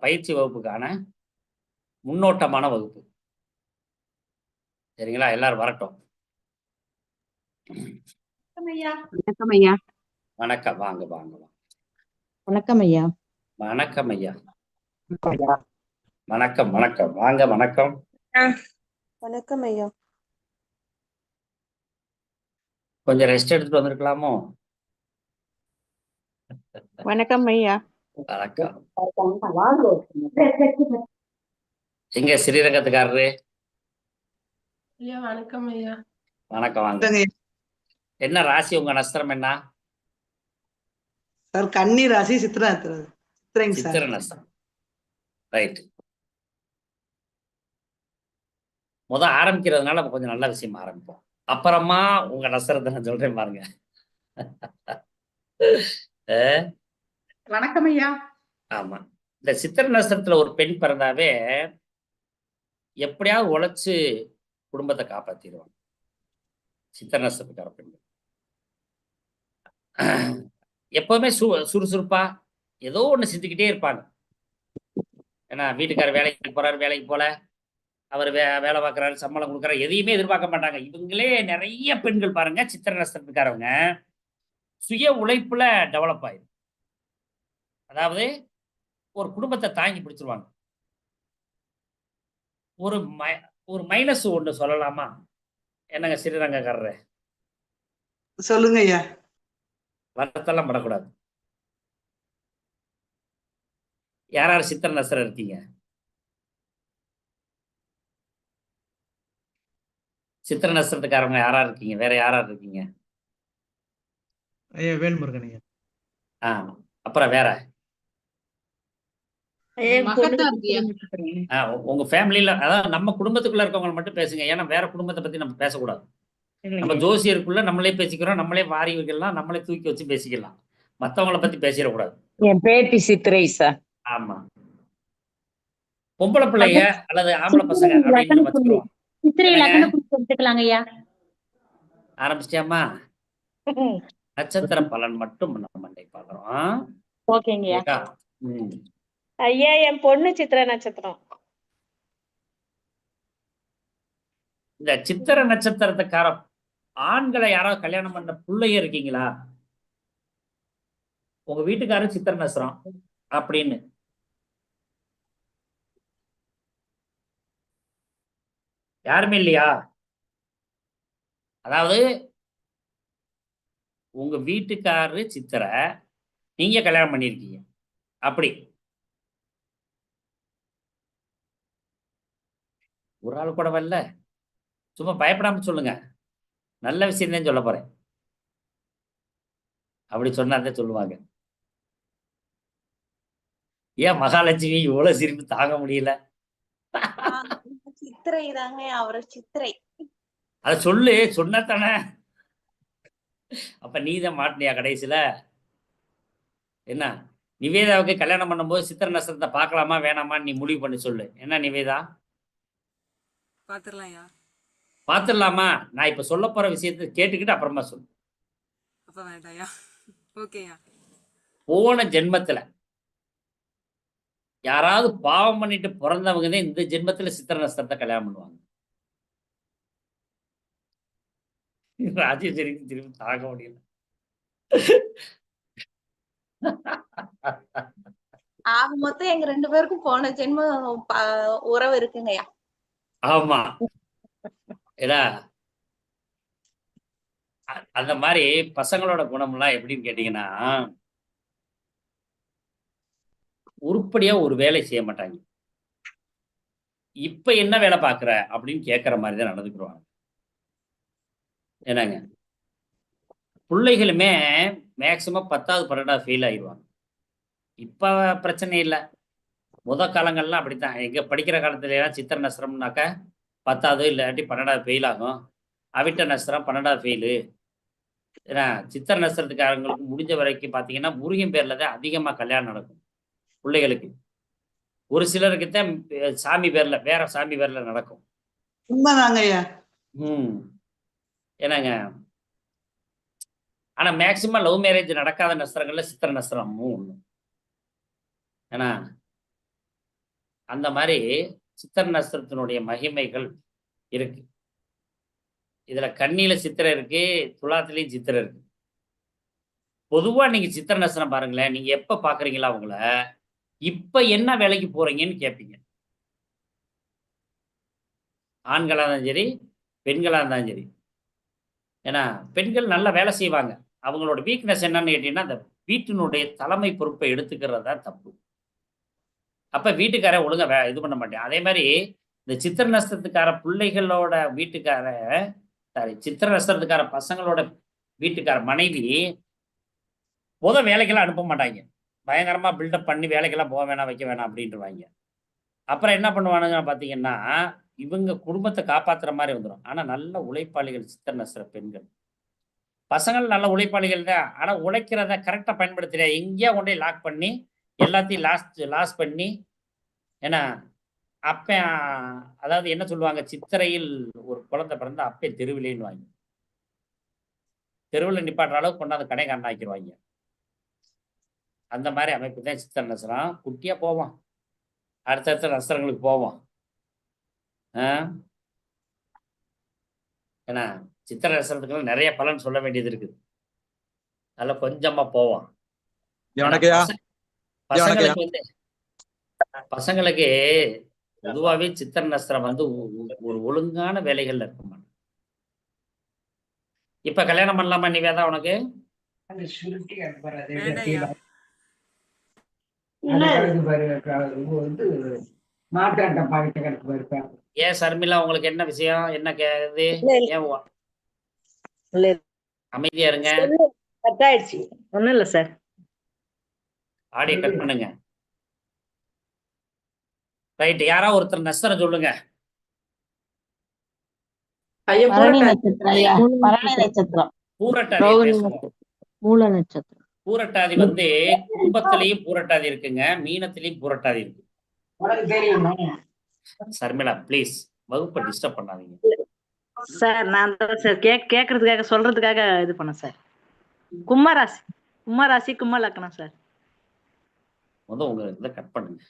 பயிற்சி வகுப்புக்கான முன்னோட்டமான வகுப்பு. சரிங்களா? எல்லாரும் வரட்டும். வணக்கம் ஐயா. வணக்கம். வாங்க வாங்க வாங்க. வணக்கம் ஐயா. வணக்கம் ஐயா. வணக்கம் வணக்கம். வாங்க வணக்கம். வணக்கம் ஐயா. கொஞ்சம் ரெஸ்ட் எடுத்துட்டு வந்திருக்கலாமோ? வணக்கம் ஐயா. வணக்கம். எங்க ஸ்ரீரங்கத்துக்காரரு? ஐயா வணக்கம் ஐயா. வணக்கம் வாங்க. என்ன ராசி உங்க நஸ்திரம் என்ன? சார் கன்னி ராசி சித்திரை நட்சத்திரம். சித்திரை நஸ்திரம். ரைட். ஆரம்பிக்கிறதுனால கொஞ்சம் நல்ல விஷயம் ஆரம்பிப்போம். அப்புறமா உங்க நஸ்திரத்தை நான் சொல்றேன் பாருங்க. வணக்கம் ஐயா. ஆமா. இந்த சித்திரை நட்சத்திரத்துல ஒரு பெண் பிறந்தாவே எப்படியாவது உழைச்சு குடும்பத்தை காப்பாத்திடுவாங்க. சித்திரை நட்சத்திரக்கார பெண்கள் எப்பவுமே சுறுசுறுப்பா ஏதோ ஒண்ணு செஞ்சுக்கிட்டே இருப்பாங்க. ஏன்னா வீட்டுக்காரர் வேலைக்கு போறாரு, வேலைக்கு போல, அவர் வேலை பார்க்குறாரு, சம்பளம் கொடுக்குறாரு, எதையுமே எதிர்பார்க்க மாட்டாங்க. இவங்களே நிறைய பெண்கள் பாருங்க, சித்திரை நட்சத்திரக்காரவங்க சுய உழைப்புல டெவலப் ஆயிடும். அதாவது ஒரு குடும்பத்தை தாங்கி பிடிச்சிருவாங்க. ஒரு மைனஸ் ஒண்ணு சொல்லலாமா? என்னங்க ஸ்ரீரங்கக்காரரு? சொல்லுங்க ஐயா. வருத்தெல்லாம் படக்கூடாது. யார் சித்திரை நட்சத்திரம் இருக்கீங்க? சித்திரை நட்சத்திரத்துக்காரங்க யாரா இருக்கீங்க? வேற யாரா இருக்கீங்க? ஐயா வேல்முருகன் ஐயா. அப்புறம் வேற உங்க ஃபேமிலியில, அதாவது நம்ம குடும்பத்துக்குள்ள இருக்கவங்க மட்டும் பேசுங்க. ஏன்னா வேற குடும்பத்தை பத்தி நம்ம பேசக்கூடாது. நம்ம ஜோசியருக்குள்ள நம்மளே பேசிக்கிறோம், நம்மளே வாரி வைக்கலாம், நம்மளே தூக்கி வச்சு பேசிக்கலாம். மத்தவங்களை பத்தி பேசிடக்கூடாது. என் பேத்தி சித்திரை சார். ஆமா. பொம்பளை பிள்ளைங்க அல்லது ஆம்பளை பசங்க அப்படின்னு வச்சுக்கிறோம். ஆரம்பிச்சிட்டியாமா? நட்சத்திர பலன் மட்டும் நம்ம பார்க்கிறோம். ஓகேங்கய்யா. ஐயா என் பொண்ணு சித்திரை நட்சத்திரம். இந்த சித்திரை நட்சத்திரத்துக்கார ஆண்களை யாராவது கல்யாணம் பண்ண பிள்ளைய இருக்கீங்களா? உங்க வீட்டுக்காரர் சித்திரை நட்சத்திரம் அப்படின்னு யாருமே இல்லையா? அதாவது உங்க வீட்டுக்காரரு சித்திரை, நீங்க கல்யாணம் பண்ணிருக்கீங்க அப்படி ஒரு ஆள் கூட வரல? சும்மா பயப்படாம சொல்லுங்க, நல்ல விஷயம் தான் சொல்ல போறேன். அப்படி சொன்னாதான் சொல்லுவாங்க. ஏன் மகாலட்சுமி இவ்வளவு சிரிப்பு தாங்க முடியல? சித்திரை தாங்க அவரு சித்திரை. அத சொல்லு, சொன்னதானே. அப்ப நீதான் மாட்டினியா கடைசியில? என்ன நிவேதாவுக்கு கல்யாணம் பண்ணும்போது சித்திரை நட்சத்திரத்தை பார்க்கலாமா வேணாமான்னு நீ முடிவு பண்ணி சொல்லு. என்ன நிவேதா? பாத்துடலாமா? நான் இப்ப சொல்ல போற விஷயத்தை கேட்டுக்கிட்டு அப்புறமா சொல்லு. போன ஜென்மத்துல யாராவது பாவம் பண்ணிட்டு பிறந்தவங்க தான் இந்த ஜென்மத்துல சித்திரை நட்சத்திரத்தை கல்யாணம் பண்ணுவாங்க. ராஜேஸ்வரிக்கு திரும்பி தாங்க முடியல. ஆக மொத்தம் எங்க 2 பேருக்கும் போன ஜென்மம் உறவு இருக்குங்கய்யா. ஆமா. ஏடா அந்த மாதிரி பசங்களோட குணம்லாம் எப்படின்னு கேட்டீங்கன்னா, உருப்படியா ஒரு வேலை செய்ய மாட்டாங்க. இப்ப என்ன வேலை பார்க்குற அப்படின்னு கேட்கற மாதிரி தான் நடந்துக்குருவாங்க. என்னங்க, பிள்ளைகளுமே மேக்சிமம் 10வது 12வது ஃபெயில் ஆயிடுவாங்க. இப்ப பிரச்சனை இல்லை. காலங்கள்லாம் அப்படித்தான். எங்க படிக்கிற காலத்துல எல்லாம் சித்திரை நட்சத்திரம்னாக்க 10வது இல்லாட்டி 12வது ஃபெயில் ஆகும். அவிட்ட நட்சத்திரம் 12வது ஃபெயிலு. ஏன்னா சித்திரை நட்சத்திரத்துக்காரங்களுக்கு முடிஞ்ச வரைக்கும் பார்த்தீங்கன்னா முருகன் பேர்ல தான் அதிகமா கல்யாணம் நடக்கும் பிள்ளைகளுக்கு. ஒரு சிலருக்கு தான் சாமி பேர்ல, வேற சாமி பேர்ல நடக்கும். உண்மைதாங்க ஐயா. என்னங்க, ஆனா மேக்சிமம் லவ் மேரேஜ் நடக்காத நட்சத்திரங்கள்ல சித்திரை நட்சத்திரமும் ஒண்ணு. ஏன்னா அந்த மாதிரி சித்திர நட்சத்திரத்தினுடைய மகிமைகள் இருக்கு. இதுல கன்னியில சித்திரை இருக்கு, துலாத்திலையும் சித்திரை இருக்கு. பொதுவா நீங்க சித்திர நட்சத்திரம் பாருங்களேன், நீங்க எப்ப பாக்குறீங்களா அவங்கள, இப்ப என்ன வேலைக்கு போறீங்கன்னு கேட்பீங்க. ஆண்களா இருந்தாலும் சரி, பெண்களா இருந்தாலும் சரி. ஏன்னா பெண்கள் நல்லா வேலை செய்வாங்க. அவங்களோட வீக்னஸ் என்னன்னு கேட்டீங்கன்னா, அந்த வீட்டினுடைய தலைமை பொறுப்பை எடுத்துக்கிறது தான் தப்பு. அப்ப வீட்டுக்காரன் ஒழுங்கா இது பண்ண மாட்டேன். அதே மாரி இந்த சித்திர நட்சத்திரத்துக்கார பிள்ளைகளோட சித்திர நட்சத்திரத்துக்கார பசங்களோட வீட்டுக்கார மனைவி வேலைக்கெல்லாம் அனுப்ப மாட்டாய்ங்க. பயங்கரமா பில்டப் பண்ணி வேலைக்கெல்லாம் போக வேணாம், வைக்க வேணாம் அப்படின்ருவாய்ங்க. அப்புறம் என்ன பண்ணுவானுங்க பார்த்தீங்கன்னா, இவங்க குடும்பத்த காப்பாத்துற மாரி வந்துரும். ஆனா நல்ல உழைப்பாளிகள் சித்திர நட்சத்திர பெண்கள். பசங்கள் நல்ல உழைப்பாளிகள் தான். ஆனா உழைக்கிறத கரெக்ட்டா பயன்படுத்தல. எங்கேயோ கொண்டு போய் லாக் பண்ணி, எல்லாத்தையும் லாஸ் பண்ணி ஏன்னா அப்பன் அதாவது என்ன சொல்லுவாங்க, சித்திரையில் ஒரு குழந்தை பிறந்தா அப்பன் தெருவிலேன்னுவாய்ங்க. தெருவுல நிப்பாட்டுற அளவுக்கு கொண்டாந்து கடைக்காரனா ஆக்கிருவாய்ங்க. அந்த மாரி அமைப்பு தான் சித்திர நட்சத்திரம். குட்டியா போவோம். அடுத்தடுத்த நட்சத்திரங்களுக்கு போவோம். ஆ. ஏன்னா சித்திர நட்சத்திரத்துக்குலாம் நெறைய பலன் சொல்ல வேண்டியது இருக்குது. அதனால கொஞ்சமா போவோம். ஏன்னா வணக்கம்யா. பசங்களுக்கு பசங்களுக்கு பொதுவாவே சித்திர நட்சத்திரம் வந்து ஒரு ஒழுங்கான வேலைகள்ல இருக்க மாட்டாங்க. இப்ப கல்யாணம் பண்ணலாமா நிவேதா உனக்கு? வேணாய்யா. ஏன் சர்மிளா உங்களுக்கு என்ன விஷயம்? என்ன இது? ஏன் அமைதியா இருங்க. கட் ஆயிடுச்சு. ஒண்ணும் இல்ல சார். ஆடியோ கட் பண்ணுங்க. ரைட். யாரா ஒருத்தர் நட்சத்திரம் சொல்லுங்க. பரணி நட்சத்திரம் ஐயா. பரணி நட்சத்திரம். பூரட்டாதி பேசுவோம். மூல நட்சத்திரம். பூரட்டாதி வந்து கும்பத்திலையும் பூரட்டாதி இருக்குங்க, மீனத்திலையும் பூரட்டாதி இருக்கு. சர்மிளா ப்ளீஸ் வகுப்பை டிஸ்டர்ப் பண்ணாதீங்க. சார் நான் தான் சார் கேக்குறதுக்காக சொல்றதுக்காக இது பண்ணேன் சார். கும்பராசி கும்ப லக்னம் சார். உங்க இதை கட் பண்ணுங்க.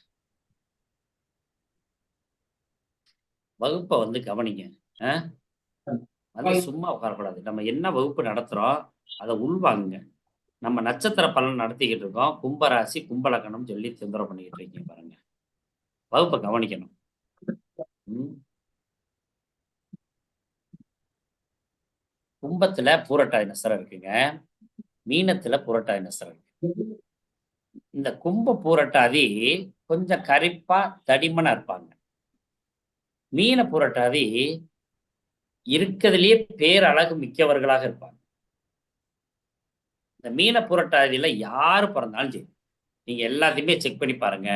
வகுப்பை வந்து கவனிங்க. வந்து சும்மா உட்காரக்கூடாது. நம்ம என்ன வகுப்பு நடத்துறோம் அதை உள்வாங்குங்க. நம்ம நட்சத்திர பலன் நடத்திக்கிட்டு இருக்கோம். கும்பராசி கும்பலக்கணம் சொல்லி தொந்தரவு பண்ணிக்கிட்டு இருக்கீங்க பாருங்க. வகுப்பை கவனிக்கணும். கும்பத்துல பூரட்டாதி நட்சத்திரம் இருக்குங்க, மீனத்துல பூரட்டாதி நட்சத்திரம் இருக்கு. இந்த கும்ப பூரட்டாதி கொஞ்சம் கரிப்பா தடிமனா இருப்பாங்க. மீன பூரட்டாதி இருக்கிறதுலயே பேரழகு மிக்கவர்களாக இருப்பாங்க. இந்த மீன புரட்டாதியில யாரு பிறந்தாலும் சரி, நீங்க எல்லாத்தையுமே செக் பண்ணி பாருங்க,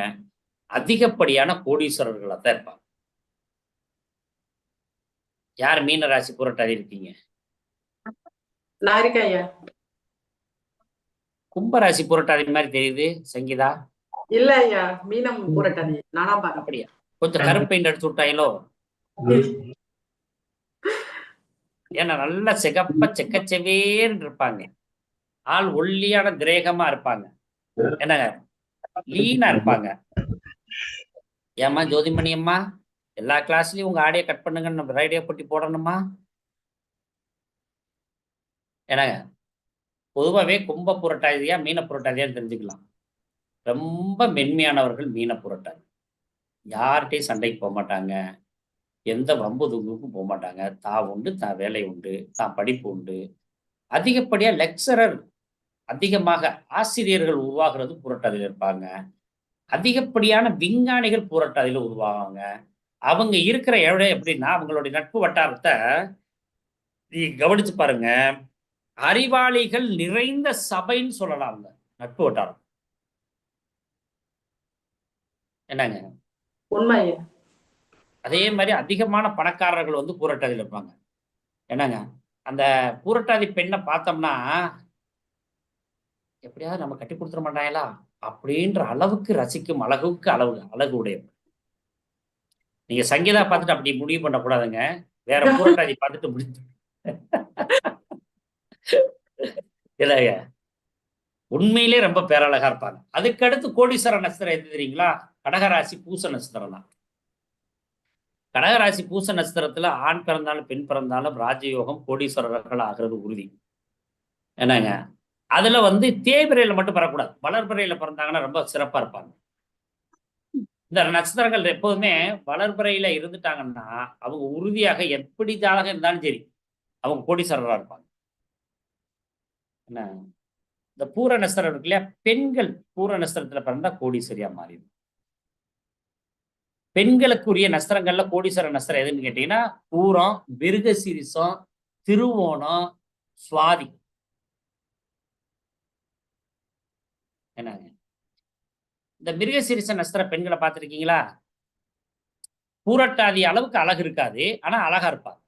அதிகப்படியான கோடீஸ்வரர்களா தான் இருப்பாங்க. யார் மீன ராசி புரட்டாதி இருக்கீங்க? கும்பராசி புரட்டாதி மாதிரி தெரியுது சங்கீதா. இல்ல ஐயா, மீனம் புரட்டாதி. நானா பாக்க. அப்படியா? கொஞ்சம் கருப்பு பெயிண்ட் அடிச்சு விட்டாங்களோ? ஏன்னா நல்லா சிகப்ப செக்கச்செவேன்னு இருப்பாங்க. ஆள் ஒல்லியான திரேகமா இருப்பாங்க. என்னங்க லீனா இருப்பாங்க. ஏம்மா ஜோதிமணி அம்மா, எல்லா கிளாஸ்லயும் உங்க ஆடியோ கட் பண்ணுங்கன்னு ரேடியோ போட்டி போடணுமா? என்னங்க பொதுவாகவே கும்ப புரட்டாதியா மீன புரட்டாதியான்னு தெரிஞ்சுக்கலாம். ரொம்ப மென்மையானவர்கள் மீன புரட்டாதி. யார்கிட்டையும் சண்டைக்கு போக மாட்டாங்க, எந்த வம்பு துங்குக்கும் போக மாட்டாங்க. தான் உண்டு, தான் வேலை உண்டு, தான் படிப்பு உண்டு. அதிகப்படியா லெக்சரர் அதிகமாக ஆசிரியர்கள் உருவாகிறது புரட்டாதியில் இருப்பாங்க. அதிகப்படியான விஞ்ஞானிகள் புரட்டாதியில் உருவாவாங்க. அவங்க இருக்கிற இடம் எப்படின்னா, அவங்களுடைய நட்பு வட்டாரத்தை கவனிச்சு பாருங்க. அறிவாளிகள் நிறைந்த சபைன்னு சொல்லலாம் அவங்க நட்பு வட்டாரம். என்னங்க உண்மை. அதே மாதிரி அதிகமான பணக்காரர்கள் வந்து பூரட்டாதியில் இருப்பாங்க. என்னங்க அந்த பூரட்டாதி பெண்ணை பார்த்தோம்னா எப்படியாவது நம்ம கட்டி கொடுத்துட மாட்டாங்களா அப்படின்ற அளவுக்கு ரசிக்கும் அழகு உடையவர். நீங்க சங்கீதா பார்த்துட்டு அப்படி முடிவு பண்ணக்கூடாதுங்க, வேற பூரட்டாதி பார்த்துட்டு முடிச்சு இல்லைங்க. உண்மையிலே ரொம்ப பேரழகா இருப்பாங்க. அதுக்கடுத்து கோடீஸ்வர நட்சத்திரம் எது தெரியுங்களா? கடகராசி பூச நட்சத்திரம் தான். கடகராசி பூச நட்சத்திரத்துல ஆண் பிறந்தாலும் பெண் பிறந்தாலும் ராஜயோகம் கோடீஸ்வரர்கள் ஆகிறது உறுதி. என்னங்க, அதுல வந்து தேய்பிரையில மட்டும் பெறக்கூடாது. வளர்பிறையில பிறந்தாங்கன்னா ரொம்ப சிறப்பா இருப்பாங்க. இந்த நட்சத்திரங்கள் எப்போதுமே வளர்பிறையில இருந்துட்டாங்கன்னா அவங்க உறுதியாக எப்படி ஜாதகம் இருந்தாலும் சரி அவங்க கோடீஸ்வரரா இருப்பாங்க. என்ன, இந்த பூர நட்சத்திரம் இருக்கு இல்லையா, பெண்கள் பூர நட்சத்திரத்துல பிறந்தா கோடீஸ்வரியா மாறிடும். பெண்களுக்குரிய நட்சத்திரங்கள்ல கோடீஸ்வர நட்சத்திரம் எதுன்னு கேட்டீங்கன்னா பூரம், மிருகசீரிசம், திருவோணம், சுவாதி. என்னங்க, இந்த மிருகசீரிச நட்சத்திர பெண்களை பார்த்திருக்கீங்களா? பூரட்டாதி அளவுக்கு அழகு இருக்காது, ஆனா அழகா இருப்பாங்க.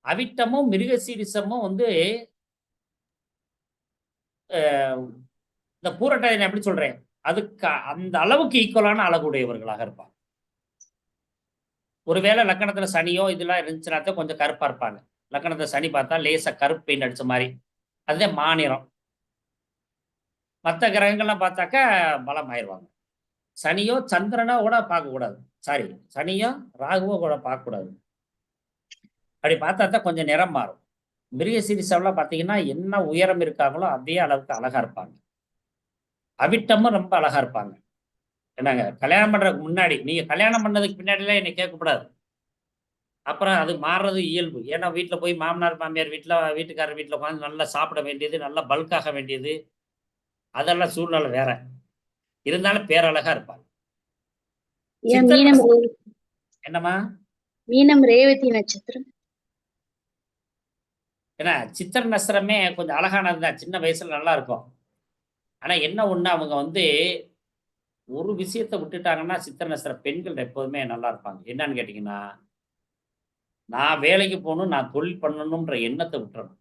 அவிட்டமும் மிருகசீரிசமும் வந்து இந்த பூரட்டாதி நான் எப்படி சொல்றேன், அதுக்கு அந்த அளவுக்கு ஈக்குவலான அழகுடையவர்களாக இருப்பாங்க. ஒருவேளை லக்கணத்துல சனியோ இதெல்லாம் இருந்துச்சுன்னா கொஞ்சம் கருப்பா இருப்பாங்க. லக்கணத்துல சனி பார்த்தா லேசா கருப்பு பெயிண்ட் அடிச்ச மாதிரி, அதுதான் மாநிறம். மற்ற கிரகங்கள்லாம் பார்த்தாக்கா பலம் ஆயிடுவாங்க. சனியோ சந்திரனோ கூட பார்க்கக்கூடாது, சாரி சனியோ ராகுவோ கூட பார்க்கக்கூடாது. அப்படி பார்த்தா தான் கொஞ்சம் நிறம் மாறும். மிருகசீரிசம்லாம் பார்த்தீங்கன்னா என்ன உயரம் இருக்காங்களோ அதே அளவுக்கு அழகா இருப்பாங்க. அவிட்டமும் ரொம்ப அழகா இருப்பாங்க. என்னங்க, கல்யாணம் பண்றதுக்கு முன்னாடி, நீங்க கல்யாணம் பண்ணதுக்கு பின்னாடிலாம் என்னை கேட்கக்கூடாது. அப்புறம் அது மாறுறது இயல்பு. ஏன்னா வீட்டுல போய் மாமனார் மாமியார் வீட்டுல வீட்டுக்காரர் வீட்டுல உட்காந்து நல்லா சாப்பிட வேண்டியது, நல்லா பல்காக வேண்டியது, அதெல்லாம் சூழ்நிலை வேற. இருந்தாலும் பேரழகா இருப்பாங்க. என்னம்மா? மீனம் ரேவதி நட்சத்திரம். ஏன்னா சித்திர நட்சத்திரமே கொஞ்சம் அழகானதுதான், சின்ன வயசுல நல்லா இருக்கும். ஆனா என்ன ஒண்ணு, அவங்க வந்து ஒரு விஷயத்த விட்டுட்டாங்கன்னா சித்திர நட்சத்திர பெண்கள் எப்போதுமே நல்லா இருப்பாங்க. என்னன்னு கேட்டீங்கன்னா, நான் வேலைக்கு போகணும், நான் தொழில் பண்ணணும்ன்ற எண்ணத்தை விட்டுறணும்.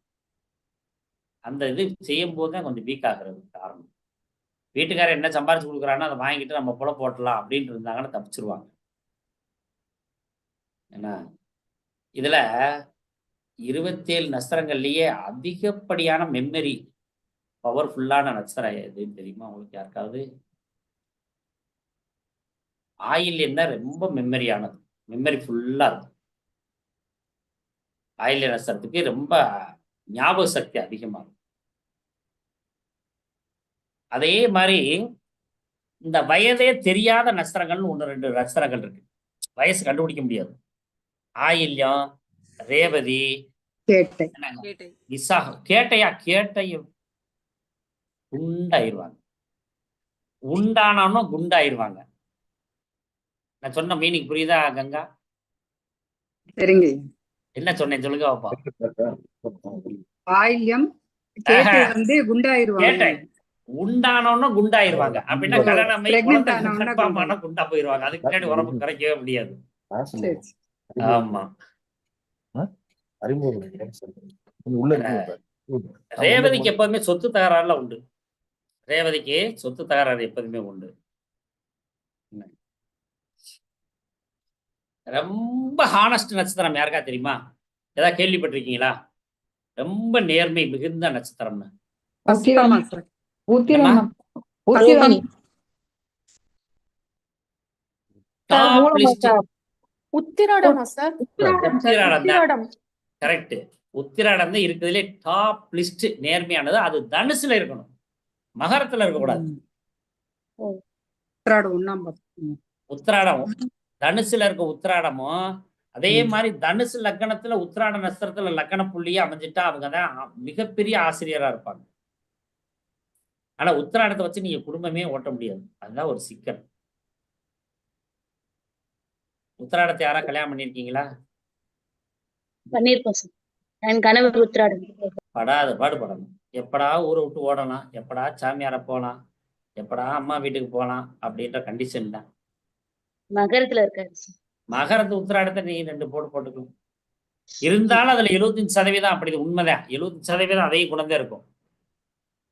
அந்த இது செய்யும் போது தான் கொஞ்சம் வீக் ஆகுறது காரணம். வீட்டுக்காரர் என்ன சம்பாரிச்சு கொடுக்குறானோ அதை வாங்கிட்டு நம்ம புல போட்டலாம் அப்படின்னு இருந்தாங்கன்னா தப்பிச்சிருவாங்க. ஏன்னா இதுல 27 நட்சத்திரங்கள்லயே அதிகப்படியான மெமரி பவர்ஃபுல்லான நட்சத்திரம் எதுன்னு தெரியுமா உங்களுக்கு யாருக்காவது? ஆயில்யம் தான் ரொம்ப மெமரியானது, மெமரி ஃபுல்லா இருக்கும். ஆயில்ய நட்சத்திரத்துக்கு ரொம்ப ஞாபக சக்தி அதிகமா இருக்கும். அதே மாதிரி இந்த வயதே தெரியாத நட்சத்திரங்கள்னு 1, 2 நட்சத்திரங்கள் இருக்கு. வயசு கண்டுபிடிக்க முடியாது. ஆயில்யம், ரேவதி, விசாகம். கேட்டையும் குண்டாயிருவாங்க. உண்டானவனும் குண்டாயிருவாங்க. நான் சொன்ன மீனிங் புரியுதா கங்கா? சரிங்க. என்ன சொன்னேன் சொல்லுங்க பாப்பா. ஆயில்யம் கேட்டை வந்து குண்டாயிருவாங்க. கேட்டை உண்டானவனும் குண்டாயிருவாங்க. அப்படின்னா கல்யாணம் Pregnant ஆனவன்னா கன்ஃபார்ம் ஆனா குண்டா போயிருவாங்க. அதுக்கு முன்னாடி உடம்பு குறைக்கவே முடியாது. ஆமா. ரேவதிக்கு எப்போதுமே சொத்து தகராறுல உண்டு. ரேவதிக்கு சொத்து தகராறு எப்போதுமே உண்டு. ரொம்ப ஹானஸ்ட் நட்சத்திரம் யாருக்கா தெரியுமா? ஏதாவது கேள்விப்பட்டிருக்கீங்களா? ரொம்ப நேர்மை மிகுந்த நட்சத்திரம்னு. கரெக்ட். உத்திராடம் தான் இருக்கிறதுலே டாப் லிஸ்ட் நேர்மையானது. அது தனுசுல இருக்கணும், மகரத்துல இருக்கக்கூடாது. உத்திராடம் தனுசுல இருக்க உத்திராடமும் அதே மாதிரி தனுசு லக்கணத்துல உத்திராட நட்சத்திரத்துல லக்கண புள்ளியே அமைஞ்சிட்டா அவங்கதான் மிகப்பெரிய ஆசிரியரா இருப்பாங்க. ஆனா உத்திராடத்தை வச்சு நீங்க குடும்பமே ஓட்ட முடியாது, அதுதான் ஒரு சிக்கல். உத்திராடத்தை யாரா கல்யாணம் பண்ணிருக்கீங்களா? பண்ணிருக்கோம் சார். என் கணவர் உத்திராடம். பாடுபடணும். எப்படா ஊரை விட்டு ஓடலாம், எப்படா சாமியார போலாம், எப்படா அம்மா வீட்டுக்கு போலாம் அப்படின்ற கண்டிஷன் தான். மகரத்துல இருக்காரு சார். மகரத்து உத்திராடத்தை நீ 2 போட்டுக்கணும். இருந்தாலும் அதுல 75% அப்படி உண்மைதான். 75% அதே குணம்தான் இருக்கும்.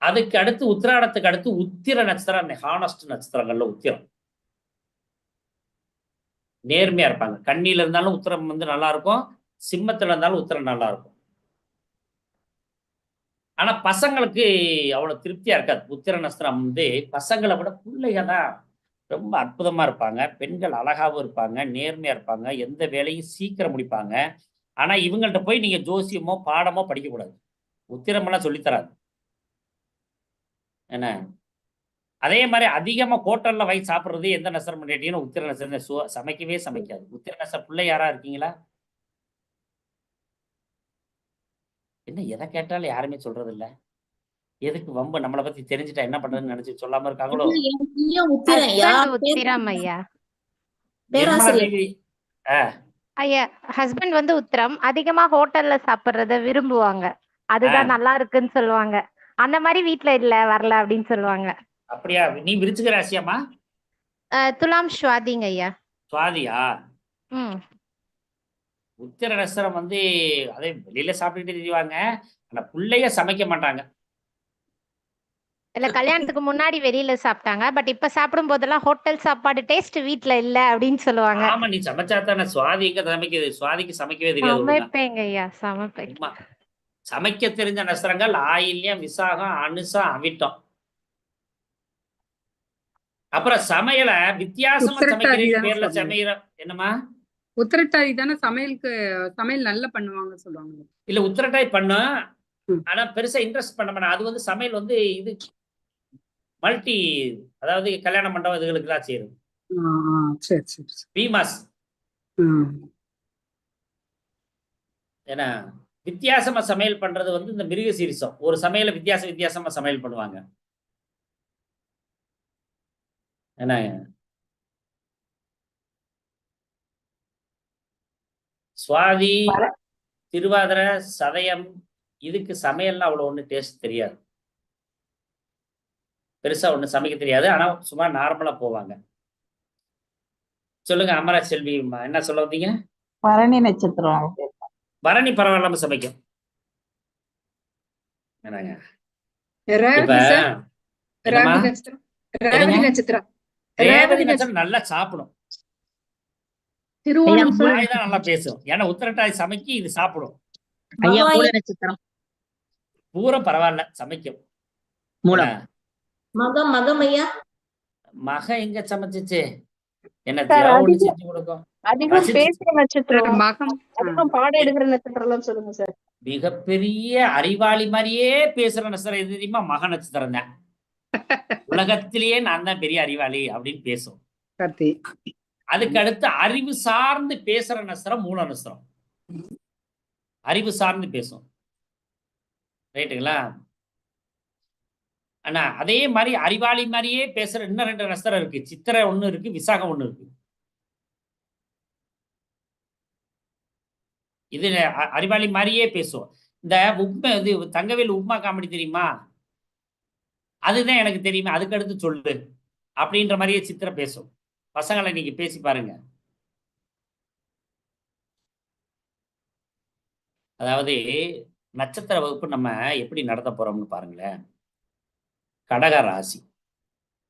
அதுக்கு அடுத்து உத்திராடத்துக்கு அடுத்து உத்திர நட்சத்திரம், ஹானஸ்ட் நட்சத்திரங்கள்ல உத்திரம். நேர்மையா இருப்பாங்க. கண்ணியில இருந்தாலும் உத்திரம் வந்து நல்லா இருக்கும், சிம்மத்துல இருந்தாலும் உத்திரம் நல்லா இருக்கும். ஆனா பசங்களுக்கு அவ்வளவு திருப்தியா இருக்காது. உத்திர நட்சத்திரம் வந்து பசங்களை விட பிள்ளைங்க தான் ரொம்ப அற்புதமா இருப்பாங்க. பெண்கள் அழகாவும் இருப்பாங்க, நேர்மையா இருப்பாங்க, எந்த வேலையும் சீக்கிரம் முடிப்பாங்க. ஆனா இவங்கள்ட்ட போய் நீங்க ஜோசியமோ, பாடமோ படிக்கக்கூடாது. உத்திரமெல்லாம் சொல்லித் தராது. என்ன? அதே மாரி அதிகமா ஹோட்டல்ல வாங்கி சாப்பிடுறது எந்த நட்சத்திரம் கேட்டீங்கன்னா, உத்திர நட்சத்திரம் சமைக்கவே சமைக்காது. உத்திர நட்சத்திரம் பிள்ளை யாரா இருக்கீங்களா? என்ன எத கேட்டாலும் யாருமே சொல்றதில்ல. எதுக்கு வம்பு? நம்மள பத்தி தெரிஞ்சுட்டா என்ன பண்றதுன்னு நினைச்சு சொல்லாம இருக்காங்களோ? இல்ல, என் பையன் உத்திரன். ஹஸ்பண்ட் யார் உத்திரம் ஐயா. நிர்மலா பேராசிரியர். தேவி ஆ ஐயா, ஹஸ்பண்ட் வந்து உத்திரம். அதிகமா ஹோட்டல்ல சாப்பிடுறத விரும்புவாங்க. அதுதான் நல்லா இருக்குன்னு சொல்லுவாங்க. அந்த மாதிரி வீட்ல இல்ல வரல அப்படின்னு சொல்லுவாங்க. அப்படியா? நீ விருச்சிக ராசியாம்மா? துலாம் ஸ்வாதிங்க ஐயா. சுவாதியா? ம். உத்திர நட்சத்திரம் வந்து அதே வெளியில சாப்பிட்டுட்டு திரிவாங்க. ஆனா புள்ளைய சமைக்க மாட்டாங்க. இல்ல கல்யாணத்துக்கு முன்னாடி வெளியில சாப்பிட்டாங்க. பட் இப்ப சாப்பிடும் போதெல்லாம் ஹோட்டல் சாப்பாடு டேஸ்ட் வீட்ல இல்ல அப்படின்னு சொல்லுவாங்க. ஆமா, நீ சமைச்சா தானே. சுவாதி எங்க சமைக்குது? சுவாதிக்கு சமைக்கவே தெரியாது ஒழுங்கா. சமைப்பேங்க ஐயா, சமைப்பேன். சும்மா சமைக்க தெரிஞ்ச நட்சத்திரங்கள் ஆயில்யம், விசாகம், அனுசம், அவிட்டம். அப்புறம் சமையல வித்தியாசமா உத்திரட்டாதி சமைக்கிறேன்னு தானே பேர்ல சொல்லுங்க. சமைக்கிற என்னம்மா? உத்திரட்டாதி தானே சமையல் நல்லா பண்ணுவாங்க சொல்லுவாங்க. இல்ல உத்திரட்டாய் பண்ணும். ம். ஆனா பெருசா இன்ட்ரெஸ்ட் பண்ண மாட்டேன். அது வந்து சமையல் வந்து இது மல்டி, அதாவது கல்யாண மண்டபம் இதுகளுக்கெல்லாம் செய்யுது. ஆ, ஆ, சரி சரி சரி. பீமாஸ். ம். ஏன்னா வித்தியாசமா சமையல் பண்றது வந்து இந்த மிருக சீரிசம். ஒரு சமையல வித்தியாசமா சமையல் பண்ணுவாங்க. ஏன்னா சுவாதி, திருவாதிரை, சதயம் இதுக்கு சமையல்லாம் அவ்வளவு ஒண்ணு டேஸ்ட் தெரியாது. பெருசா ஒண்ணு சமைக்க தெரியாது. ஆனா சும்மா நார்மலா போவாங்க. சொல்லுங்க அமரா செல்வி, என்ன சொல்ல வந்தீங்க? பரணி நட்சத்திரம். பரணி பரவாயில்லாம சமைக்கும். என்னங்க இப்ப ரேவதி சார். என்னம்மா? ரேவதி நட்சத்திரம். ரேவதி என்னங்க? நட்சத்திரம். ரேவதி நட்சத்திரம் நல்லா சாப்பிடும். திருவோணம் சார். வாய் தான் நல்லா பேசும். ஏன்னா உத்திரட்டாதி சமைக்கி, இது சாப்பிடும். ஐயா மகம் மூல நட்சத்திரம். பூரம் பரவாயில்ல சமைக்கும். மூலம். என்ன? மகம் மகம் ஐயா. மக எங்க சமைச்சிச்சு? என்ன சார், தேவை ஒண்ணு அதிகம் செஞ்சு கொடுக்கும். அதிகம் ரசிச்சு பேசுற நட்சத்திரம். மகம். அதிகம் பாடம் எடுக்கிற நட்சத்திரம் எல்லாம் சொல்லுங்க சார். மிகப்பெரிய அறிவாளி மாதிரியே பேசுற நட்சத்திரம் எது தெரியுமா? மக நட்சத்திரம் தான். உலகத்திலேயே நான் தான் பெரிய அறிவாளி அப்படின்னு பேசும். கார்த்தி. அதுக்கு அடுத்து அறிவு சார்ந்து பேசுற நட்சத்திரம் மூல நட்சத்திரம். அறிவு சார்ந்து பேசும். ரைட்டுங்களா? ஆனா அதே மாதிரி அறிவாளி மாதிரியே பேசுற இன்னும் 2 நட்சத்திரம் இருக்கு. சித்திரை ஒண்ணு இருக்கு, விசாகம் ஒண்ணு இருக்கு. இது அறிவாளி மாதிரியே பேசும். இந்த உப்மா, இது தங்கவேல் உப்மா காமெடி தெரியுமா? அதுதான் எனக்கு தெரியுமா, அதுக்கு அடுத்து சொல்லு அப்படின்ற மாதிரியே சித்திரை பேசும். பசங்களை நீங்க பேசி பாருங்க. அதாவது நட்சத்திர வகுப்பு நம்ம எப்படி நடத்த போறோம்னு பாருங்களேன். கடக ராசி,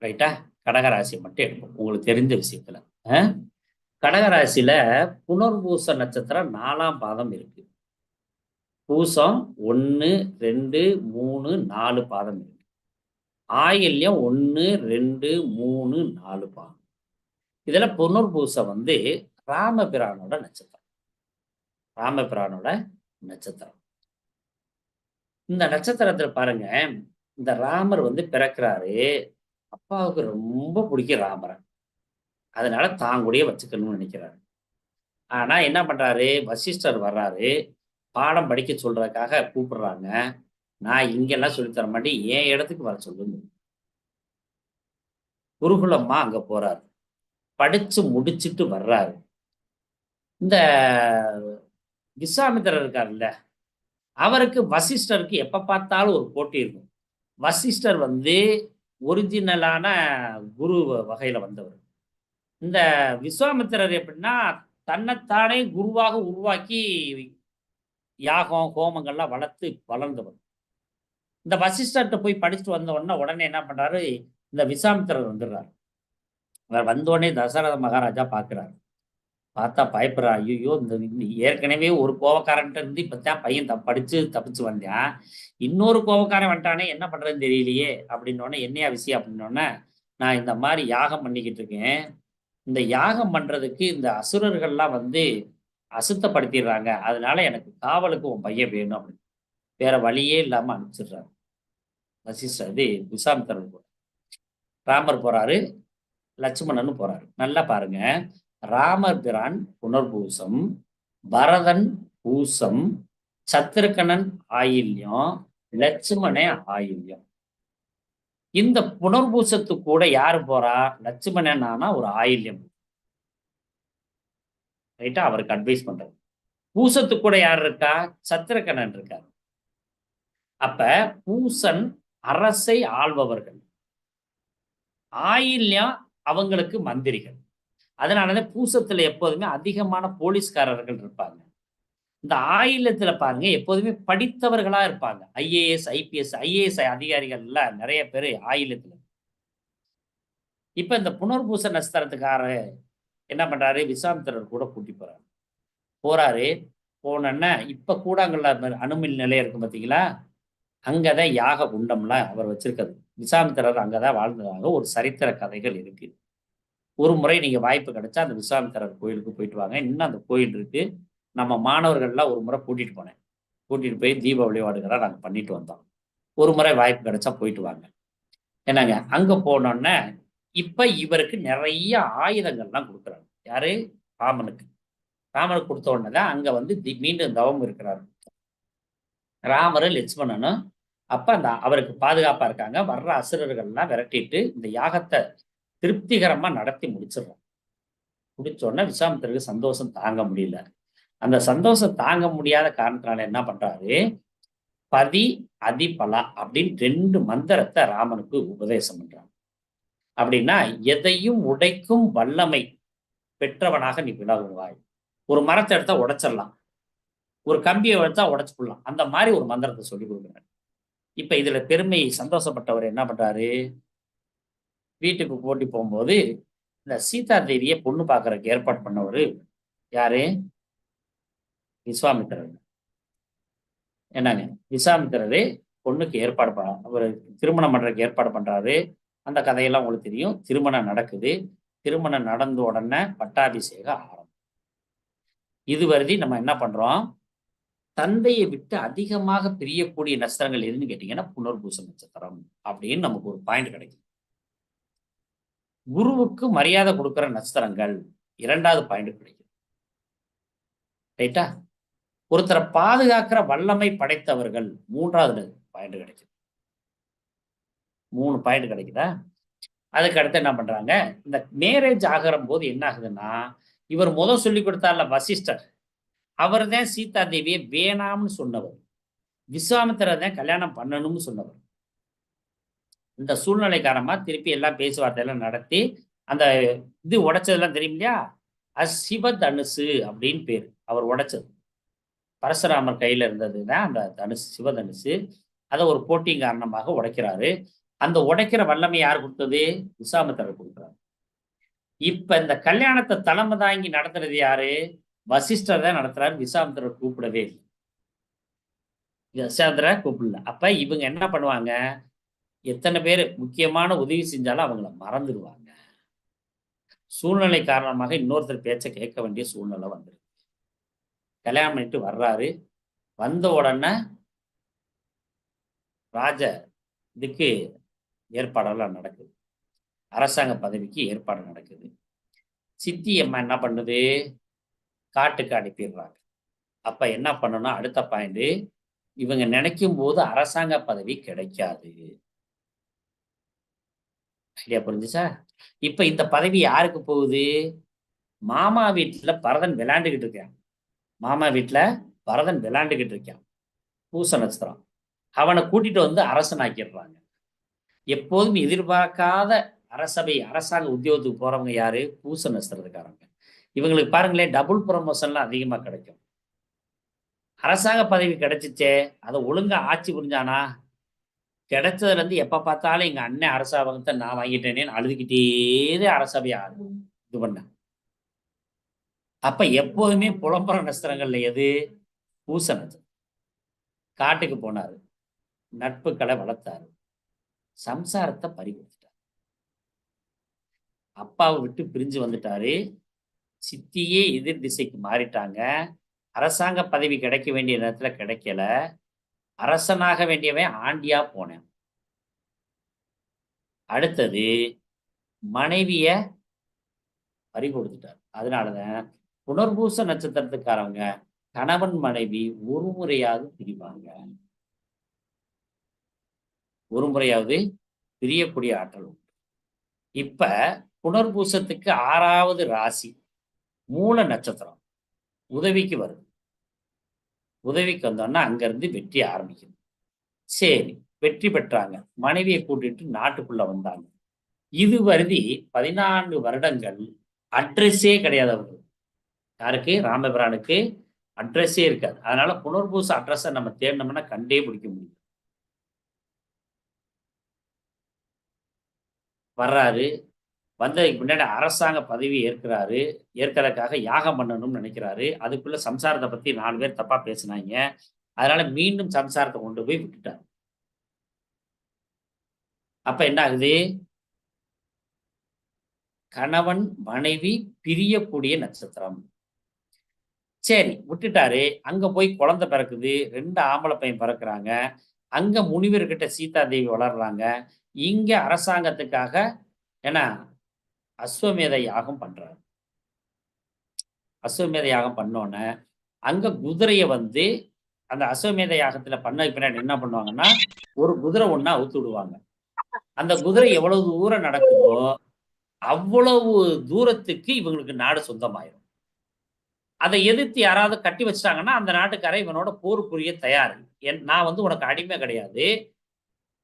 ரைட்டா? கடக ராசியை மட்டும் எடுப்போம் உங்களுக்கு தெரிஞ்ச விஷயத்துல. கடக ராசியில புனர்பூச நட்சத்திரம் 4ஆம் பாதம் இருக்கு. பூசம் 1, 2, 3, 4 பாதம் இருக்கு. ஆயில்யம் 1, 2, 3, 4 பாதம். இதுல புனர்பூசம் வந்து ராமபிரானோட நட்சத்திரம். ராமபிரானோட நட்சத்திரம். இந்த நட்சத்திரத்துல பாருங்க, இந்த ராமர் வந்து பிறக்கிறாரு. அப்பாவுக்கு ரொம்ப பிடிக்கும் ராமரை. அதனால தான் கூடயே வச்சுக்கணும்னு நினைக்கிறாரு. ஆனா என்ன பண்றாரு? வசிஷ்டர் வர்றாரு, பாடம் படிக்க சொல்றதுக்காக கூப்பிடுறாங்க. நான் இங்கெல்லாம் சொல்லித்தர மாட்டேன், என் இடத்துக்கு வர சொல்லுங்க. குருகுலம்மா அங்க போறாரு, படிச்சு முடிச்சுட்டு வர்றாரு. இந்த விஸ்வாமித்திரர் இருக்காருல்ல, அவருக்கு வசிஷ்டருக்கு எப்ப பார்த்தாலும் ஒரு போட்டி இருக்கும். வசிஷ்டர் வந்து ஒரிஜினலான குரு வகையில வந்தவர். இந்த விஸ்வாமித்திரர் எப்படின்னா தன்னைத்தானே குருவாக உருவாக்கி யாகம் ஹோமங்கள்லாம் வளர்த்து வளர்ந்தவர். இந்த வசிஷ்டர்கிட்ட போய் படிச்சுட்டு வந்த உடனே என்ன பண்றாரு? இந்த விஸ்வாமித்திரர் வந்துடுறாரு. அவர் வந்த உடனே தசரத மகாராஜா பார்க்கிறாரு. பார்த்தா பயப்படுறா. ஐயோ, இந்த ஏற்கனவே ஒரு கோவக்காரன்ட்ட இருந்து இப்பதான் பையன் படிச்சு தப்பிச்சு வந்தான். இன்னொரு கோவக்காரன் வந்துட்டானே, என்ன பண்றதுன்னு தெரியலையே அப்படின்னோடனே, என்னையா விஷயம் அப்படின்னோடனே, நான் இந்த மாதிரி யாகம் பண்ணிக்கிட்டு இருக்கேன். இந்த யாகம் பண்றதுக்கு இந்த அசுரர்கள்லாம் வந்து அசுத்தப்படுத்திடுறாங்க. அதனால எனக்கு காவலுக்கு உன் பையன் வேணும் அப்படின்னு. வேற வழியே இல்லாம அனுப்பிச்சிடுறாரு வசிஷ்டர். இது விஸ்வாமித்திரர் கூட. ராமர் போறாரு, லட்சுமணன் போறாரு. நல்லா பாருங்க. ராமர் பிரான் புனர்பூசம், பரதன் பூசம், சத்ருகனன் ஆயில்யம், லட்சுமணே ஆயில்யம். இந்த புனர்பூசத்துக்கு கூட யாரு போறா? லட்சுமணன் ஆனா ஒரு ஆயில்யம். ரைட்டா? அவருக்கு அட்வைஸ் பண்றது. பூசத்துக்கு கூட யார் இருக்கா? சத்ருகனன் இருக்கார். அப்ப பூசன் அரசை ஆள்பவர்கள், ஆயில்யம் அவங்களுக்கு மந்திரிகள். அதனாலதான் பூசத்துல எப்போதுமே அதிகமான போலீஸ்காரர்கள் இருப்பாங்க. இந்த ஆயில்யத்துல பாருங்க எப்போதுமே படித்தவர்களா இருப்பாங்க. ஐஏஎஸ், ஐபிஎஸ், ஐஏஎஸ் அதிகாரிகள் எல்லாம் நிறைய பேர் ஆயில்யத்துல. இப்ப இந்த புனர்பூச நட்சத்திரத்துக்காரரு என்ன பண்றாரு? விஸ்வாமித்திரர் கூட கூட்டி போறாரு. போனோன்னா இப்ப கூடாங்கல்ல அணுமின் நிலையம் இருக்கு பார்த்தீங்களா? அங்கதான் யாக குண்டம்லாம் அவர் வச்சிருக்கிறது. விஸ்வாமித்திரர் அங்கதான் வாழ்ந்ததாக ஒரு சரித்திர கதைகள் இருக்கு. ஒரு முறை நீங்க வாய்ப்பு கிடைச்சா அந்த விஸ்வாமித்திரர் கோயிலுக்கு போயிட்டு வாங்க. இன்னும் அந்த கோயில் இருக்கு. நம்ம மாணவர்கள்லாம் ஒரு முறை கூட்டிட்டு போனேன். கூட்டிட்டு போய் தீப வழிபாடுகளை நாங்கள் பண்ணிட்டு வந்தோம். ஒரு முறை வாய்ப்பு கிடைச்சா போயிட்டு வாங்க. என்னங்க, அங்க போனோன்னே இப்ப இவருக்கு நிறைய ஆயுதங்கள்லாம் கொடுக்குறாரு. யாரு? ராமனுக்கு. ராமனுக்கு கொடுத்த உடனே தான் அங்க வந்து மீண்டும் தவம் இருக்கிறாரு ராமரும் லட்சுமணனும். அப்ப அந்த அவருக்கு பாதுகாப்பா இருக்காங்க. வர்ற அசுரர்கள்லாம் விரட்டிட்டு இந்த யாகத்தை திருப்திகரமா நடத்தி முடிச்சிடுறோம். முடிச்ச உடனே விஸ்வாமித்திரருக்கு சந்தோஷம் தாங்க முடியல. அந்த சந்தோஷம் தாங்க முடியாத காரணத்தினால என்ன பண்றாரு? பதி அதிபலா அப்படின்னு 2 மந்திரத்தை ராமனுக்கு உபதேசம் பண்றாங்க. அப்படின்னா, எதையும் உடைக்கும் வல்லமை பெற்றவனாக நீ விலகுவாய். ஒரு மரத்தை எடுத்தா உடைச்சிடலாம், ஒரு கம்பியை எடுத்தா உடைச்சு போடலாம். அந்த மாதிரி ஒரு மந்திரத்தை சொல்லி கொடுக்குறாரு. இப்ப இதுல பெருமை சந்தோஷப்பட்டவர் என்ன பண்றாரு? வீட்டுக்கு போட்டி போகும்போது இந்த சீதா தேவியை பொண்ணு பார்க்கறதுக்கு ஏற்பாடு பண்ணவர் யாரு? விஸ்வாமித்திரர். என்னங்க, விஸ்வாமித்திரரு பொண்ணுக்கு ஏற்பாடு அவர் திருமணம் பண்றதுக்கு ஏற்பாடு பண்றாரு. அந்த கதையெல்லாம் உங்களுக்கு தெரியும். திருமணம் நடக்குது. திருமணம் நடந்த உடனே பட்டாபிஷேகம் ஆரம்பம். இதுவரை நம்ம என்ன பண்றோம்? தந்தையை விட்டு அதிகமாக பிரியக்கூடிய நட்சத்திரங்கள் எதுன்னு கேட்டீங்கன்னா புனர்பூச நட்சத்திரம் அப்படின்னு நமக்கு ஒரு பாயிண்ட் கிடைக்கும். குருவுக்கு மரியாதை கொடுக்கிற நட்சத்திரங்கள் 2வது பாயிண்ட் கிடைக்கும். ரைட்டா? ஒருத்தரை பாதுகாக்கிற வல்லமை படைத்தவர்கள் 3வது பாயிண்ட் கிடைக்கும். 3 பாயிண்ட் கிடைக்குதா? அதுக்கு அடுத்து என்ன பண்றாங்க? இந்த மேரேஜ் ஆகிற போது என்ன ஆகுதுன்னா, இவர் சொல்லி கொடுத்தார்ல வசிஷ்டர், அவர் தான் சீதா தேவியை வேணாம்னு சொன்னவர். விஸ்வாமித்திரர் தான் கல்யாணம் பண்ணணும்னு சொன்னவர். இந்த சூழ்நிலை காரணமா திருப்பி எல்லாம் பேச்சுவார்த்தையெல்லாம் நடத்தி அந்த இது உடைச்சதெல்லாம் தெரியும் இல்லையா? சிவ தனுசு அப்படின்னு பேர். அவர் உடைச்சது பரசுராமர் கையில இருந்தது தான் அந்த தனுசு, சிவ தனுசு. அதை ஒரு போட்டியின் காரணமாக உடைக்கிறாரு. அந்த உடைக்கிற வல்லமை யார் கொடுத்தது? விஸ்வாமித்திரர் கொடுக்குறாரு. இப்ப இந்த கல்யாணத்தை தலைமை தாங்கி நடத்துறது யாரு? வசிஷ்டர் தான் நடத்துறாரு. விஸ்வாமித்திரர் கூப்பிடவே இல்லை. விஸ்வாமித்திரர் கூப்பிடல. அப்ப இவங்க என்ன பண்ணுவாங்க? எத்தனை பேர் முக்கியமான உதவி செஞ்சாலும் அவங்கள மறந்துடுவாங்க. சூழ்நிலை காரணமாக இன்னொருத்தர் பேச்சை கேட்க வேண்டிய சூழ்நிலை வந்துருக்கு. கல்யாணம் பண்ணிட்டு வர்றாரு. வந்த உடனே ராஜ இதுக்கு ஏற்பாடெல்லாம் நடக்குது. அரசாங்க பதவிக்கு ஏற்பாடு நடக்குது. சித்தி அம்மா என்ன பண்ணுது? காட்டுக்கு அனுப்பிடுறாங்க. அப்ப என்ன பண்ணணும்? அடுத்த பாயிண்ட், இவங்க நினைக்கும் போது அரசாங்க பதவி கிடைக்காது. ஐடியா புரிஞ்சுச்சா? இப்ப இந்த பதவி யாருக்கு போகுது? மாமா வீட்டுல பரதன் விளையாண்டுகிட்டு இருக்கான். மாமா வீட்டுல பரதன் விளையாண்டுகிட்டு இருக்கான். பூச நட்சத்திரம். அவனை கூட்டிட்டு வந்து அரசனாக்கிடுறாங்க. எப்போதும் எதிர்பார்க்காத அரசாங்க உத்தியோகத்துக்கு போறவங்க யாரு? பூச நட்சத்திரத்துக்காரங்க. இவங்களுக்கு பாருங்களேன், டபுள் ப்ரமோஷன்லாம் அதிகமா கிடைக்கும். அரசாங்க பதவி கிடைச்சிச்சே, அதை ஒழுங்கா ஆட்சி புரிஞ்சானா? கிடைச்சதுல இருந்து எப்ப பார்த்தாலும் எங்க அண்ணன் அரசாங்கத்தை நான் வாங்கிட்டேனேன்னு அழுதுகிட்டே அரசவையா இது பண்ண. அப்ப எப்போதுமே புலம்புற நட்சத்திரங்கள்ல எது? பூச நட்சத்திரம். காட்டுக்கு போனாரு, நட்புகளை வளர்த்தாரு, சம்சாரத்தை பறிகொடுத்துட்டாரு, அப்பாவை விட்டு பிரிஞ்சு வந்துட்டாரு, சித்தியே எதிர் திசைக்கு மாறிட்டாங்க, அரசாங்க பதவி கிடைக்க வேண்டிய நேரத்துல கிடைக்கல, அரசனாக வேண்டியவன் ஆண்டியா போனேன். அடுத்தது மனைவிய பறிகொடுத்துட்டார். அதனாலதான் புனர்பூச நட்சத்திரத்துக்காரவங்க கணவன் மனைவி ஒரு முறையாவது பிரிவாங்க. ஒரு முறையாவது பிரியக்கூடிய ஆற்றல் உண்டு. இப்ப புனர்பூசத்துக்கு 6வது ராசி மூல நட்சத்திரம் உதவிக்கு வருது. உதவிக்கு வந்தோம்னா அங்கிருந்து வெற்றி ஆரம்பிக்குது. சரி, வெற்றி பெற்றாங்க, மனைவியை கூட்டிட்டு நாட்டுக்குள்ள வந்தாங்க. இது வருதி 14 வருடங்கள் அட்ரஸே கிடையாது அவருக்கு. யாருக்கு? ராமபிரானுக்கு அட்ரஸே இருக்காது. அதனால புனர்பூச அட்ரஸை நம்ம தேடினோம்னா கண்டே பிடிக்க முடியும். வர்றாரு, வந்ததுக்கு பின்னாடி அரசாங்க பதவி ஏற்கிறாரு. ஏற்கிறதுக்காக யாகம் பண்ணணும்னு நினைக்கிறாரு. அதுக்குள்ள சம்சாரத்தை பத்தி 4 பேர் தப்பா பேசினாங்க. அதனால மீண்டும் சம்சாரத்தை கொண்டு போய் விட்டுட்டாரு. அப்ப என்ன ஆகுது? கணவன் மனைவி பிரியக்கூடிய நட்சத்திரம். சரி, விட்டுட்டாரு. அங்க போய் குழந்தை பிறக்குது, 2 ஆம்பளை பையன் பிறக்கிறாங்க. அங்க முனிவர்கிட்ட சீதா தேவி வளர்றாங்க. இங்க அரசாங்கத்துக்காக என்ன அஸ்வமேத யாகம் பண்றாரு. அஸ்வமேத யாகம் பண்ணோன்னே அங்க குதிரைய வந்து அந்த அஸ்வமேத யாகத்துல பண்ணதுக்கு பின்னாடி என்ன பண்ணுவாங்கன்னா, ஒரு குதிரை ஒண்ணா அவுத்து விடுவாங்க. அந்த குதிரை எவ்வளவு தூரம் நடக்குதோ அவ்வளவு தூரத்துக்கு இவங்களுக்கு நாடு சொந்தமாயிரும். அதை எதிர்த்து யாராவது கட்டி வச்சிட்டாங்கன்னா அந்த நாட்டுக்காரன் இவனோட போர் புரிய தயார். நான் வந்து உனக்கு அடிமை கிடையாது,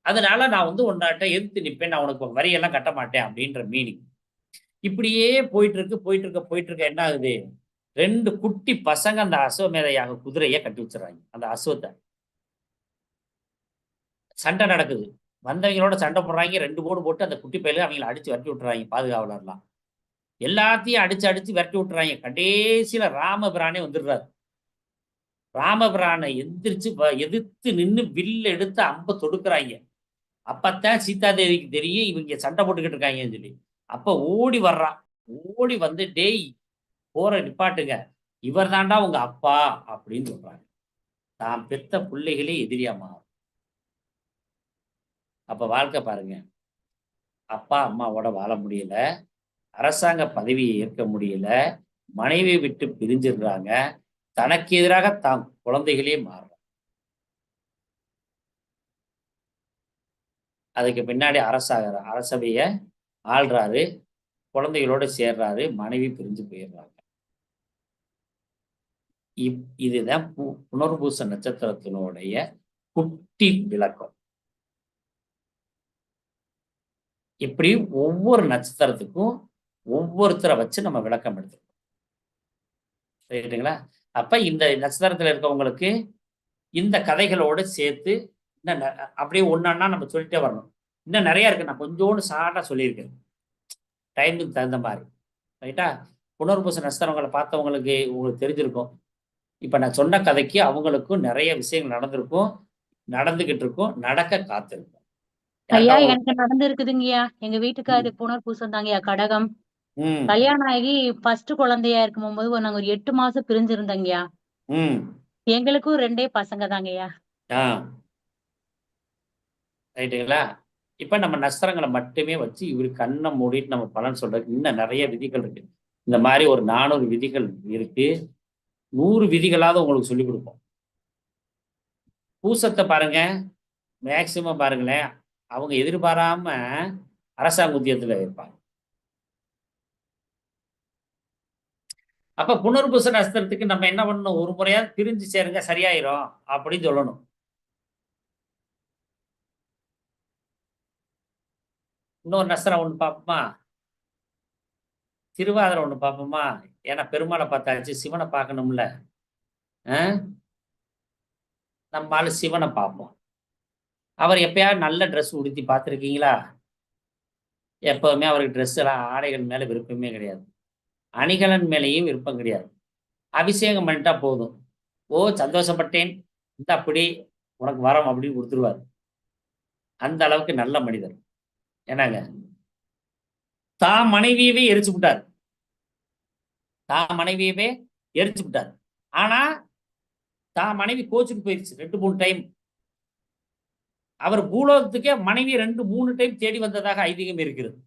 அதனால நான் வந்து உன்னாட்ட எதிர்த்து நிற்பேன், நான் உனக்கு வரியெல்லாம் கட்ட மாட்டேன் அப்படின்ற மீனிங். இப்படியே போயிட்டு இருக்க என்ன ஆகுது? 2 குட்டி பசங்க அந்த அஸ்வமேத யாக குதிரையை கட்டி வச்சிடறாங்க. அந்த அஸ்வத்தை சண்டை நடக்குது. வந்தவங்களோட சண்டை போடுறாங்க. 2 போடு போட்டு அந்த குட்டி பையில அவங்களை அடிச்சு விரட்டி விட்டுறாங்க. பாதுகாவலர்லாம் எல்லாத்தையும் அடிச்சு விரட்டி விட்டுறாங்க. கடைசியில ராமபிரானே வந்துடுறாரு. ராமபிரானை எந்திரிச்சு எதிர்த்து நின்று வில்ல எடுத்து அம்ப தொடுக்கிறாங்க. அப்பத்தான் சீதாதேவிக்கு தெரியும் இவங்க சண்டை போட்டுக்கிட்டு இருக்காங்கன்னு சொல்லி. அப்ப ஓடி வர்றான். ஓடி வந்து, டேய் போற நிப்பாட்டுங்க, இவர் தாண்டா உங்க அப்பா அப்படின்னு சொல்றாங்க. தான் பெத்த பிள்ளைகளே எதிரியா மாறும். அப்ப வாழ்க்கை பாருங்க, அப்பா அம்மாவோட வாழ முடியல, அரசாங்க பதவியை ஏற்க முடியல, மனைவியை விட்டு பிரிஞ்சிடுறாங்க, தனக்கு எதிராக தான் குழந்தைகளே மாறுறாங்க. அதுக்கு பின்னாடி அரசவைய ஆள்றாரு, குழந்தைகளோட சேர்றாரு, மனைவி பிரிஞ்சு போயிடுறாங்க. இதுதான் புனர்பூச நட்சத்திரத்தினுடைய குட்டி விளக்கம். இப்படி ஒவ்வொரு நட்சத்திரத்துக்கும் ஒவ்வொருத்தரை வச்சு நம்ம விளக்கம் எடுத்துக்கணும். சரிங்களா? அப்ப இந்த நட்சத்திரத்துல இருக்கவங்களுக்கு இந்த கதைகளோடு சேர்த்து இன்னும் அப்படியே ஒன்னா நம்ம சொல்லிட்டே வரணும். இன்னும் நிறைய இருக்கு, நான் கொஞ்சோண்டு ஷார்ட்டா சொல்லியிருக்கேன் டைமுக்கு தகுந்த மாதிரி. ரைட்டா? புனர்பூச நட்சத்திரங்களை பார்த்தவங்களுக்கு உங்களுக்கு தெரிஞ்சிருக்கும். இப்ப நான் சொன்ன கதைக்கு அவங்களுக்கும் நிறைய விஷயங்கள் நடந்திருக்கும், நடந்துகிட்டு இருக்கும், நடக்க காத்திருக்கும். ஐயா எனக்கு நடந்திருக்குதுங்கய்யா. எங்க வீட்டுக்காரு புனர்பூசம் தாங்கய்யா, கடகம். கல்யாணம் ஆகி ஃபர்ஸ்ட் குழந்தையா இருக்கும் போது நாங்க ஒரு 8 மாசம் பிரிஞ்சிருந்தோங்கய்யா. எங்களுக்கும் 2 பசங்க தாங்கய்யா. ரைட்டுங்களா? இப்ப நம்ம நட்சத்திரங்களை மட்டுமே வச்சு இவரு கண்ணை மூடிட்டு நம்ம பலன் சொல்றதுக்கு இன்னும் நிறைய விதிகள் இருக்கு. இந்த மாதிரி ஒரு 400 விதிகள் இருக்கு. 100 விதிகளாவது உங்களுக்கு சொல்லிக் கொடுப்போம். பூசத்தை பாருங்க, மேக்சிமம் பாருங்களேன், அவங்க எதிர்பாராம அரசாங்க உத்தியோகத்துல இருப்பாங்க. அப்ப புனர்பூச நட்சத்திரத்துக்கு நம்ம என்ன பண்ணணும்? ஒரு முறையாவது பிரிஞ்சு சேருங்க, சரியாயிரும் அப்படின்னு சொல்லணும். இன்னொரு நட்சத்திரம் ஒண்ணு பார்ப்போமா? திருவாதிரை ஒண்ணு பார்ப்போமா? ஏன்னா பெருமாளை பார்த்தாச்சு, சிவனை பார்க்கணும்ல. நம்மால சிவனை பார்ப்போம். அவர் எப்பயாவது நல்ல ட்ரெஸ் உடுத்தி பார்த்துருக்கீங்களா? எப்பவுமே அவருக்கு ட்ரெஸ் எல்லாம் ஆடைகள் மேல விருப்பமே கிடையாது. அணிகலன் மேலேயும் விருப்பம் கிடையாது. அபிஷேகம் பண்ணிட்டா போதும். ஓ சந்தோஷப்பட்டேன், இந்த அப்படி உனக்கு வரம் அப்படின்னு கொடுத்துருவார். அந்த அளவுக்கு நல்ல மனிதர். என்னங்க, தான் மனைவியவே எரிச்சு விட்டார். தான் மனைவியவே எரிச்சு விட்டார். ஆனா தான் மனைவி கோச்சுக்கு போயிடுச்சு 2-3 டைம். அவர் பூலோகத்துக்கே மனைவி 2-3 டைம் தேடி வந்ததாக ஐதீகம் இருக்கிறது.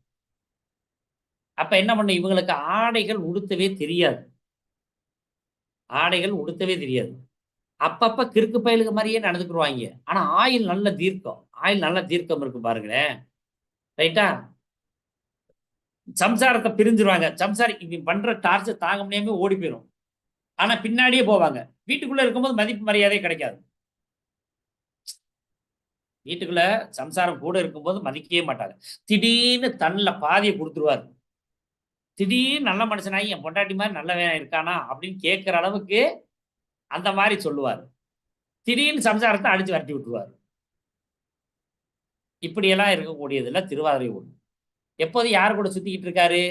அப்ப என்ன பண்ண, இவங்களுக்கு ஆடைகள் உடுத்தவே தெரியாது. ஆடைகள் உடுத்தவே தெரியாது. அப்பப்ப கிறுக்கு பயலுக்கு மாதிரியே நடந்துக்குருவாங்க. ஆனா ஆயுள் நல்ல தீர்க்கம். ஆயுள் நல்ல தீர்க்கம் இருக்கு பாருங்களேன். ரைட்டா? சம்சாரத்தை பிரிஞ்சிருவாங்க. சம்சாரி இவன் பண்ற டார்ச்சர் தாங்க முடியாம ஓடி போயிடும். ஆனா பின்னாடியே போவாங்க. வீட்டுக்குள்ள இருக்கும்போது மதிப்பு மரியாதை கிடைக்காது. வீட்டுக்குள்ள சம்சாரம் கூட இருக்கும்போது மதிக்கவே மாட்டாங்க. திடீர்னு தன்னுல பாதியை கொடுத்துருவாரு. திடீர்னு நல்ல மனுஷனாகி என் பொண்டாட்டி மாதிரி நல்லவன் இருக்கானா அப்படின்னு கேட்கிற அளவுக்கு அந்த மாதிரி சொல்லுவார். திடீர்னு சம்சாரத்தை அடிச்சு வரட்டி விட்டுருவார். இப்படியெல்லாம் இருக்கக்கூடியதுல திருவாதிரை ஒண்ணு. எப்போது யார் கூட சுத்திக்கிட்டு இருக்காரு?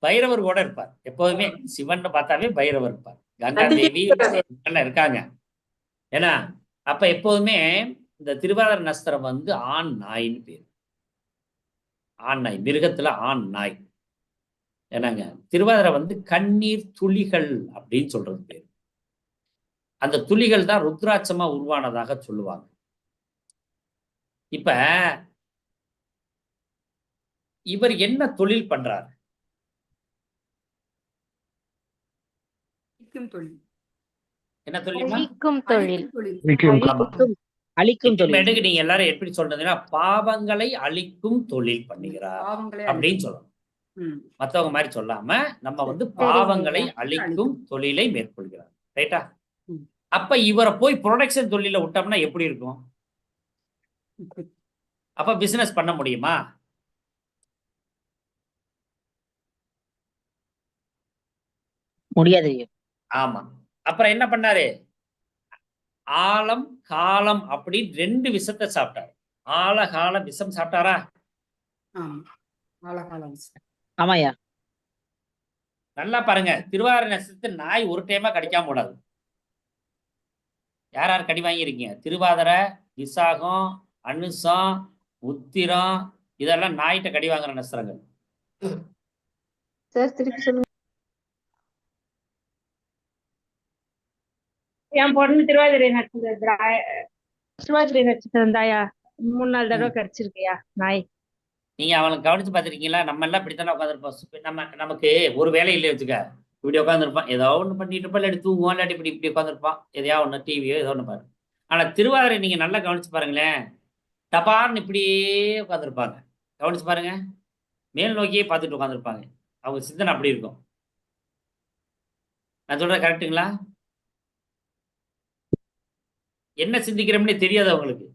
பைரவர் கூட இருப்பார். எப்போதுமே சிவன் பார்த்தாவே பைரவர் இருப்பார். கங்கா தேவி எல்லாம் இருக்காங்க. ஏன்னா அப்ப எப்போதுமே இந்த திருவாதிரை நஸ்திரம் வந்து ஆண் நாயின்னு பேர். ஆண் நாய், மிருகத்துல ஆண் நாய். என்னங்க, திருவாதிரை வந்து கண்ணீர் துளிகள் அப்படின்னு சொல்றது பேர். அந்த துளிகள் தான் ருத்ராட்சமா உருவானதாக சொல்லுவாங்க. இப்ப இவர் என்ன தொழில் பண்றாரு? என்ன தொழில்? அழிக்கும் தொழில். அழிக்கும் தொழில். நீங்க எல்லாரும் எப்படி சொல்றதுன்னா, பாவங்களை அழிக்கும் தொழில் பண்ணுகிறார் அப்படின்னு சொல்லணும். மத்தவங்க மாதிரி சொல்லாம நம்ம வந்து பாவங்களை அழிக்கும் தொழிலை மேற்கொள்கிறார். ரைட்டா? அப்ப இவரை போய் ப்ரொடக்ஷன் தொழில விட்டோம்னா எப்படி இருக்கும்? அப்ப பிசினஸ் பண்ண முடியுமா? முடியாது. ஆமா. அப்புறம் என்ன பண்ணாரு? ஆலம் காலம் அப்படின்னு 2 விஷத்தை சாப்பிட்டாரு. ஆழகால விஷம் சாப்பிட்டாரா? ஆமாயா. நல்லா பாருங்க, திருவாதிரை நட்சத்திரத்தை நாய் ஒரு டைமா கடிக்காம விடாது. யார் யார் கடி வாங்கியிருக்கீங்க? திருவாதிரை, விசாகம், அனுசம், உத்திரம், இதெல்லாம் நாயிட்ட கடி வாங்குற நட்சத்திரங்கள். சார் திருப்பி சொல்லுங்க. என் பொண்ணு திருவாதிரை நட்சத்திரம் தாயா 3-4 தடவை கடிச்சிருக்கியா நாய். நீங்க அவளுக்கு கவனிச்சு பார்த்துருக்கீங்களா? நம்ம எல்லாம் இப்படித்தானே உட்காந்துருப்போம். நமக்கு ஒரு வேலை இல்லையே வச்சுக்க, இப்படி உட்காந்துருப்பான். ஏதோ ஒண்ணு பண்ணிட்டு இருப்பான், இல்லாட்டி தூங்குவான், இல்லாட்டி இப்படி உட்காந்துருப்பான். எதையா ஒண்ணு டிவியோ ஏதோ ஒண்ணு பாரு. ஆனா திருவாதிரை நீங்க நல்லா கவனிச்சு பாருங்களேன், டபார்னு இப்படியே உட்காந்துருப்பாங்க. கவனிச்சு பாருங்க, மேல் நோக்கியே பார்த்துட்டு உட்காந்துருப்பாங்க. அவங்க சிந்தனை அப்படி இருக்கும். நான் சொல்றது கரெக்டுங்களா? என்ன சிந்திக்கிறோம்னே தெரியாது அவங்களுக்கு.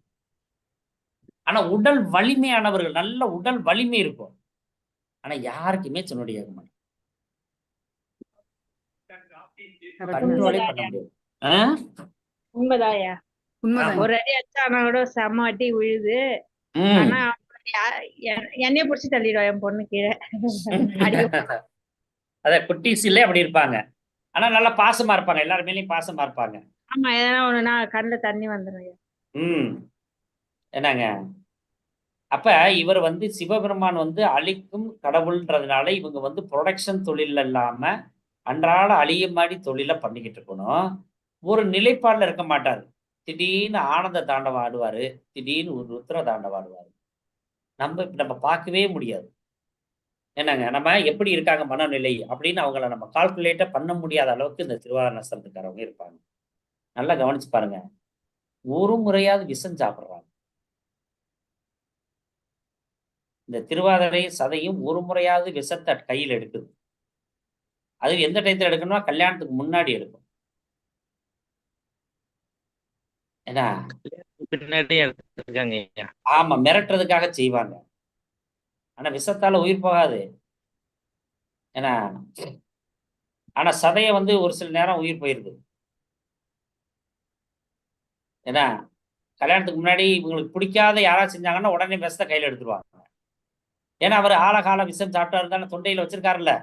ஆனா உடல் வலிமையானவர்கள், நல்ல உடல் வலிமை இருக்கும். ஆனா யாருக்குமே சொன்னடி கேட்க மாட்டாங்க. கண்ட்ரோலே பண்ண முடியாது. உண்மைதாயா. ஒரு அடி அச்சானா கூட செம்ம அடி விழுது. ஆனா என்னைய புடிச்சு தள்ளிடுவா என் பொண்ணு கீழே. அத குட்டீஸ்ல அப்படி இருப்பாங்க. ஆனா நல்லா பாசமா இருப்பாங்க. எல்லார் மேலயும் பாசமா இருப்பாங்க. ஆமா, எதனா ஒண்ணுனா கண்ணுல தண்ணி வந்துடும். என்னங்க, அப்ப இவர் வந்து சிவபெருமான் வந்து அழிக்கும் கடவுள்ன்றதுனால இவங்க வந்து ப்ரொடக்ஷன் தொழில் இல்லாம அன்றாட அழியுமாடி தொழிலை பண்ணிக்கிட்டு இருக்கணும். ஒரு நிலைப்பாடுல இருக்க மாட்டாரு. திடீர்னு ஆனந்த தாண்டவம் ஆடுவாரு, திடீர்னு ஒரு ருத்ர தாண்டவம் ஆடுவாரு. நம்ம பார்க்கவே முடியாது. என்னங்க, நம்ம எப்படி இருக்காங்க மனநிலை அப்படின்னு அவங்கள நம்ம கால்குலேட்டே பண்ண முடியாத அளவுக்கு இந்த திருவாதிரை நட்சத்திரத்துக்காரவங்க இருப்பாங்க. நல்லா கவனிச்சு பாருங்க, ஒரு முறையாவது விஷம் சாப்பிடுறாங்க. இந்த திருவாதிரை சதையும் ஒரு முறையாவது விஷத்தை கையில் எடுக்குது. அது எந்த டயத்துல எடுக்கணும்னா கல்யாணத்துக்கு முன்னாடி எடுக்கும். ஏன்னா ஆமா, மிரட்டுறதுக்காக செய்வாங்க. ஆனா விஷத்தால உயிர் போகாது. ஏன்னா ஆனா சதைய வந்து ஒரு சில நேரம் உயிர் போயிருது. ஏன்னா கல்யாணத்துக்கு முன்னாடி இவங்களுக்கு பிடிக்காத யாராவது செஞ்சாங்கன்னா உடனே விஷத்தை கையில் எடுத்துருவாங்க. ஏன்னா அவர் ஆழகால விஷம் சாப்பிட்டாரு தானே தொண்டையில் வச்சிருக்காருல்ல.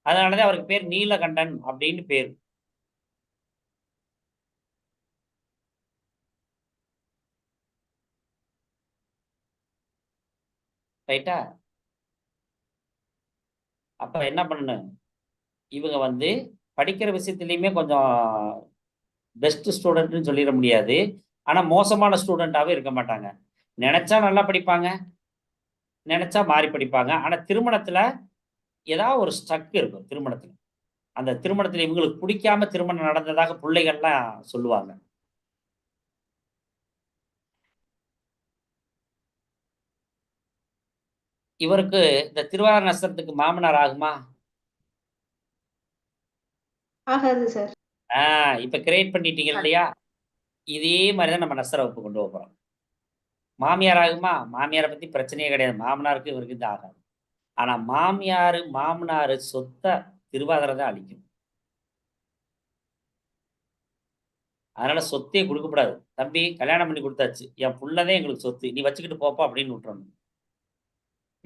அதனாலதான் அவருக்கு பேர் நீலகண்டன் அப்படின்னு பேர். ரைட்டா? அப்ப என்ன பண்ணணும், இவங்க வந்து படிக்கிற விஷயத்துலையுமே கொஞ்சம் பெஸ்ட் ஸ்டூடெண்ட்னு சொல்லிட முடியாது. ஆனா மோசமான ஸ்டூடெண்ட்டாவே இருக்க மாட்டாங்க. நினைச்சா நல்லா படிப்பாங்க, நினைச்சா மாறி படிப்பாங்க. ஆனா திருமணத்துல ஏதாவது ஒரு ஸ்ட்ரக் இருக்கும் திருமணத்துல. அந்த திருமணத்துல இவங்களுக்கு பிடிக்காம திருமணம் நடந்ததாக பிள்ளைகள்லாம் சொல்லுவாங்க. இவருக்கு இந்த திருவாதிரை நட்சத்திரத்துக்கு மாமனார் ஆகுமா? ஆகாது சார். இப்ப கிரியேட் பண்ணிட்டீங்க இல்லையா? இதே மாதிரிதான் நம்ம நட்சத்திர வகுப்பு கொண்டு போறோம். மாமியார் ஆகுமா? மாமியாரை பத்தி பிரச்சனையே கிடையாது. மாமனாருக்கு இவருக்கு இது ஆகாது. ஆனா மாமியாரு மாமனாரு சொத்தை திருவாதிரை தான் அழிக்கும். அதனால சொத்தே கொடுக்கக்கூடாது. தம்பி கல்யாணம் பண்ணி கொடுத்தாச்சு, என் புள்ளதான் எங்களுக்கு சொத்து, நீ வச்சுக்கிட்டு போப்பா அப்படின்னு விட்டுறணும்.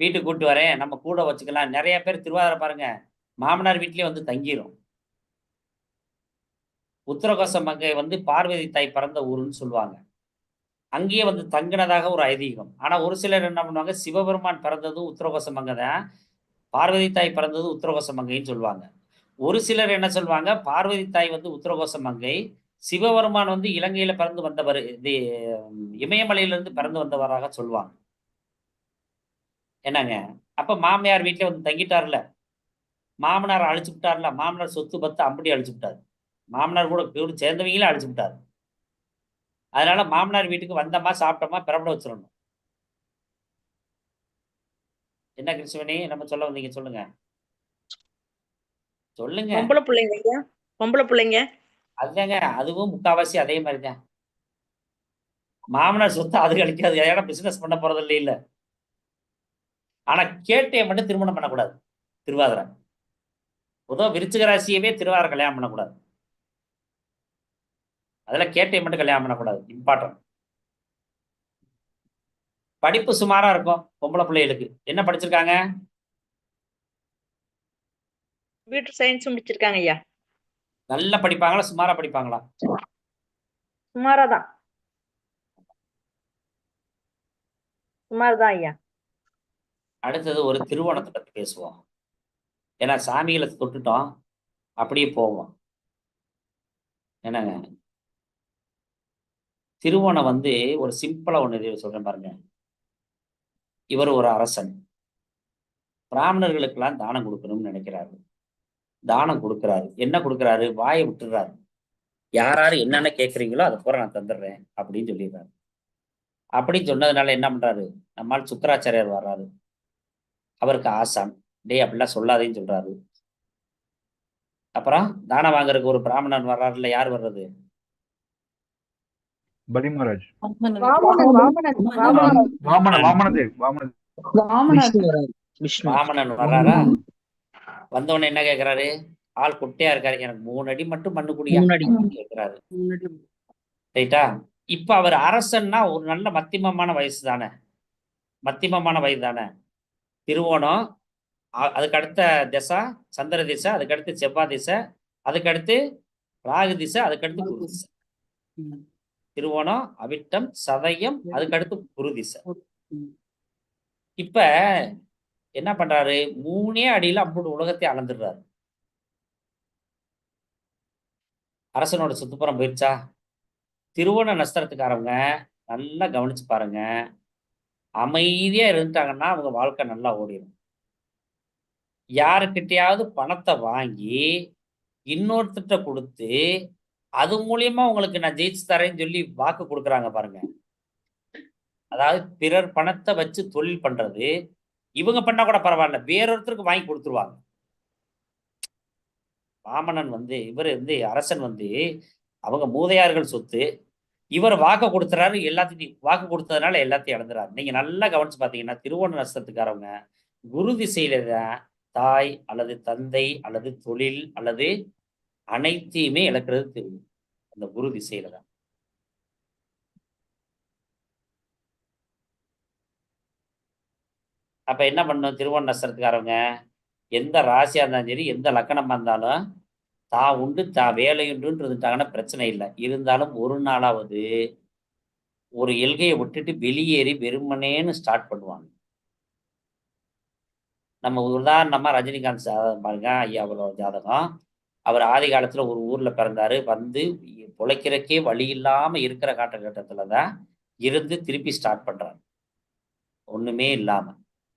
வீட்டுக்கு கூட்டு வரேன், நம்ம கூட வச்சுக்கலாம். நிறைய பேர் திருவாதிரை பாருங்க மாமனார் வீட்லயே வந்து தங்கிரும். உத்தரகோச மங்கை வந்து பார்வதி தாய் பிறந்த ஊருன்னு சொல்லுவாங்க. அங்கேயே வந்து தங்கினதாக ஒரு ஐதீகம். ஆனா ஒரு சிலர் என்ன பண்ணுவாங்க, சிவபெருமான் பிறந்ததும் உத்தரகோச மங்கை தான், பார்வதி தாய் பிறந்தது உத்தரகோச மங்கைன்னு சொல்லுவாங்க. ஒரு சிலர் என்ன சொல்லுவாங்க, பார்வதி தாய் வந்து உத்தரகோச மங்கை, சிவபெருமான் வந்து இலங்கையில பிறந்து வந்தவர், இது இமயமலையிலிருந்து பிறந்து வந்தவராக சொல்லுவாங்க. என்னங்க, அப்ப மாமியார் வீட்டுல வந்து தங்கிட்டார்ல, மாமனார் அழிச்சு விட்டார்ல, மாமனார் சொத்து பத்து அம்படி அழிச்சு விட்டாரு. மாமனார் கூட சேர்ந்தவங்களே அழிச்சு விட்டாரு. அதனால மாமனார் வீட்டுக்கு வந்தோமா சாப்பிட்டோமா பிறப்பட வச்சிடணும். என்ன கிருஷ்ணவேணி, நம்ம சொல்ல வந்தீங்க, சொல்லுங்க சொல்லுங்க. பொம்பளை பிள்ளைங்க ஐயா, பொம்பளை பிள்ளைங்க. அதுதாங்க, அதுவும் முக்காவாசி அதே மாதிரிதான். மாமனார் சொத்து அது அழிக்காது, ஏன்னா பிசினஸ் பண்ண போறது இல்ல. ஆனா கேட்டையை மட்டும் திருமணம் பண்ணக்கூடாது. திருவாதிரை பொதுவாக விருச்சிக ராசியவே திருவாதிரை கல்யாணம் பண்ணக்கூடாது. அதெல்லாம் கேட்டையை மட்டும் கல்யாணம் பண்ணக்கூடாது, இம்பார்ட்டன்ட். படிப்பு சுமாரா இருக்கும் பொம்பளை பிள்ளைகளுக்கு. என்ன படிச்சிருக்காங்க? கம்ப்யூட்டர் சயின்ஸ் முடிச்சிருக்காங்க ஐயா. நல்லா படிப்பாங்களா சுமாரா படிப்பாங்களா? சுமாராதான், சுமார்தான் ஐயா. அடுத்தது ஒரு திருவோணத்தை பத்தி பேசுவோம். ஏன்னா சாமிகளை தொட்டுட்டோம், அப்படியே போவோம். என்னங்க, திருவோணம் வந்து ஒரு சிம்பிளா ஒண்ணு சொல்றேன் பாருங்க. இவர் ஒரு அரசன், பிராமணர்களுக்கெல்லாம் தானம் கொடுக்கணும்னு நினைக்கிறாரு. தானம் கொடுக்கிறாரு. என்ன கொடுக்கிறாரு? வாயை விட்டுறாரு. யாராரு என்னென்ன கேட்குறீங்களோ அதை பூரா நான் தந்துடுறேன் அப்படின்னு சொல்லிடுறாரு. அப்படின்னு சொன்னதுனால என்ன பண்றாரு, நம்மால் சுக்கராச்சாரியார் வர்றாரு. அவருக்கு ஆசான், டே அப்படிலாம் சொல்லாதேன்னு சொல்றாரு. அப்புறம் தானம் வாங்குறதுக்கு ஒரு பிராமணன் வர்றாருல, யார் வர்றது? பலி மகாராஜ். வாமனன் வர்றாரா? வந்தவொடனே என்ன கேட்கிறாரு? ஆள் குட்டையா இருக்காரு, எனக்கு 3 அடி மட்டும் மண்ணு குடியா கேட்கிறாரு. ரைட்டா? இப்ப அவர் அரசன்னா ஒரு நல்ல மத்தியமமான வயசு தானே, மத்தியமமான வயது தானே. திருவோணம், அதுக்கு அடுத்த திசை சந்திர திசை, அதுக்கடுத்து செவ்வாய் திசை, அதுக்கடுத்து ராகு திசை, அதுக்கடுத்து குரு திசை. திருவோணம், அவிட்டம், சதயம், அதுக்கடுத்து குரு திசை. இப்ப என்ன பண்றாரு, 3 அடியில அம்புட்டு உலகத்தை அளந்துடுறாரு. அரசனோட சுத்துப்புறம் போயிடுச்சா? திருவோண நட்சத்திரத்துக்காரவங்க நல்லா கவனிச்சு பாருங்க, அமைதியா இருந்துட்டாங்கன்னா அவங்க வாழ்க்கை நல்லா ஓடிடும். யாருக்கிட்டையாவது பணத்தை வாங்கி இன்னொருத்திட்ட கொடுத்து அது மூலியமா உங்களுக்கு நான் ஜெயிச்சு தரேன்னு சொல்லி வாக்கு கொடுக்குறாங்க பாருங்க. அதாவது பிறர் பணத்தை வச்சு தொழில் பண்றது இவங்க பண்ணா கூட பரவாயில்ல, வேறொருத்தருக்கு வாங்கி கொடுத்துருவாங்க. வாமனன் வந்து இவர் வந்து அரசன் வந்து அவங்க மூதையார்கள் சொத்து, இவர் வாக்கு கொடுத்துறாரு, எல்லாத்தையும் வாக்கு கொடுத்ததுனால எல்லாத்தையும் இழந்துறாரு. நீங்க நல்லா கவனிச்சு பார்த்தீங்கன்னா திருவோண நட்சத்திரத்துக்காரவங்க குரு திசையில தான் தாய் அல்லது தந்தை அல்லது தொழில் அல்லது அனைத்தையுமே இழக்கிறது தெரியும், அந்த குரு திசையில தான். அப்ப என்ன பண்ணணும் திருவோண நட்சத்திரத்துக்காரவங்க? எந்த ராசியா இருந்தாலும் சரி, எந்த லக்கணமா இருந்தாலும் தான் உண்டு தான் வேலையுண்டுன்னு இருந்துட்டாங்கன்னா பிரச்சனை இல்லை. இருந்தாலும் ஒரு நாளாவது ஒரு எல்கையை விட்டுட்டு வெளியேறி வெறுமனேன்னு ஸ்டார்ட் பண்ணுவாங்க. நம்ம உதாரணமா ரஜினிகாந்த் ஜாதகம் பாருங்க, ஐயாவோட ஜாதகம். அவர் ஆதி காலத்துல ஒரு ஊர்ல பிறந்தாரு. வந்து பொழைக்கிறக்கே வழி இல்லாம இருக்கிற காலகட்டத்துல தான் இருந்து திருப்பி ஸ்டார்ட் பண்றாரு. ஒண்ணுமே இல்லாம.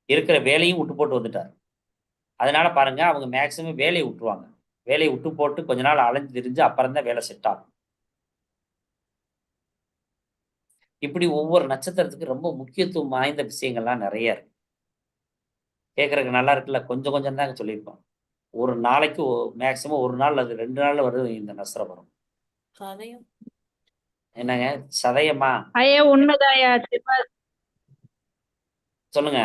இருக்கிற வேலையும் விட்டு போட்டு வந்துட்டார். அதனால பாருங்க, அவங்க மேக்ஸிமம் வேலையை விட்டுருவாங்க. வேலையை விட்டு போட்டு கொஞ்ச நாள் அலைஞ்சு திரிஞ்சு அப்புறம் தான் வேலை செட் ஆகும். இப்படி ஒவ்வொரு நட்சத்திரத்துக்கு ரொம்ப முக்கியத்துவம் வாய்ந்த விஷயங்கள்லாம் நிறைய இருக்கு. கேட்கறதுக்கு நல்லா இருக்குல்ல, கொஞ்சம் கொஞ்சம் தாங்க சொல்லியிருக்கோம். ஒரு நாளைக்கு மேக்ஸிமம் ஒரு நாள் அது 2 நாள்ல வரும் இந்த நட்சத்திரம் வரும். என்னங்க சதயமா? ஐயா உண்மைதாயா சொல்லுங்க.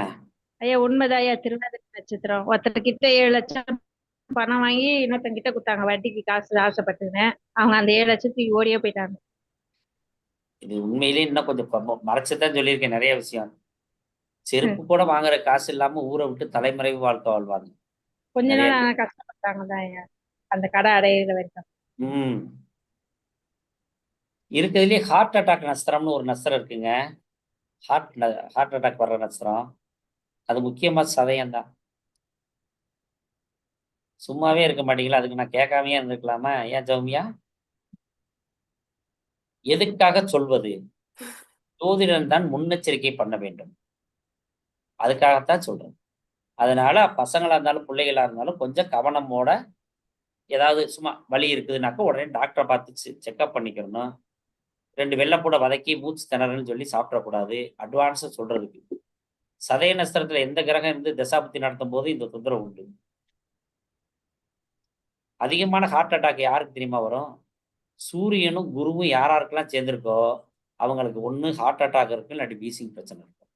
ஐயா உண்மைதாயா திருவாதிரை நட்சத்திரம். ஒருத்தர்கிட்ட 7 லட்சம் பணம் வாங்கி இன்னொருத்தங்கிட்ட கொடுத்தாங்க வட்டிக்கு காசு ஆசைப்பட்டுன்னு. அவங்க அந்த 7 லட்சத்துக்கு ஓடியே போயிட்டாங்க. இது உண்மையிலேயே இன்னும் கொஞ்சம் மறைச்சுதான் சொல்லியிருக்கேன் நிறைய விஷயம். செருப்பு கூட வாங்குற காசு இல்லாம ஊரை விட்டு தலைமறைவு வாழ்க்கை வாழ்வாங்க. கொஞ்ச நிறைய நாள் பேர். ஆனா கஷ்டப்பட்டாங்க தான் ஐயா அந்த கடை அடையிற வரைக்கும். ம். இருக்கிறதுலயே ஹார்ட் அட்டாக் நட்சத்திரம்னு ஒரு நட்சத்திரம் இருக்குங்க. ஹார்ட் அட்டாக் வர்ற நட்சத்திரம். அது முக்கியமா சதயம் தான். சும்மாவே இருக்க மாட்டீங்களா? அதுக்கு நான் கேட்காமையே இருந்திருக்கலாமா? ஏன் ஜவுமியா? எதுக்காக சொல்வது? ஜோதிடன் தான் முன்னெச்சரிக்கை பண்ண வேண்டும். அதுக்காகத்தான் சொல்றேன். அதனால பசங்களா இருந்தாலும் பிள்ளைகளா இருந்தாலும் கொஞ்சம் கவனமோட, ஏதாவது சும்மா வலி இருக்குதுனாக்கா உடனே டாக்டரை பார்த்து செக்அப் பண்ணிக்கிறணும். 2 வெள்ளைப்பூட வதக்கி மூச்சு திணறல்னு சொல்லி சாப்பிடக்கூடாது. அட்வான்ஸா சொல்றதுக்கு. சதய நட்சத்திரத்துல எந்த கிரகம் இருந்து தசாபுத்தி நடத்தும் போது இந்த தொந்தரவு உண்டு. அதிகமான ஹார்ட் அட்டாக் யாருக்கு தெரியுமா வரும்? சூரியனும் குருவும் யாராருக்கெல்லாம் சேர்ந்திருக்கோ அவங்களுக்கு ஒண்ணு ஹார்ட் அட்டாக் இருக்கு, இல்லாட்டி வீசிங் பிரச்சனை இருக்கும்.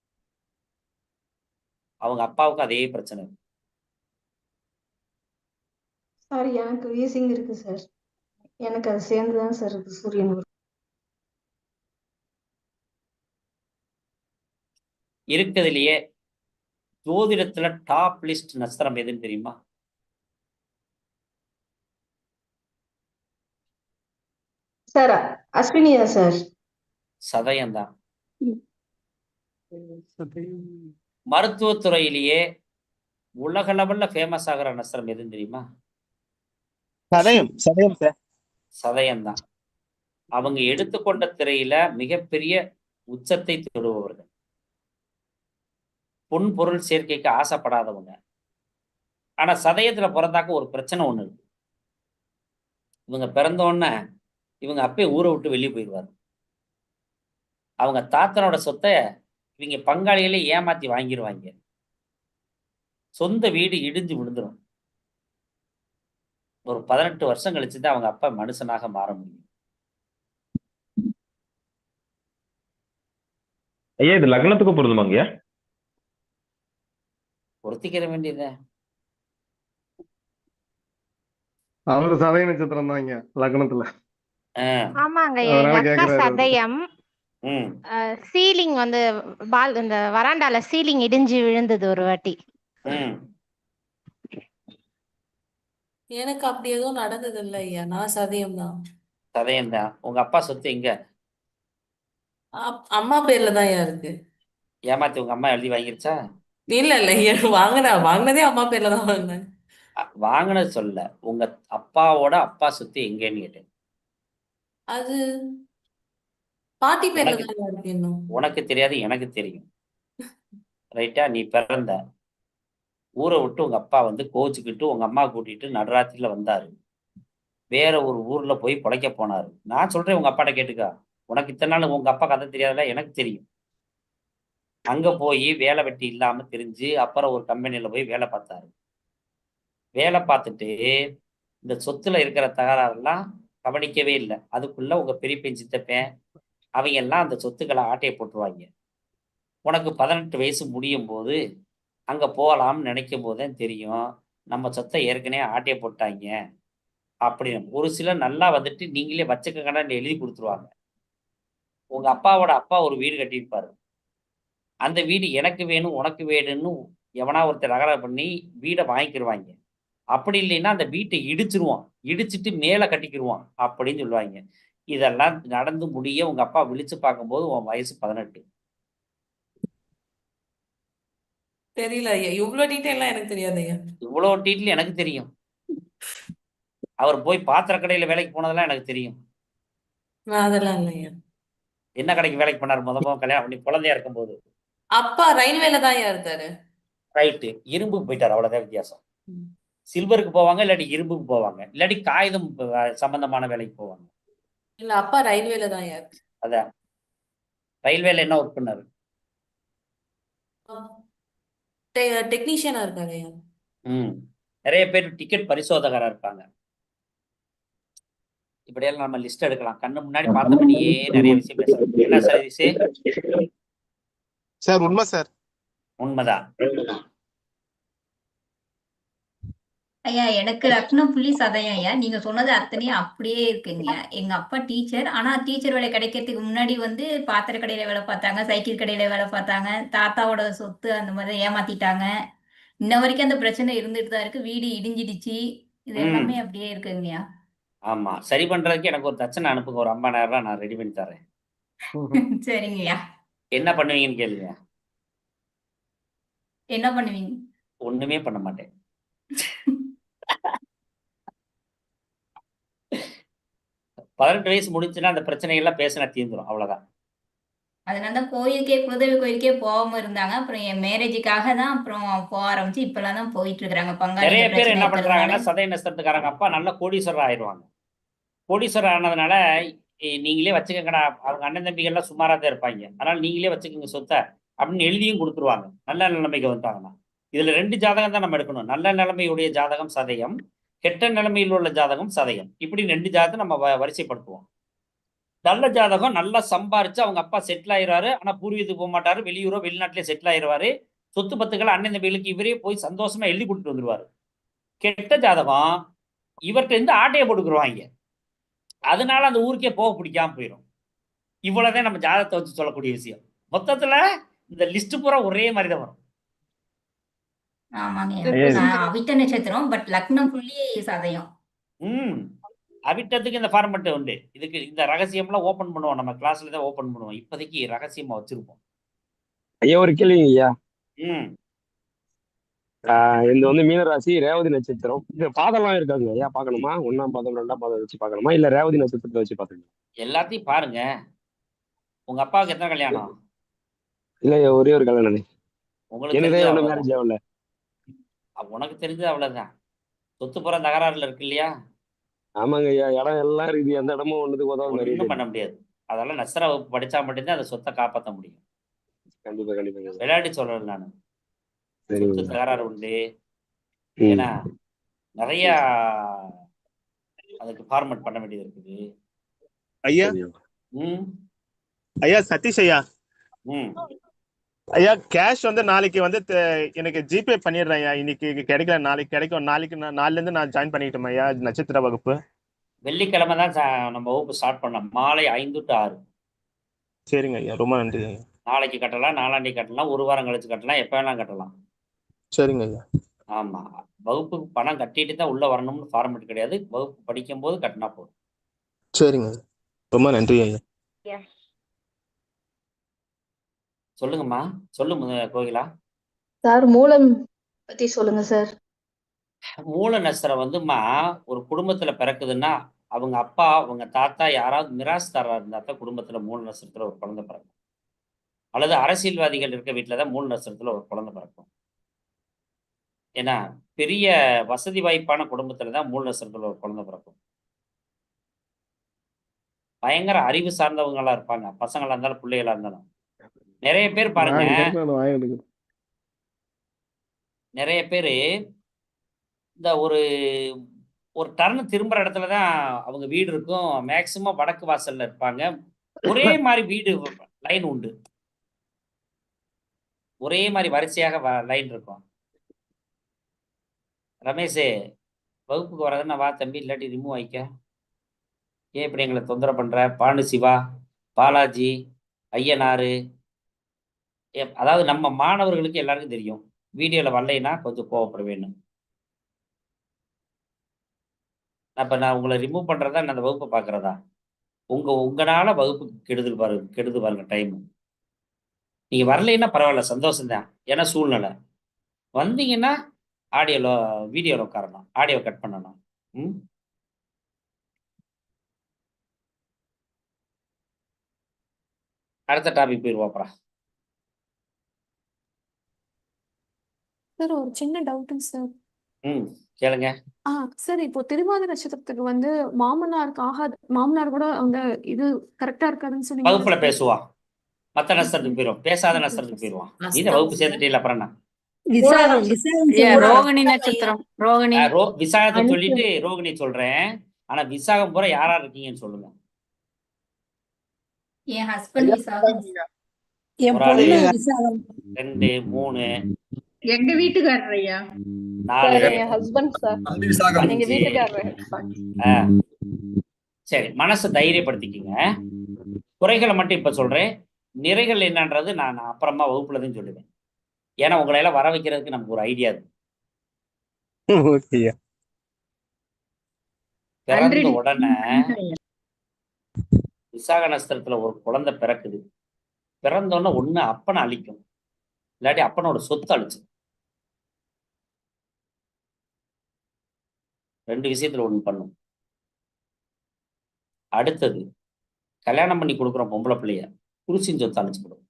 அவங்க அப்பாவுக்கும் அதே பிரச்சனை இருக்கு. சார் எனக்கு வீசிங் இருக்கு சார். எனக்கு அது சேர்ந்துதான் சார் இருக்கு சூரியன். இருக்கிறதுலயே ஜோதிடத்துல டாப் லிஸ்ட் நட்சத்திரம் எதுன்னு தெரியுமா? சார் அஸ்வினியா சார். சதயம் தான். மருத்துவத்துறையிலேயே உலக லெவல்ல ஃபேமஸ் ஆகிற நட்சத்திரம் எதுன்னு தெரியுமா? சதயம் சார். சதயம் தான். அவங்க எடுத்துக்கொண்ட திரையில மிகப்பெரிய உச்சத்தை தொடுபவர்கள். பொன் பொருள் சேர்க்கைக்கு ஆசைப்படாதவங்க. ஆனா சதயத்துல பிறந்தாக்க ஒரு பிரச்சனை ஒண்ணு இருக்கு. இவங்க பிறந்த உடனே இவங்க அப்பே ஊரை விட்டு வெளியே போயிடுவாரு. அவங்க தாத்தனோட சொத்தை இவங்க பங்காளிகளே ஏமாத்தி வாங்கிடுவாங்க. சொந்த வீடு இடிஞ்சு விழுந்துடும். ஒரு 18 வருஷம் கழிச்சு தான் அவங்க அப்பா மனுஷனாக மாற முடியும். ஐயா இது லக்னத்துக்கு பொருந்துமாங்கய்யா? பொருத்திக்கிற வேண்டியது. அவரு சதய நட்சத்திரம் தாங்க லக்னத்துல. ஆமாங்க அதனால எங்க அக்கா கேக்குறாரு. சதயம். சீலிங் வந்து இந்த வராண்டால சீலிங் இடிஞ்சு விழுந்தது ஒரு வாட்டி. எனக்கு அப்படி எதுவும் நடந்தது இல்லை ஐயா. நான் சதயம் தான். சதயம் தான். உங்க அப்பா சொத்து எங்க? அம்மா பேர்ல தான் ஐயா இருக்கு. ஏமாத்தி உங்க அம்மா எழுதி வாங்கிருச்சா? இல்ல இல்ல ஐயா, வாங்கினதே அம்மா பேர்ல தான் வாங்கினேன். வாங்கினது சொல்ல, உங்க அப்பாவோட அப்பா சொத்து எங்கன்னு கேட்டேன். அது பாட்டி பேர்ல தான் ஐயா இருக்கு இன்னும். உனக்கு தெரியாது, எனக்கு தெரியும். ரைட்டா? நீ பிறந்த ஊரை விட்டு உங்க அப்பா வந்து கோச்சுக்கிட்டு உங்க அம்மா கூட்டிட்டு நடுராத்திரில வந்தாரு. வேற ஒரு ஊர்ல போய் பிழைக்க போனாரு. நான் சொல்றேன், உங்க அப்பாட்ட கேட்டுக்கா. உனக்கு இத்தனை நாள் உங்க அப்பா கதை தெரியாதுல, எனக்கு தெரியும். அங்க போய் வேலை வெட்டி இல்லாம தெரிஞ்சு அப்புறம் ஒரு கம்பெனில போய் வேலை பார்த்தாரு. வேலை பார்த்துட்டு இந்த சொத்துல இருக்கிற தகராறுலாம் கவனிக்கவே இல்லை. அதுக்குள்ள உங்க பெரியப்பன் சித்தப்பேன் அவங்க எல்லாம் அந்த சொத்துக்களை ஆட்டையை போட்டுருவாங்க. உனக்கு 18 வயசு முடியும் போது அங்க போகலாம்னு நினைக்கும் போதுதான் தெரியும் நம்ம சொத்தை ஏற்கனவே ஆட்டையை போட்டாங்க அப்படின்னு. ஒரு சிலர் நல்லா வந்துட்டு நீங்களே வச்சுக்கங்கன்னு எழுதி கொடுத்துருவாங்க. உங்க அப்பாவோட அப்பா ஒரு வீடு கட்டியிருப்பாரு. அந்த வீடு எனக்கு வேணும் உனக்கு வேணும்னு எவனா ஒருத்தர் தகராறு பண்ணி வீடை வாங்கிக்கிடுவாங்க. அப்படி இல்லைன்னா அந்த வீட்டை இடிச்சிருவோம், இடிச்சிட்டு மேலே கட்டிக்கிடுவோம் அப்படின்னு சொல்லுவாங்க. இதெல்லாம் நடந்து முடிய உங்க அப்பா விழிச்சு பார்க்கும்போது உன் வயசு 18. தெரியல ஐயா, இவ்வளவு டீட்டெயிலாம் எனக்கு தெரியாது ஐயா. இவ்வளோ டீட்டெயில் எனக்கு தெரியும். அவர் போய் பாத்திர கடையில் வேலைக்கு போனதெல்லாம் எனக்கு தெரியும். அதெல்லாம் இல்லை ஐயா. என்ன கடைக்கு வேலைக்கு பண்ணார் முதல்ல கல்யாணம் பண்ணி குழந்தையா இருக்கும்போது? அப்பா ரயில்வேல தான் ஐயா இருக்காரு. ரைட்டு, இரும்புக்கு போயிட்டார், அவ்வளோதான் வித்தியாசம். சில்வருக்கு போவாங்க, இல்லாட்டி இரும்புக்கு போவாங்க, இல்லாட்டி காகிதம் சம்பந்தமான வேலைக்கு போவாங்க. இல்ல, அப்பா ரயில்வேல தான் ஐயா இருக்கு. அதான், ரயில்வேல என்ன ஒர்க் பண்ணாரு? டெக்னீஷியனா இருக்காரு ஐயா. நிறைய பேர் டிக்கெட் பரிசோதகராக இருப்பாங்க. இப்படியெல்லாம் நம்ம லிஸ்ட் எடுக்கலாம். கண்ணு முன்னாடி பார்த்தபடியே நிறைய விஷயம் பேசலாம். என்ன சதீஷ்? சார் உண்மை சார். உண்மைதான். ஐயா எனக்கு லக்னம் புள்ளி சதயம் ஐயா. நீங்க சொன்னது அத்தனையும் அப்படியே இருக்குங்க. எங்க அப்பா டீச்சர். ஆனா டீச்சர் வேலை கிடைக்கிறதுக்கு முன்னாடி வந்து பாத்திர கடையில வேலை பார்த்தாங்க, சைக்கிள் கடையில வேலை பார்த்தாங்க. தாத்தாவோட சொத்து அந்த மாதிரி ஏமாத்திட்டாங்க. இன்ன வரைக்கும் அந்த பிரச்சனை இருந்துட்டு தான் இருக்கு. வீடு இடிஞ்சிடுச்சு. இது எல்லாமே அப்படியே இருக்குங்கய்யா. ஆமா, சரி பண்றதுக்கு எனக்கு ஒரு தச்சனை அனுப்புங்க, ஒரு 50,000 ரூபாய் நான் ரெடி பண்ணி தரேன். சரிங்கய்யா. என்ன பண்ணுவீங்கன்னு கேளுங்க. என்ன பண்ணுவீங்க? ஒண்ணுமே பண்ண மாட்டேன். 18 வயசு முடிச்சுன்னா அந்த பிரச்சனைகள்லாம் பேசினா தீர்ந்துடும், அவ்வளவுதான். அதனாலதான் குலதெய்வ கோயிலுக்கே போகாம இருந்தாங்க. அப்புறம் என் மேரேஜுக்காக தான் அப்புறம் போக ஆரம்பிச்சு இப்பெல்லாம் தான் போயிட்டு இருக்கிறாங்க. நிறைய பங்காளி பேர் என்ன பிரச்சனை பண்றாங்கன்னா, இருக்கிறதுனால. சதய நட்சத்திரத்துக்காரங்க அப்பா நல்ல கோடீஸ்வரர் ஆயிடுவாங்க. கோடீஸ்வரர் ஆனதுனால நீங்களே வச்சுக்கங்கடா, அவங்க அண்ணன் தம்பிகள் எல்லாம் சுமாரா தான் இருப்பாங்க, அதனால நீங்களே வச்சுக்கோங்க சொத்தை அப்படின்னு எழுதியும் கொடுத்துருவாங்க. நல்ல நிலைமைக்கு வந்துட்டாங்கன்னா இதுல 2 ஜாதகம் தான் நம்ம எடுக்கணும். நல்ல நிலைமையுடைய ஜாதகம் சதயம், கெட்ட நிலைமையில் உள்ள ஜாதகம் சதயம். இப்படி 2 ஜாதகம் நம்ம வரிசைப்படுத்துவோம். நல்ல ஜாதகம் நல்லா சம்பாரிச்சு அவங்க அப்பா செட்டில் ஆயிடுவாரு, ஆனா பூர்வீகத்துக்கு போக மாட்டாரு, வெளியூரோ வெளிநாட்டிலே செட்டில் ஆயிடுவாரு. சொத்து பத்துக்களை அண்ணன் தம்பிகளுக்கு இவரே போய் சந்தோஷமா எழுதி கொடுத்துட்டு வந்துருவாரு. கெட்ட ஜாதகம் இவர்கிட்ட இருந்து ஆட்டையை போட்டுக்குருவாங்க, அதனால அந்த ஊருக்கே போக பிடிக்காம போயிடும். இவ்வளவுதான் நம்ம ஜாதகத்தை வச்சு சொல்லக்கூடிய விஷயம். மொத்தத்துல இந்த லிஸ்ட் பூரா ஒரே மாதிரி தான் வரும். ஆமாங்க. அவிட்ட நட்சத்திரம், பட் லக்னம் புள்ளி சதயம். அவிட்டத்துக்கு இந்த ஃபார்மெட் உண்டு. இதுக்கு இந்த ரகசியம்லாம் ஓபன் பண்ணுவோம், நம்ம கிளாஸ்ல தான் ஓபன் பண்ணுவோம். இப்போதைக்கு ரகசியமா வச்சிருப்போம். ஐயா ஒரு கேள்விங்க ஐயா. ம் இது வந்து மீனராசி ரேவதி நட்சத்திரம். இது பாதம்லாம் இருக்காங்க ஐயா, பார்க்கணுமா? 1ஆம் பாதம் 2ஆம் பாதம் வச்சு பார்க்கணுமா, இல்ல ரேவதி நட்சத்திரத்தை வச்சு பார்க்கணுமா? எல்லாத்தையும் பாருங்க. உங்க அப்பாவுக்கு எத்தனை கல்யாணம்? இல்ல ஐயா, ஒரே ஒரு கல்யாணம். உங்களுக்கு எனக்கு தெரிஞ்சது ஒன்றும் மேரேஜ் ஆகல. உனக்கு தெரிஞ்சது அவ்வளவுதான். சொத்து புறம் தகராறுல இருக்கு இல்லையா? ஆமாங்க ஐயா, இடம் எல்லாம் இருக்குது, எந்த இடமும் ஒண்ணுக்கு உதவும் ஒன்றும் பண்ண முடியாது. அதெல்லாம் நஸ்ரா வகுப்பு படிச்சா மட்டும்தான் அந்த சொத்தை காப்பாற்ற முடியும். கண்டிப்பா கண்டிப்பாங்க. விளையாடி சொல்றேன் நான். சரிங்க. சொத்து தகராறு உண்டு. ஏன்னா நிறைய அதுக்கு ஃபார்மேட் பண்ண வேண்டியது இருக்குது. ஐயா ஐயா சதீஷ் ஐயா, ஐயா கேஷ் வந்து நாளைக்கு வந்து எனக்கு ஜிபே பண்ணிடுறேன் ஐயா. இன்னைக்கு கிடைக்கல, நாளைக்கு கிடைக்கும். நாளைக்கு நாளில இருந்து நான் ஜாயின் பண்ணிக்கிட்டோம் ஐயா நட்சத்திர வகுப்பு. வெள்ளிக்கிழமை தான் நம்ம வகுப்பு ஸ்டார்ட் பண்ணோம், மாலை 5 to 6. சரிங்க ஐயா, ரொம்ப நன்றி ஐயா. நாளைக்கு கட்டலாம், நாளாண்டி கட்டலாம், ஒரு வாரம் கழிச்சு கட்டலாம், எப்ப வேணாலும் கட்டலாம். சரிங்க ஐயா. ஆமா, வகுப்புக்கு பணம் கட்டிட்டு தான் உள்ள வரணும்னு ஃபார்மேட் கிடையாது. வகுப்பு படிக்கும் போது கட்டினா போதும். சரிங்க, ரொம்ப நன்றி ஐயா. சொல்லுங்கம்மா, சொல்லுங்க கோகிலா. சார் மூலம் பத்தி சொல்லுங்க சார். மூல நட்சத்திரம் வந்துமா ஒரு குடும்பத்துல பிறக்குதுன்னா அவங்க அப்பா அவங்க தாத்தா யாராவது மிராஸ்தாரா இருந்தா தான் குடும்பத்துல மூல நட்சத்திரத்துல ஒரு குழந்தை பிறக்கும். அல்லது அரசியல்வாதிகள் இருக்க வீட்டுல தான் மூல நட்சத்திரத்துல ஒரு குழந்தை பிறக்கும். ஏன்னா பெரிய வசதி வாய்ப்பான குடும்பத்துல தான் மூல நட்சத்திரத்துல ஒரு குழந்தை பிறக்கும். பயங்கர அறிவு சார்ந்தவங்களா இருப்பாங்க, பசங்களா இருந்தாலும் பிள்ளைகளா இருந்தாலும். நிறைய பேர் பாருங்க, நிறைய பேரு இந்த ஒரு ஒரு டர்ன் திரும்புற இடத்துல தான் அவங்க வீடு இருக்கும். மேக்சிமம் வடக்கு வாசல்ல இருப்பாங்க. ஒரே மாதிரி வீடு லைன் உண்டு, ஒரே மாதிரி வரிசையாக லைன் இருக்கும். ரமேஷ் வகுப்புக்கு வர்றதுன்னா வா தம்பி, இல்லாட்டி ரிமூவ் ஆயிக்க. ஏன் இப்படி எங்களை தொந்தரவு பண்ற? பானு சிவா, பாலாஜி, ஐயனாரு, அதாவது நம்ம மாணவர்களுக்கு எல்லாருக்கும் தெரியும், வீடியோல வரலைன்னா கொஞ்சம் கோவப்படுவேன்னு. அப்ப நான் உங்களை ரிமூவ் பண்றதா, நான் அந்த வகுப்பை பார்க்கறதா? உங்களால வகுப்புக்கு கெடுது பாருங்க டைம். நீங்க வரலைன்னா பரவாயில்ல, சந்தோஷம் தான். ஏன்னா சூழ்நிலை. வந்தீங்கன்னா வீடியோல உட்காரணும், ஆடியோ கட் பண்ணணும். ம். அடுத்த டாபிக் போயிருவோம் அப்புறம். சார் ஒரு சின்ன டவுட்டுங்க சார். ம். கேளுங்க. சார் இப்போ திருவாதிரை நட்சத்திரத்துக்கு வந்து மாமனாருக்கு ஆகாது, மாமனார் கூட அந்த இது கரெக்டா இருக்காதுன்னு சொன்னீங்க வகுப்புல பேசுவான். மத்த நட்சத்திரத்துக்கு போயிடுவான், பேசாத நட்சத்திரத்துக்கு போயிடுவான். நீ தான் வகுப்பு சேர்த்துட்டே அப்புறம் என்ன? ரோகிணி நட்சத்திரம், ரோகிணி விசாகத்தை சொல்லிட்டு ரோகிணி சொல்றேன். ஆனா விசாகம் பூரா யாரா இருக்கீங்கன்னு சொல்லுங்க. என் ஹஸ்பண்ட் விசாகம். ஒரு ஆளு, 2, 3, எங்க வீட்டுக்காரர் ஐயா. 4, என் ஹஸ்பண்ட் சார், 5. எங்க வீட்டுக்காரர். சரி, மனசை தைரியப்படுத்திக்கிங்க. குறைகளை மட்டும் இப்ப சொல்றேன். நிறைகள் என்னன்றது நான் அப்புறமா வகுப்புல தான் சொல்லுவேன். ஏன்னா உங்களை எல்லாம் வர வைக்கிறதுக்கு நமக்கு ஒரு ஐடியா இருக்கு. பிறந்த உடனே விசாக நட்சத்திரத்துல ஒரு குழந்தை பிறக்குது. பிறந்தோடனே ஒண்ணு அப்பனை அழிக்கும், இல்லாட்டி அப்பனோட சொத்து அழிச்சு. 2 விஷயத்துல ஒண்ணு பண்ணும். அடுத்தது, கல்யாணம் பண்ணி கொடுக்குறோம் பொம்பளை பிள்ளைய, புருஷன் சொத்து அழிச்சுக்கிடும்.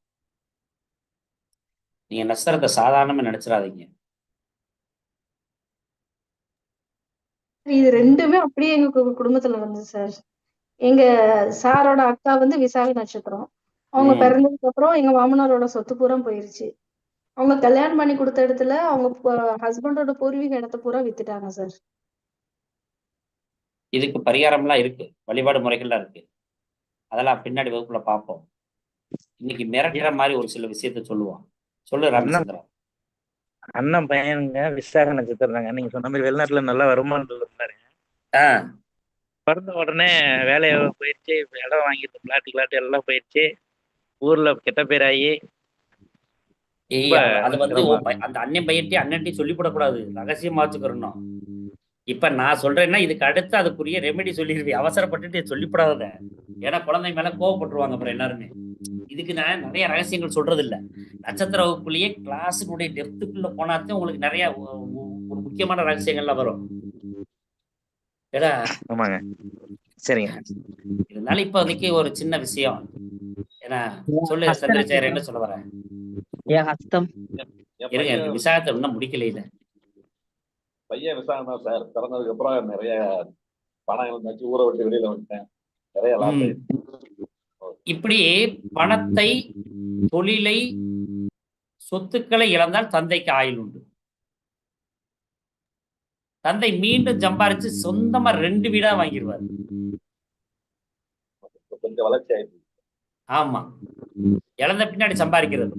நீங்க நட்சத்திரத்தை சாதாரணமா நினைச்சிடாதீங்க. இது ரெண்டுமே அப்படியே எங்க குடும்பத்துல வந்து சார். எங்க சாரோட அக்கா வந்து விசாக நட்சத்திரம். அவங்க பிறந்ததுக்கு அப்புறம் எங்க மாமனாரோட சொத்து பூரா போயிருச்சு. அவங்க கல்யாணம் பண்ணி கொடுத்த இடத்துல அவங்க ஹஸ்பண்டோட பூர்வீக இடத்த பூரா வித்துட்டாங்க சார். இதுக்கு பரிகாரம்லாம் இருக்கு, வழிபாடு முறைகள்லாம் இருக்கு. அதெல்லாம் பின்னாடி வகுப்புல பார்ப்போம். இன்னைக்கு மிரட்டுற மாதிரி ஒரு சில விஷயத்த சொல்லுவோம். சொல்லு ராமச்சந்திரன். அண்ணன் பையனுங்க விசாக நட்சத்திரம் தாங்க. நீங்க சொன்ன மாதிரி வெளிநாட்டுல நல்லா வருமானம் இருந்தாரு. பிறந்த உடனே வேலையை போயிடுச்சு, இடம் வாங்கிட்டு பிளாட் எல்லாம் போயிடுச்சு, ஊர்ல கெட்ட பேர் ஆகி. அது வந்து அந்த அண்ணன் பையன்ட்டி அண்ணன்ட்டி சொல்லிவிடக்கூடாது, ரகசியமா வச்சுக்கிறணும். இப்ப நான் சொல்றேன்னா இதுக்கு அடுத்து அதுக்குரிய ரெமெடி சொல்லிடுவேன். அவசரப்பட்டுட்டு சொல்லிவிடாத, ஏன்னா குழந்தை மேல கோவப்பட்டுருவாங்க அப்புறம் எல்லாருமே. இதுக்கு நான் நிறைய ரகசியங்கள் சொல்றது இல்லை. நட்சத்திர வகுப்புலயே கிளாஸினுடைய டெப்த்துக்குள்ள போனாதான் உங்களுக்கு நிறைய ஒரு முக்கியமான ரகசியங்கள்லாம் வரும். ஆமாங்க, சரிங்க. இருந்தாலும் இப்போதைக்கு ஒரு சின்ன விஷயம். ஏன்னா சொல்லு சந்திரசேகர், என்ன சொல்ல வரேன்? இருங்க, விசாகத்தை இன்னும் முடிக்கல. இல்ல பையன் விசாகம் தான் சார். பிறந்ததுக்கு அப்புறம் நிறைய பணம் இருந்தாச்சு, ஊரை விட்டு வெளியில வந்துட்டேன், நிறைய லாபம். இப்படி பணத்தை, தொழிலை, சொத்துக்களை இழந்தால் தந்தைக்கு ஆயுள் உண்டு. தந்தை மீண்டும் சம்பாரிச்சு சொந்தமா 2 வீடா வாங்கிடுவார். கொஞ்சம் வளர்ச்சி ஆயிடுச்சு. ஆமா, இழந்த பின்னாடி சம்பாதிக்கிறது.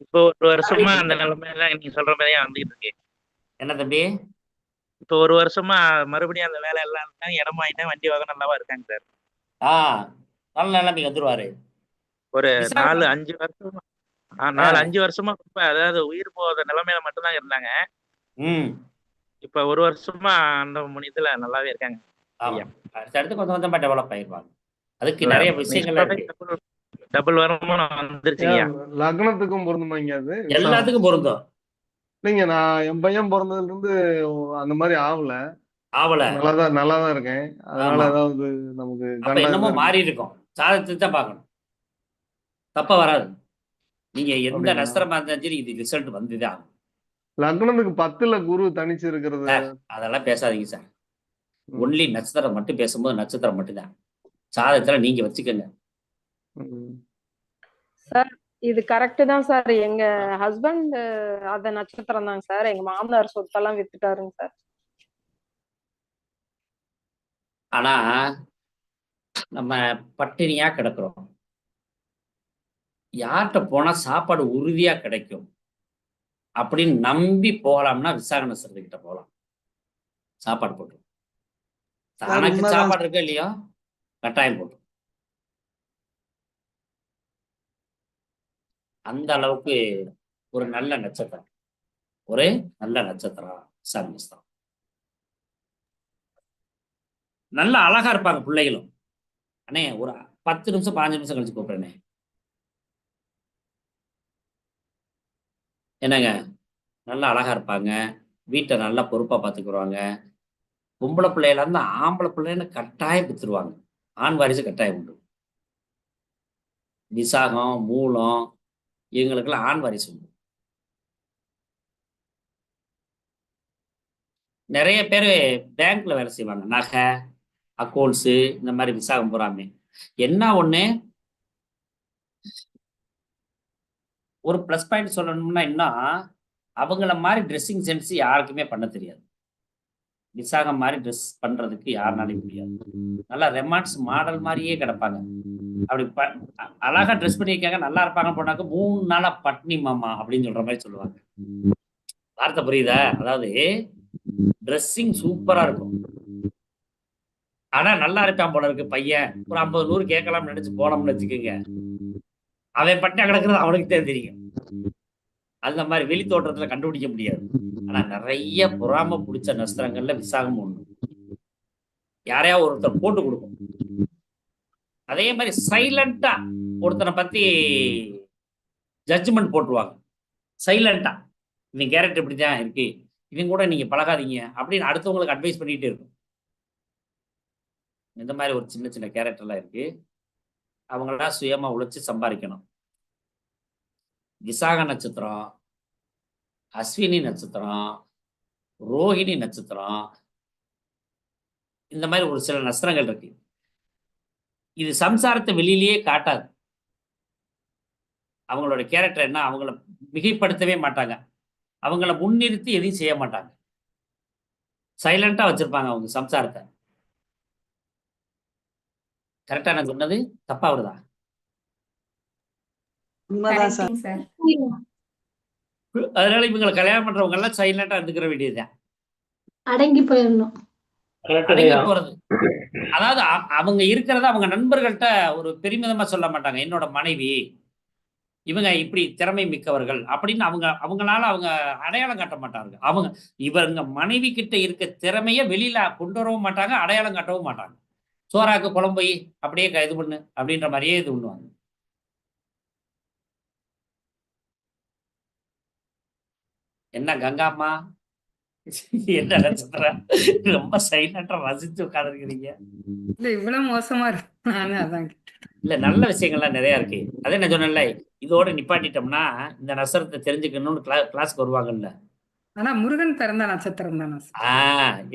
இப்போ ஒரு வருஷமா அந்த நிலைமையில நீங்க சொல்ற மாதிரியே வந்துட்டு இருக்கு. என்ன தம்பி? இப்போ ஒரு வருஷமா மறுபடியும் அந்த வேலை எல்லாம் இடம் வாங்கிட்டேன், வண்டி வாங்க நல்லாவா இருக்காங்க சார். நல்ல நிலைமைக்கு வந்துருவாரு. ஒரு 4-5 வருஷமா 4-5 வருஷமா அதாவது உயிர் போகாத நிலைமையில மட்டும்தான் இருந்தாங்க. இப்ப ஒரு வருஷமா அந்த முனியத்துல நல்லாவே இருக்காங்க. அடுத்து கொஞ்சம் கொஞ்சமா டெவலப் ஆயிருவாங்க. அதுக்கு நிறைய விஷயங்கள் இருக்கு. டபுள் வருமானம் வந்துருச்சுங்க. லக்னத்துக்கும் பொருந்துமாங்க? அது எல்லாத்துக்கும் பொருந்தும். இல்லைங்க, நான் என் பையன் பிறந்ததுல இருந்து அந்த மாதிரி ஆவல. நல்லாதான் இருக்கேன். அதனால ஏதாவது நமக்கு என்னமோ மாறி இருக்கும். சாதத்தை தான் பார்க்கணும், தப்ப வராது. நீங்க எந்த நட்சத்திரமா இருந்தாலும் சரி, இது ரிசல்ட் வந்துதான் ஆகும். லக்னத்துக்கு 10ல குரு தனிச்சு இருக்கிறது. அதெல்லாம் பேசாதீங்க சார். ஒன்லி நட்சத்திரம் மட்டும் பேசும்போது நட்சத்திரம் மட்டும்தான். சாதத்துல நீங்க வச்சுக்கோங்க சார். இது கரெக்ட் தான் சார். எங்க ஹஸ்பண்ட் அத நட்சத்திரம் தாங்க சார். எங்க மாமனார் சொத்தெல்லாம் வித்துட்டாருங்க சார். ஆனா நம்ம பட்டினியா கிடக்குறோம். யார்கிட்ட போனா சாப்பாடு உறுதியா கிடைக்கும் அப்படின்னு நம்பி போகலாம்னா விசாக நட்சத்திரத்துக்கிட்ட போகலாம். சாப்பாடு போட்டு தனக்கு சாப்பாடு இருக்கு இல்லையோ, கட்டாயம் போட்டு. அந்த அளவுக்கு ஒரு நல்ல நட்சத்திரம். ஒரு நல்ல நட்சத்திரம் விசாக நட்சத்திரம். நல்ல அழகா இருப்பாங்க பிள்ளைகளும். அண்ணே ஒரு 10 நிமிஷம் 15 நிமிஷம் கழிச்சு கூப்பிடுறேனே. என்னங்க, நல்லா அழகா இருப்பாங்க, வீட்டை நல்லா பொறுப்பா பார்த்துக்குருவாங்க. பொம்பளை பிள்ளையில இருந்து ஆம்பளை பிள்ளைன்னு கட்டாயம் பெற்றுருவாங்க. ஆண் வாரிசு கட்டாயம் உண்டு. விசாகம், மூலம் இவங்களுக்கெல்லாம் ஆண் வாரிசு உண்டு. நிறைய பேர் பேங்க்ல வேலை செய்வாங்க, நகை, அக்கௌண்ட்ஸு, இந்த மாதிரி விசாகம் போறாமே. என்ன ஒண்ணு, ஒரு ப்ளஸ் பாயிண்ட் சொல்லணும்னா இன்னும் அவங்கள மாதிரி ட்ரெஸ்ஸிங் சென்ஸ் யாருக்குமே பண்ண தெரியாது. விசாகம் மாதிரி ட்ரெஸ் பண்றதுக்கு யாருனாலையும் முடியாது. நல்லா ரெமான்ஸ் மாடல் மாதிரியே கிடப்பாங்க. அப்படி அழகா ட்ரெஸ் பண்ணியிருக்காங்க, நல்லா இருப்பாங்க போனாக்க 3 நாளா பட்னி மாமா அப்படின்னு சொல்ற மாதிரி சொல்லுவாங்க. வார்த்தை புரியுதா? அதாவது ட்ரெஸ்ஸிங் சூப்பரா இருக்கும், ஆனா நல்லா இருக்கான் போல இருக்கு பையன், ஒரு 50 100 கேட்கலாம்னு நினைச்சு போனோம்னு வச்சுக்கோங்க, அவன் பட்டினா கிடக்குறது அவனுக்கு தான் தெரியும். அந்த மாதிரி வெளி தோற்றத்துல கண்டுபிடிக்க முடியாது. ஆனா நிறைய பொறாம பிடிச்ச நஸ்திரங்கள்ல விசாகம் ஒண்ணு. யாரையா ஒருத்தர் போட்டு கொடுக்கும். அதே மாதிரி சைலண்டா ஒருத்தனை பத்தி ஜட்ஜ்மெண்ட் போட்டுருவாங்க. சைலண்டா இவன் கேரக்டர் இப்படிதான் இருக்கு, இவன் கூட நீங்க பழகாதீங்க அப்படின்னு அடுத்தவங்களுக்கு அட்வைஸ் பண்ணிட்டே இருக்கும். இந்த மாதிரி ஒரு சின்ன சின்ன கேரக்டர்லாம் இருக்கு. அவங்களாம் சுயமா உழைச்சு சம்பாதிக்கணும். விசாக நட்சத்திரம், அஸ்வினி நட்சத்திரம், ரோஹிணி நட்சத்திரம், இந்த மாதிரி ஒரு சில நட்சத்திரங்கள் இருக்கு. இது சம்சாரத்தை வெளியிலேயே காட்டாது. அவங்களோட கேரக்டர் என்ன, அவங்கள மிகைப்படுத்தவே மாட்டாங்க, அவங்கள முன்னிறுத்தி எதையும் செய்ய மாட்டாங்க, சைலண்டா வச்சிருப்பாங்க அவங்க சம்சாரத்தை. கரெக்டா நான் சொன்னது தப்பா வருதா? அதனால இவங்களை கல்யாணம் பண்றவங்க எல்லாம் சைலண்டா இருந்துக்கிற வேண்டியதுதான், அடங்கி போயிடணும். அடங்கி போறது. அதாவது அவங்க இருக்கிறத அவங்க நண்பர்கள்ட்ட ஒரு பெருமிதமா சொல்ல மாட்டாங்க, என்னோட மனைவி இவங்க இப்படி திறமை மிக்கவர்கள் அப்படின்னு அவங்களால அவங்க அடையாளம் காட்ட மாட்டாங்க. இவங்க மனைவி கிட்ட இருக்க திறமைய வெளியில கொண்டு வரவும் மாட்டாங்க, அடையாளம் காட்டவும் மாட்டாங்க. சோறாக்கு குழம்பு அப்படியே இது பண்ணு அப்படின்ற மாதிரியே இது பண்ணுவாங்க. என்ன கங்காம்மா, என்ன நட்சத்திரம் ரொம்ப சைலண்டா ரசிச்சு உட்காந்துருக்கிறீங்க? இல்ல இவ்வளவு மோசமா இருக்கு. இல்ல நல்ல விஷயங்கள்லாம் நிறைய இருக்கு. அதே நான் சொன்னேன்ல, இதோட நிப்பாட்டிட்டோம்னா இந்த நட்சத்திரத்தை தெரிஞ்சுக்கணும்னு கிளாஸ்க்கு வருவாங்கல்ல. ஆனா முருகன் பிறந்த நட்சத்திரம் தானே?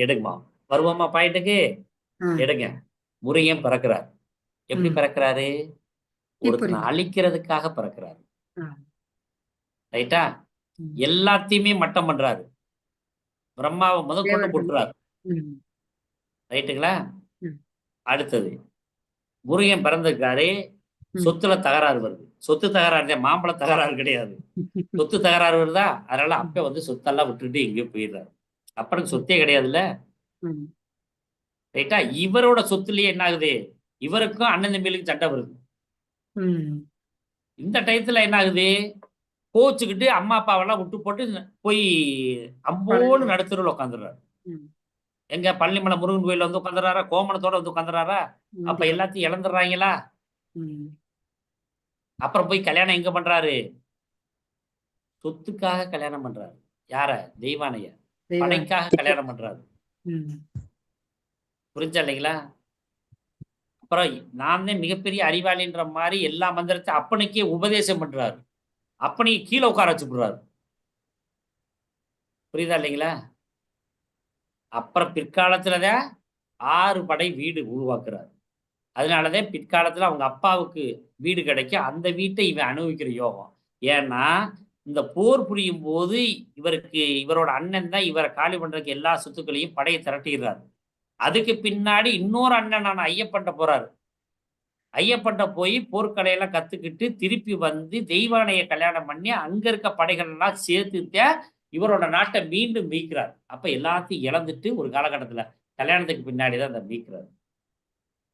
எடுங்கம்மா, வருவோமா பாயிண்ட்டுக்கு? எடுங்க. முருகன் பிறக்கிறார். எப்படி பிறக்கிறாரு? ஒருத்தனை அழிக்கிறதுக்காக பிறக்கிறாரு. ரைட்டா? எல்லாத்தையுமே மட்டம் பண்றாரு. பிரம்மாவை முதற்கொண்டு போட்டுறாரு. ரைட்டுங்களா? அடுத்தது முருகன் பிறந்திருக்காரு, சொத்துல தகராறு வருது. சொத்து தகராறு, மாம்பழ தகராறு கிடையாது, சொத்து தகராறு வருதா? அதனால அப்ப வந்து சொத்தெல்லாம் விட்டுட்டு எங்கேயோ போயிடுறாரு. அப்புறம் சொத்தே கிடையாதுல்ல. ரைட்டா? இவரோட சொத்துலயே என்ன ஆகுது, இவருக்கும் அண்ணன் தம்பிகளுக்கு சண்டை வருது. இந்த டயத்துல என்ன ஆகுது, கோச்சுக்கிட்டு அம்மா அப்பாவெல்லாம் விட்டு போட்டு போய் அம்போன்னு நடுத்தருவில் உட்காந்துடுறாரு. எங்க பழனிமலை முருகன் கோயில வந்து உட்காந்துறாரா, கோமணத்தோட வந்து உட்காந்துறாரா? அப்ப எல்லாத்தையும் இழந்துடுறாங்களா? அப்புறம் போய் கல்யாணம் எங்க பண்றாரு? சொத்துக்காக கல்யாணம் பண்றாரு. யார? தெய்வானைய. படைக்காக கல்யாணம் பண்றாரு. புரிஞ்சா இல்லைங்களா? அப்புறம் நான் தான் மிகப்பெரிய அறிவாளின்ற மாதிரி எல்லா மந்திரத்தை அப்பனுக்கே உபதேசம் பண்றாரு. அப்பனையே கீழே உட்கார வச்சுடுறாரு. புரியுதா இல்லைங்களா? அப்புறம் பிற்காலத்துலதான் 6 படை வீடு உருவாக்குறாரு. அதனாலதான் பிற்காலத்துல அவங்க அப்பாவுக்கு வீடு கிடைக்கும். அந்த வீட்டை இவன் அனுபவிக்கிற யோகம். ஏன்னா இந்த போர் புரியும் போது இவரோட அண்ணன் தான் இவரை காலி பண்றதுக்கு எல்லா சொத்துக்களையும் படையை திரட்டிடுறாரு. அதுக்கு பின்னாடி இன்னொரு அண்ணனான ஐயப்பன்ட்ட போறாரு. ஐயப்பன்ட்ட போய் போர்க்கலையெல்லாம் கத்துக்கிட்டு திருப்பி வந்து தெய்வானைய கல்யாணம் பண்ணி அங்க இருக்க படைகள் எல்லாம் சேர்த்துட்ட இவரோட நாட்டை மீண்டும் மீட்கிறார். அப்ப எல்லாத்தையும் இழந்துட்டு ஒரு காலகட்டத்துல கல்யாணத்துக்கு பின்னாடிதான் அந்த மீட்கிறார்.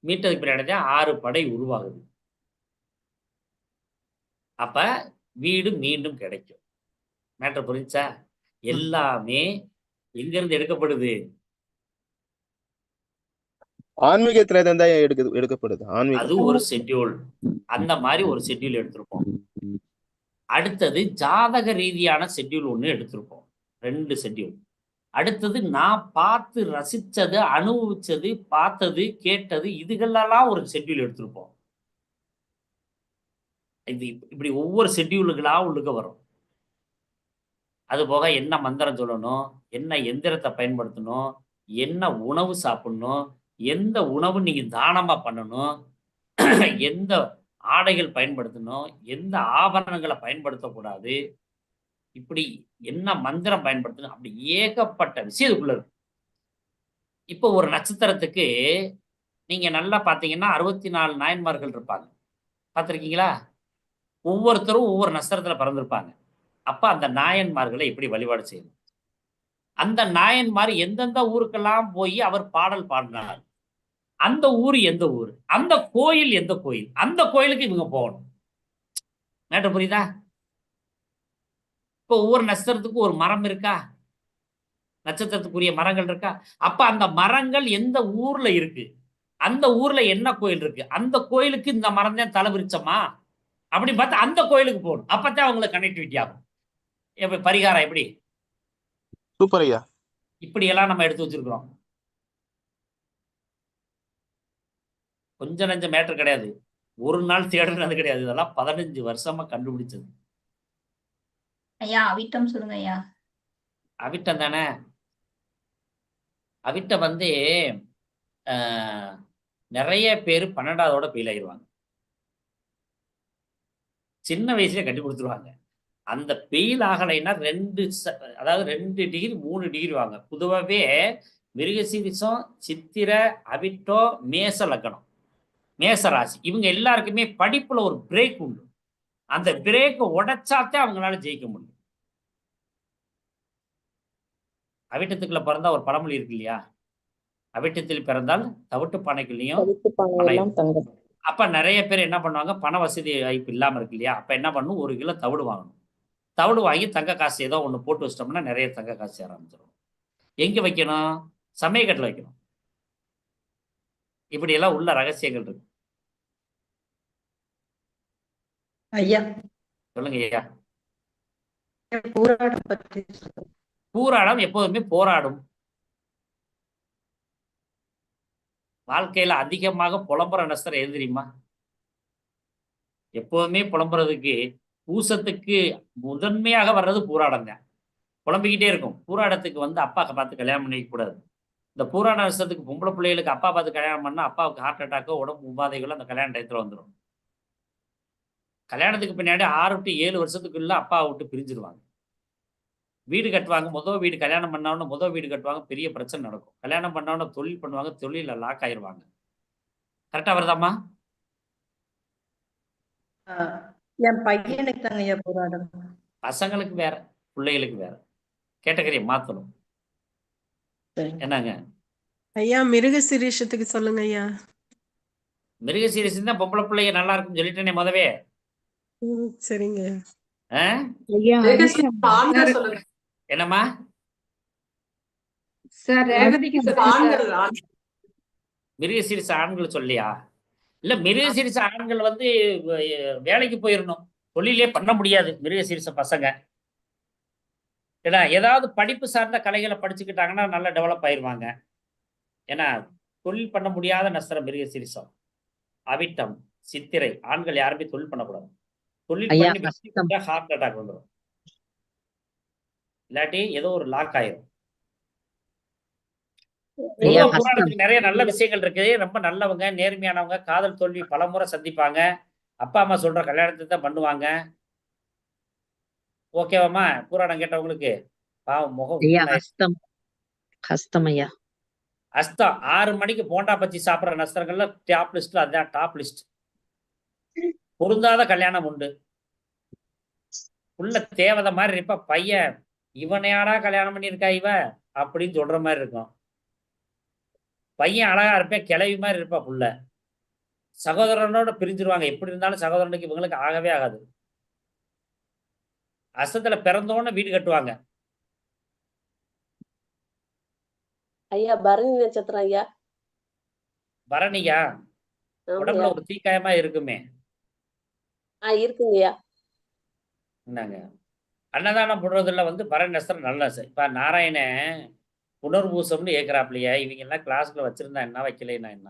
மீட்டதுக்கு பின்னாடி தான் 6 படை உருவாகுது. அப்ப வீடு மீண்டும் கிடைக்கும். மேட்டர் புரிஞ்சா? எல்லாமே எங்க இருந்து எடுக்கப்படுது? ஆன்மீகத்துல இருந்தா எடுக்கப்படுது. அது ஒரு ஷெட்யூல். அந்த மாதிரி ஒரு ஷெட்யூல் எடுத்திருப்போம். அடுத்தது ஜாதக ரீதியான ஷெட்யூல் ஒண்ணு எடுத்திருப்போம். 2 ஷெட்யூல். அடுத்தது நான் பார்த்து ரசிச்சது, அனுபவிச்சது, பார்த்தது, கேட்டது, இதுகளெல்லாம் ஒரு ஷெட்யூல் எடுத்திருப்போம். இது இப்படி ஒவ்வொரு ஷெட்யூலுகளா உள்ளுக்க வரும். அது போக என்ன மந்திரம் சொல்லணும், என்ன எந்திரத்தை பயன்படுத்தணும், என்ன உணவு சாப்பிடணும், எந்த உணவு நீங்க தானமா பண்ணணும், எந்த ஆடைகள் பயன்படுத்தணும், எந்த ஆபரணங்களை பயன்படுத்தக்கூடாது, இப்படி என்ன மந்திரம் பயன்படுத்தணும், அப்படி ஏகப்பட்ட விஷயத்துக்குள்ள இருக்கு. இப்போ ஒரு நட்சத்திரத்துக்கு நீங்க நல்லா பார்த்தீங்கன்னா 64 நாயன்மார்கள் இருப்பாங்க. பார்த்துருக்கீங்களா? ஒவ்வொருத்தரும் ஒவ்வொரு நட்சத்திரத்துல பிறந்திருப்பாங்க. அப்ப அந்த நாயன்மார்களை எப்படி வழிபாடு செய்யணும்? அந்த நாயன்மார் எந்தெந்த ஊருக்கெல்லாம் போய் அவர் பாடல் பாடினார், அந்த ஊர் எந்த ஊர், அந்த கோயில் எந்த கோயில், அந்த கோயிலுக்கு இவங்க போகணும். மேட்டர் புரியுதா? இப்போ ஒவ்வொரு நட்சத்திரத்துக்கும் ஒரு மரம் இருக்கா? நட்சத்திரத்துக்குரிய மரங்கள் இருக்கா? அப்ப அந்த மரங்கள் எந்த ஊர்ல இருக்கு, அந்த ஊர்ல என்ன கோயில் இருக்கு, அந்த கோயிலுக்கு இந்த மரம் தான் தலைவிரிச்சமா அப்படி பார்த்தா அந்த கோயிலுக்கு போகணும். அப்பதான் அவங்களுக்கு கனெக்டிவிட்டி ஆகும். பரிகாரம் எப்படி? சூப்பர் ஐயா. இப்படி எல்லாம் நம்ம எடுத்து வச்சிருக்கிறோம். கொஞ்சம் நஞ்ச மேட்டர் கிடையாது. ஒரு நாள் தேடுறது கிடையாது. இதெல்லாம் 15 வருஷமா கண்டுபிடிச்சது. ஐயா அவிட்டம் சொல்லுங்க ஐயா. அவிட்டம் தானே. அவிட்டம் வந்து நிறைய பேர் 12ஆவதோட ஃபெயில் ஆயிடுவாங்க. சின்ன வயசுல கட்டி கொடுத்துருவாங்க. அந்த ஃபெயில் ஆகலைன்னா 2 டிகிரி 3 டிகிரி வாங்க. பொதுவாகவே மிருகசீரிஷம், சித்திரை, அவிட்டம், மேச லக்னம், மேச ராசி, இவங்க எல்லாருக்குமே படிப்புல ஒரு பிரேக் உண்டு. அந்த பிரேக்கை உடைச்சாத்தே அவங்களால ஜெயிக்க முடியும். அவிட்டத்துக்குள்ள பிறந்தா ஒரு பழமொழி இருக்கு இல்லையா? அவிட்டத்தில் பிறந்தால் தவிட்டு பானைக்குள்ளேயும். அப்ப நிறைய பேர் என்ன பண்ணுவாங்க, பண வசதி வாய்ப்பு இல்லாம இருக்கு இல்லையா? அப்ப என்ன பண்ணணும், 1 கிலோ தவிடு வாங்கணும். தவிடு வாங்கி தங்க காசு ஏதோ ஒண்ணு போட்டு வச்சிட்டோம்னா நிறைய தங்க காசு சேர ஆரம்பிச்சிடும். எங்க வைக்கணும்? சமயக்கட்டில் வைக்கணும். இப்படி எல்லாம் உள்ள ரகசியங்கள் இருக்கு. ஐயா சொல்லுங்க ஐயா. போராட்டம் பற்றி பூராடம் எப்போதுமே போராடும். வாழ்க்கையில அதிகமாக புலம்புற நஷ்டம் எது தெரியுமா? எப்போதுமே புலம்புறதுக்கு பூசத்துக்கு முதன்மையாக வர்றது பூராடம் தான். புலம்பிக்கிட்டே இருக்கும். பூராடத்துக்கு வந்து அப்பா பார்த்து கல்யாணம் பண்ணிக்க கூடாது. இந்த பூராட நஷ்டத்துக்கு பொம்பளை பிள்ளைகளுக்கு அப்பா பார்த்து கல்யாணம் பண்ணா அப்பாவுக்கு ஹார்ட் அட்டாக்கோ உடம்பு உபாதைகளோ அந்த கல்யாண டயத்துல வந்துடும். கல்யாணத்துக்கு பின்னாடி 6 to 7 வருஷத்துக்குள்ள அப்பாவை விட்டு பிரிஞ்சிருவாங்க. வீடு கட்டுவாங்க. முதல் வீடு கல்யாணம் பண்ணாலும் முதல் வீடு கட்டுவாங்க, பெரிய பிரச்சனை நடக்கும். கல்யாணம் பண்ணாலும் தொழில் பண்ணுவாங்க, தொழில லாக் ஆயிருவாங்க. கரெக்டா வருதாம்மா? என் பையனுக்கு தாங்க ஐயா போராடம். பசங்களுக்கு வேற, பிள்ளைகளுக்கு வேற கேட்டகரியை மாத்தணும். என்னங்க ஐயா மிருகசீரிஷத்துக்கு சொல்லுங்க ஐயா. மிருகசீரிஷம் தான் பொம்பளை பிள்ளைங்க நல்லா இருக்கும் சொல்லிட்டேனே முதவே. சரிங்க. என்னம்மா மிருகசீரிஷ ஆண்கள் சொல்லியா? இல்ல மிருகசீரிஷ ஆண்கள் வந்து வேலைக்கு போயிடணும், தொழிலே பண்ண முடியாது மிருகசீரிஷ பசங்க. ஏன்னா ஏதாவது படிப்பு சார்ந்த கலைகளை படிச்சுக்கிட்டாங்கன்னா நல்லா டெவலப் ஆயிருவாங்க. ஏன்னா தொழில் பண்ண முடியாத நஷ்டம் மிருகசீரிஷம், அவிட்டம், சித்திரை ஆண்கள் யாருமே தொழில் பண்ணக்கூடாது. தொழில் பண்ணி ஹார்ட் அட்டாக் வந்துடும், இல்லாட்டி ஏதோ ஒரு லாக் ஆயிரும். புராணத்துக்கு நிறைய நல்ல விஷயங்கள் இருக்கு. ரொம்ப நல்லவங்க, நேர்மையானவங்க, காதல் தோல்வி பலமுறை சந்திப்பாங்க, அப்பா அம்மா சொல்ற கல்யாணத்தை தான் பண்ணுவாங்க. ஓகேவாமா? புராணம் கேட்டவங்களுக்கு பாவம் முகம் ஹஸ்தம் ஐயா. அஸ்தம் 6 மணிக்கு போண்டா பச்சி சாப்பிட்ற நஸ்தரங்கள்ல டாப் லிஸ்ட்ல அதுதான் டாப் லிஸ்ட். பொருந்தாத கல்யாணம் உண்டு. உள்ள தேவதை மாதிரி இருப்ப, பையன் இவனையாடா கல்யாணம் பண்ணியிருக்கா இவ அப்படின்னு சொல்ற மாதிரி இருக்கும். பையன் அழகா இருப்பேன், கிளவி மாதிரி இருப்பா புள்ள. சகோதரனோட பிரிஞ்சிருவாங்க. எப்படி இருந்தாலும் சகோதரனுக்கு இவங்களுக்கு ஆகவே ஆகாது. அஸ்தத்துல பிறந்தோன்னு வீடு கட்டுவாங்க. ஐயா பரணி நட்சத்திரம் ஐயா. பரணியா? உடம்புல ஆமாய்யா. ஒரு தீக்காயமா இருக்குமே. இருக்குங்கய்யா. என்னங்க அன்னதானம் போடுறதுல வந்து பரணி நட்சத்திரம் நல்ல இப்ப நாராயணன் புனர்பூசம்னு ஏற்கிறாப்லையா, இவங்க எல்லாம் கிளாஸ்ல வச்சிருந்தா என்ன, வைக்கலைன்னா என்ன?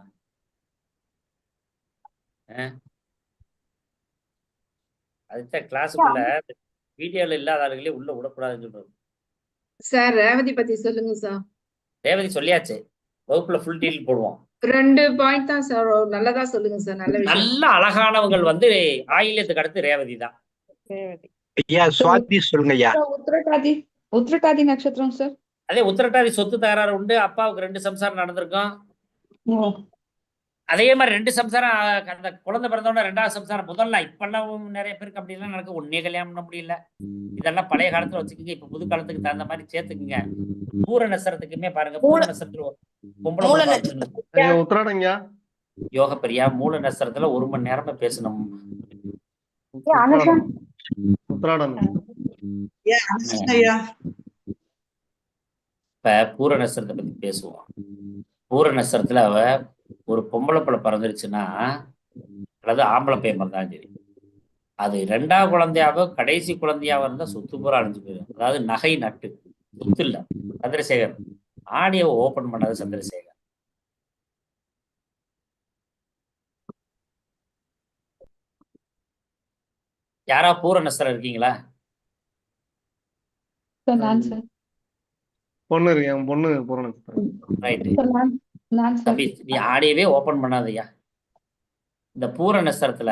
அதுதான் கிளாஸுக்குள்ள வீடியோல இல்லாத ஆளுகளே உள்ள விடக்கூடாதுன்னு சொல்றது. சார் ரேவதி பத்தி சொல்லுங்க சார். ரேவதி சொல்லியாச்சு, வகுப்புல ஃபுல் டீல் போடுவோம். 2 பாயிண்ட் தான் சார். நல்லதா சொல்லுங்க சார். நல்ல விஷயம். நல்ல அழகானவங்கள் வந்து ஆயில்யத்துக்கு அடுத்து ரேவதி தான். ஐயா சுவாதி சொல்லுங்க ஐயா. உத்திரட்டாதி நட்சத்திரம் சார். அதே உத்திரட்டாதி சொத்து தகராறு உண்டு. அப்பாவுக்கு 2 சம்சாரம் நடந்திருக்கும். அதே மாதிரி 2 சம்சாரம் அந்த குழந்தை பிறந்தோட 2வது சம்சாரம் முதல்ல. இப்பெல்லாம் நிறைய பேருக்கு அப்படி எல்லாம் நடக்க ஒன்னே கல்யாணம் பண்ண முடியல. இதெல்லாம் பழைய காலத்துல வச்சுக்கோங்க. இப்ப புது காலத்துக்கு தகுந்த மாதிரி சேர்த்துக்குங்க. பூர நட்சத்திரத்துக்குமே பாருங்க. பூர நட்சத்திரம் பொம்பளை உத்திராடங்கய்யா. யோக பெரியா மூல நட்சத்திரத்துல 1 மணி நேரமா பேசணும். உத்திராடம். இப்ப பூர நட்சத்திரத்தை பத்தி பேசுவோம். பூர நட்சத்திரத்துல ஒரு பொம்பளை பிள்ளை பிறந்துருச்சுன்னா, அல்லது ஆம்பளை பையன் பிறந்தாலும் சரி, அது 2வது குழந்தையாவோ கடைசி குழந்தையாவோ இருந்தா சொத்து பூரா அழிஞ்சு போயிடும். அதாவது நகை நட்டு சொத்து இல்ல. சந்திரசேகர் ஆடியோ ஓபன் பண்ணாது. சந்திரசேகர் யாரா பூர நட்சத்திரம் இருக்கீங்களா? பொண்ணு இருக்கு. என் பொண்ணு பூர நட்சத்திரம். ரைட்டு தம்பி, நீ ஆடியவே ஓபன் பண்ணாதயா. இந்த பூர நட்சத்திரத்துல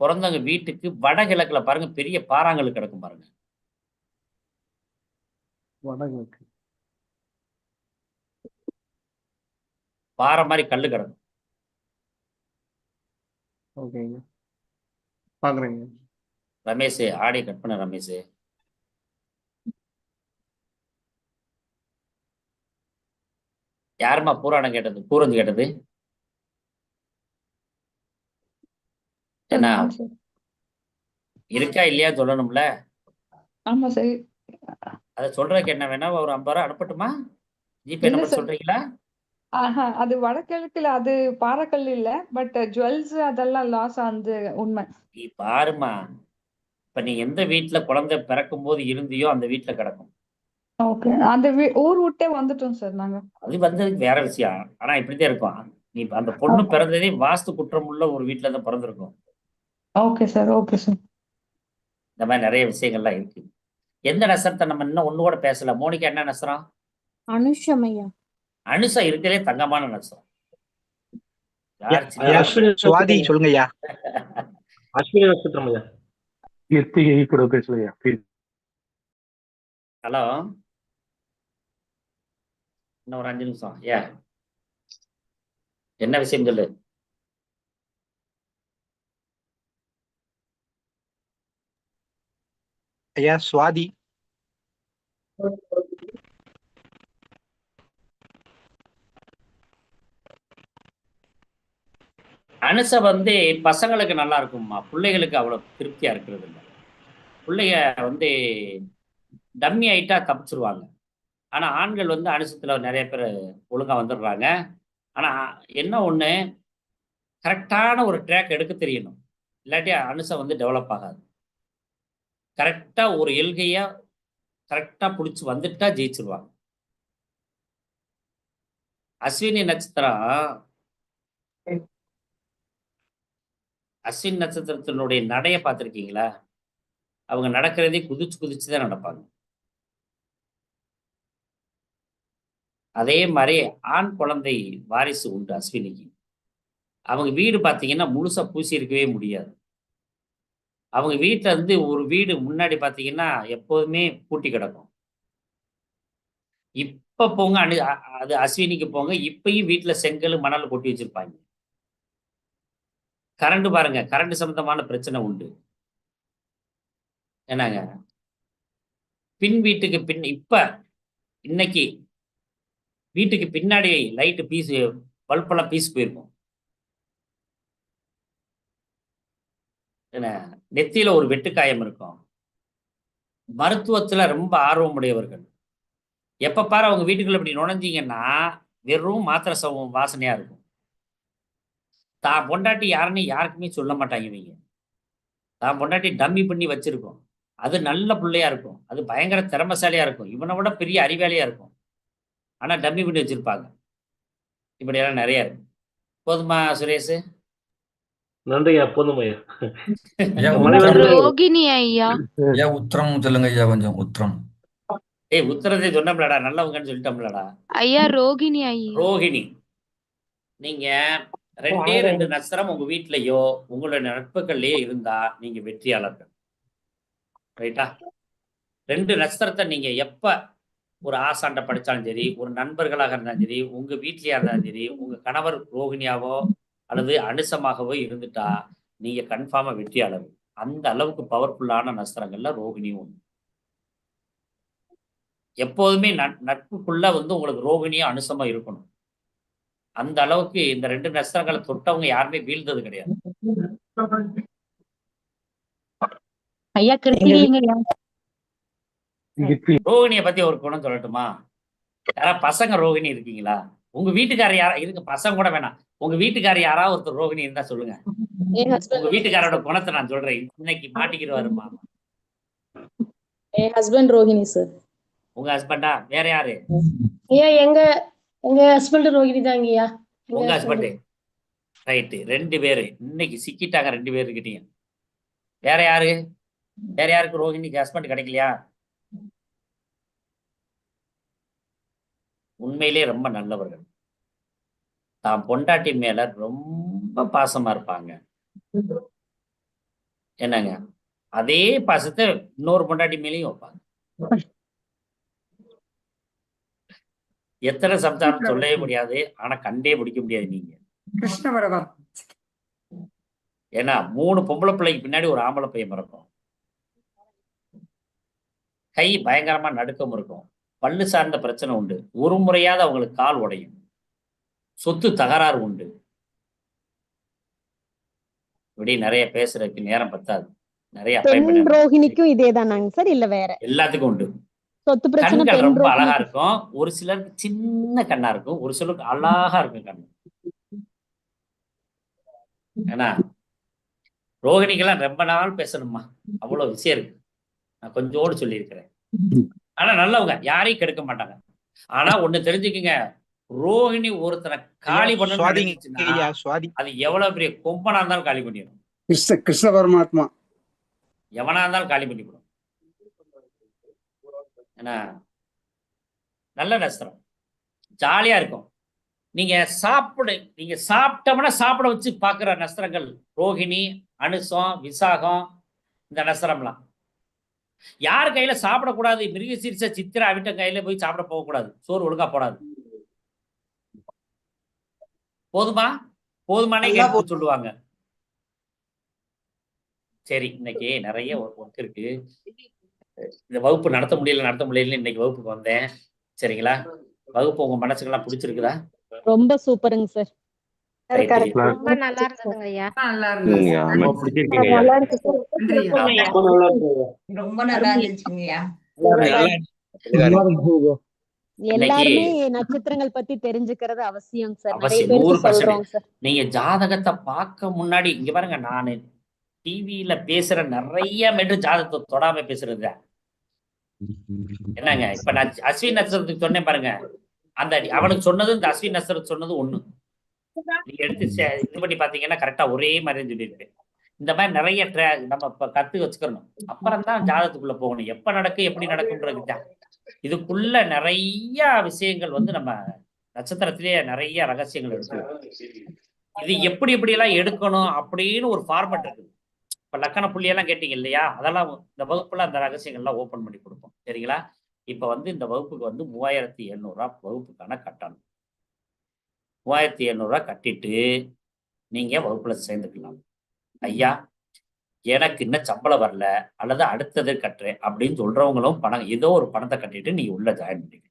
பிறந்தவங்க வீட்டுக்கு வடகிழக்குல பாருங்க பெரிய பாறாங்கல் கிடக்கும் பாருங்க. வடகிழக்கு பாறை மாதிரி கல்லு கிடக்கும். ஓகேங்க, பாக்குறேங்க. ரமேஷ் ஆடியோ கட் பண்ண. ரமேஷ் யாருமா பூராடம் கேட்டது? பூரஞ்சு கேட்டது என்ன? இருக்கா இல்லையா சொல்லணும்ல. ஆமா சார். அத சொல்றதுக்கு என்ன வேணா ஒரு 50 ரூபா அனுப்பட்டுமா? ஜிபே நம்பர் சொல்றீங்களா? அது வடகிழக்குல அது பாறைக்கல் இல்ல. பட் ஜுவல்ஸ் அதெல்லாம் லாஸ் ஆனது உண்மை. நீ பாருமா, இப்ப நீ எந்த வீட்டுல குழந்தை பிறக்கும் போது இருந்தியோ அந்த வீட்டுல கிடக்கும். ஓகே. அந்த ஊர் விட்டே வந்துட்டோம் சார் நாங்க. அது வந்ததுக்கு வேற விஷயம். ஆனா இப்படித்தான் இருக்கும். நீ அந்த பொண்ணு பிறந்ததே வாஸ்து குற்றம் உள்ள ஒரு வீட்டுல தான் பிறந்திருக்கும். Okay sir. Okay sir. இந்த மாதிரி நிறைய விஷயங்கள்லாம் இருக்கு. எந்த நட்சத்திரம் நம்ம இன்னும் ஒண்ணு கூட பேசல. மோனிகா என்ன நட்சத்திரம்? அனுஷமையா. அனுஷா இருக்கிறதே தங்கமான நட்சத்திரம். சுவாதி சொல்லுங்க ஐயா. அஸ்வினி நட்சத்திரம் ஐயா. கிருத்திகை கூட பேசலையா? ஹலோ, இன்னும் ஒரு 5 நிமிஷம். என்ன விஷயம் சொல்லு. ஐயா சுவாதி. அனுசை வந்து பசங்களுக்கு நல்லா இருக்கும்மா, பிள்ளைகளுக்கு அவ்வளவு திருப்தியா இருக்கிறது இல்லை. பிள்ளைங்க வந்து டம்மி ஆயிட்டா தப்பிச்சிருவாங்க. ஆனா ஆண்கள் வந்து அனுசத்துல நிறைய பேர் ஒழுங்கா வந்துடுறாங்க. ஆனா என்ன ஒண்ணு, கரெக்டான ஒரு ட்ராக் எடுக்க தெரியணும். இல்லாட்டி அனுசை வந்து டெவலப் ஆகாது. கரெக்டா ஒரு எல்கையா கரெக்டா பிடிச்சி வந்துட்டா ஜெயிச்சிருவாங்க. அஸ்வினி நட்சத்திரத்தினுடைய நடைய பார்த்துருக்கீங்களா? அவங்க நடக்கிறதே குதிச்சு குதிச்சு தான் நடப்பாங்க. அதே மாதிரி ஆண் குழந்தை வாரிசு உண்டு அஸ்வினிக்கு. அவங்க வீடு பார்த்தீங்கன்னா முழுசா பூசி இருக்கவே முடியாது. அவங்க வீட்டில் இருந்து ஒரு வீடு முன்னாடி பார்த்தீங்கன்னா எப்போதுமே பூட்டி கிடக்கும். இப்ப போங்க, அது அஸ்வினிக்கு போங்க, இப்பயும் வீட்டில் செங்கல் மணல் கொட்டி வச்சிருப்பாங்க. கரண்ட் பாருங்க, கரண்ட் சம்பந்தமான பிரச்சனை உண்டு. என்னங்க, பின் வீட்டுக்கு இப்ப இன்னைக்கு வீட்டுக்கு பின்னாடி லைட்டு பீஸ் பல்பெல்லாம் பீஸ் போயிருக்கும். என்ன, நெத்தியில ஒரு வெட்டுக்காயம் இருக்கும். மருத்துவத்துல ரொம்ப ஆர்வமுடையவர்கள், எப்ப பாரு அவங்க வீட்டுக்குள்ள இப்படி நுழைஞ்சீங்கன்னா வெறும் மாத்திரை வாசனையா இருக்கும். தான் பொண்டாட்டி யாருன்னு யாருக்குமே சொல்ல மாட்டாங்க இவங்க. தான் பொண்டாட்டி டம்மி பண்ணி வச்சிருக்கோம். அது நல்ல பிள்ளையா இருக்கும். அது பயங்கர திறமைசாலியா இருக்கும். இவனை விட பெரிய அறிவாளியா இருக்கும். ஆனா டம்மி பண்ணி வச்சிருப்பாங்க. இப்படியெல்லாம் நிறைய இருக்கு. போதுமா சுரேஷ்? நன்றியா, போதும் ஐயா. ஐயா ரோகிணி ஐயா. ஐயா உத்திரம் சொல்லுங்க ஐயா, கொஞ்சம் உத்திரம். ஏய் உத்தரத்தை சொன்னோம்லடா, நல்லவங்கன்னு சொல்லிட்டோம்லடா. ஐயா ரோகிணி ஐயா. ரோகிணி, நீங்க 2 நட்சத்திரம் உங்க வீட்லயோ உங்களோட நட்புகள்லயே இருந்தா நீங்க வெற்றியாளர்கள். ரைட்டா? 2 நட்சத்திரத்தை நீங்க எப்ப ஒரு ஆசாண்ட படிச்சாலும் சரி, ஒரு நண்பர்களாக இருந்தாலும் சரி, உங்க வீட்லயா இருந்தாலும் சரி, உங்க கணவர் ரோகிணியாவோ அல்லது அனுசமாகவோ இருந்துட்டா நீங்க கன்ஃபார்மா வெற்றியாளர்கள். அந்த அளவுக்கு பவர்ஃபுல்லான நட்சத்திரங்கள்ல ரோகிணியும் ஒண்ணு. எப்போதுமே நட்புக்குள்ள வந்து உங்களுக்கு ரோகிணியும் அனுசமா இருக்கணும். அந்த அளவுக்கு இந்த 2 நட்சத்திரங்களை தொட்டவங்க யாருமே வீழ்ந்தது கிடையாது. ஐயா கிருத்திகைங்கய்யா. ரோகிணியை பத்தி ஒரு குணம் சொல்லட்டுமா? யாரா பசங்க ரோகிணி இருக்கீங்களா? உங்க வீட்டுக்காரர் யாரா இருக்கு? பசங்க கூட வேணாம், உங்க வீட்டுக்காரர் யாராவது ஒருத்தர் ரோகிணி இருந்தா சொல்லுங்க. உங்க வீட்டுக்காரோட குணத்தை நான் சொல்றேன். இன்னைக்கு மாட்டிக்கிறவாருமா. என் ஹஸ்பண்ட் ரோஹிணி சார். உங்க ஹஸ்பண்டா? வேற யாரு? ஐயா எங்க ஹஸ்பண்ட் ரோஹிணி தாங்கய்யா. உங்க ஹஸ்பண்ட். ரைட்டு, 2 பேரு இன்னைக்கு சிக்கிட்டாங்க. 2 பேருக்கிட்டீங்க. வேற யாரு? வேற யாருக்கு ரோஹிணிக்கு ஹஸ்பண்ட் கிடைக்கலையா? உண்மையிலே ரொம்ப நல்லவர்கள். தான் பொண்டாட்டி மேல ரொம்ப பாசமா இருப்பாங்க. என்னங்க, அதே பாசத்தை இன்னொரு பொண்டாட்டி மேலேயும் வைப்பாங்க. எத்தனை சம்சாரம் சொல்லவே முடியாது, ஆனா கண்டே பிடிக்க முடியாது நீங்க. ஏன்னா 3 பொம்பளை பிள்ளைக்கு பின்னாடி ஒரு ஆம்பளை பையன் பிறக்கும். கை பயங்கரமா நடுக்கம் இருக்கும். பல்லு சார்ந்த பிரச்சனை உண்டு. ஒரு முறையாவது அவங்களுக்கு கால் உடையும். சொத்து தகராறு உண்டு. இப்படி நிறைய பேசுறதுக்கு நேரம் பத்தாது. நிறைய ரோஹிணிக்கும் இதேதானாங்க சார், இல்ல வேற? எல்லாத்துக்கும் உண்டு. சொத்து பிரச்சனை. கண்கள் ரொம்ப அழகா இருக்கும். ஒரு சிலருக்கு சின்ன கண்ணா இருக்கும், ஒரு சிலருக்கு அழகா இருக்கும் கண்ணு. ஏன்னா ரோஹிணிக்கெல்லாம் ரொம்ப நாள் பேசணுமா, அவ்வளவு விஷயம் இருக்கு. நான் கொஞ்சோடு சொல்லியிருக்கிறேன். ஆனா நல்லவங்க, யாரையும் கெடுக்க மாட்டாங்க. ஆனா ஒண்ணு தெரிஞ்சுக்குங்க, ரோஹிணி ஒருத்தனை காலி பண்ண அது எவ்வளவு பெரிய கொம்பனா இருந்தாலும் காலி பண்ணிடும். கிருஷ்ண பரமாத்மா எவனா இருந்தாலும் காலி பண்ணிவிடும். ஏன்னா நல்ல நட்சத்திரம், ஜாலியா இருக்கும். நீங்க சாப்பிட்டோம்னா சாப்பிட வச்சு பாக்குற நட்சத்திரங்கள் ரோஹிணி, அனுசம், விசாகம், இந்த நட்சத்திரம்லாம். யார் கையில சாப்பிடக்கூடாது? மிருகசீரிஷ, சித்திரை, அவிட்டம் கையில போய் சாப்பிட போகக்கூடாது. சோறு ஒழுங்கா போடாது. போதுமானே சொல்லுவாங்க. சரி, இன்னைக்கு நிறைய ஒர்க் இருக்கு. இந்த வகுப்பு நடத்த முடியல இன்னைக்கு வகுப்புக்கு வந்தேன். சரிங்களா? வகுப்பு உங்க மனசுக்கெல்லாம் பிடிச்சிருக்குதா? ரொம்ப சூப்பருங்க சார். ரொம்ப நல்லா இருந்ததுங்க ஐயா. ரொம்ப நல்லா இருந்துச்சுங்கய்யா. எல்லாருமே நட்சத்திரங்கள் பத்தி தெரிஞ்சுக்கிறது அவசியம் சார். நிறைய அவசியம், பேருக்கு சொல்றோம் 100%. சார். நீங்க ஜாதகத்தை பார்க்க முன்னாடி இங்க பாருங்க, நானு டிவியில பேசுற நிறைய மேட்டு ஜாதகத்தை தொடாம பேசுறது. என்னங்க, இப்ப நான் அஸ்வின் நட்சத்திரத்துக்கு சொன்னேன் பாருங்க, அந்த அவனுக்கு சொன்னது இந்த அஸ்வின் நட்சத்திரத்துக்கு சொன்னது ஒண்ணு. நீங்க எடுத்து இது பண்ணி பாத்தீங்கன்னா கரெக்டா ஒரே மாதிரி சொல்லியிருப்பேன். இந்த மாதிரி நிறைய நம்ம கத்து வச்சுக்கணும். அப்புறம் தான் ஜாதகத்துக்குள்ள போகணும். எப்ப நடக்கும், எப்படி நடக்கும்ன்றதுதான். இதுக்குள்ள நிறைய விஷயங்கள் வந்து நம்ம நட்சத்திரத்திலேயே நிறைய ரகசியங்கள் இருக்கு. இது எப்படி எல்லாம் எடுக்கணும் அப்படின்னு ஒரு ஃபார்மட் இருக்கு. இப்ப லக்கண புள்ளியெல்லாம் கேட்டீங்க இல்லையா? அதெல்லாம் இந்த வகுப்புல அந்த ரகசியங்கள்லாம் ஓபன் பண்ணி கொடுப்போம். சரிங்களா? இப்ப வந்து இந்த வகுப்புக்கு வந்து 3700 வகுப்புக்கான கட்டணம். 3700 கட்டிட்டு நீங்க வகுப்புல சேர்ந்துக்கலாம். ஐயா எனக்கு இன்னும் சம்பளம் வரல அல்லது அடுத்தது கட்டுறேன் அப்படின்னு சொல்றவங்களும் பணம் ஏதோ ஒரு பணத்தை கட்டிட்டு நீங்க உள்ள ஜாயின் பண்ணிக்க.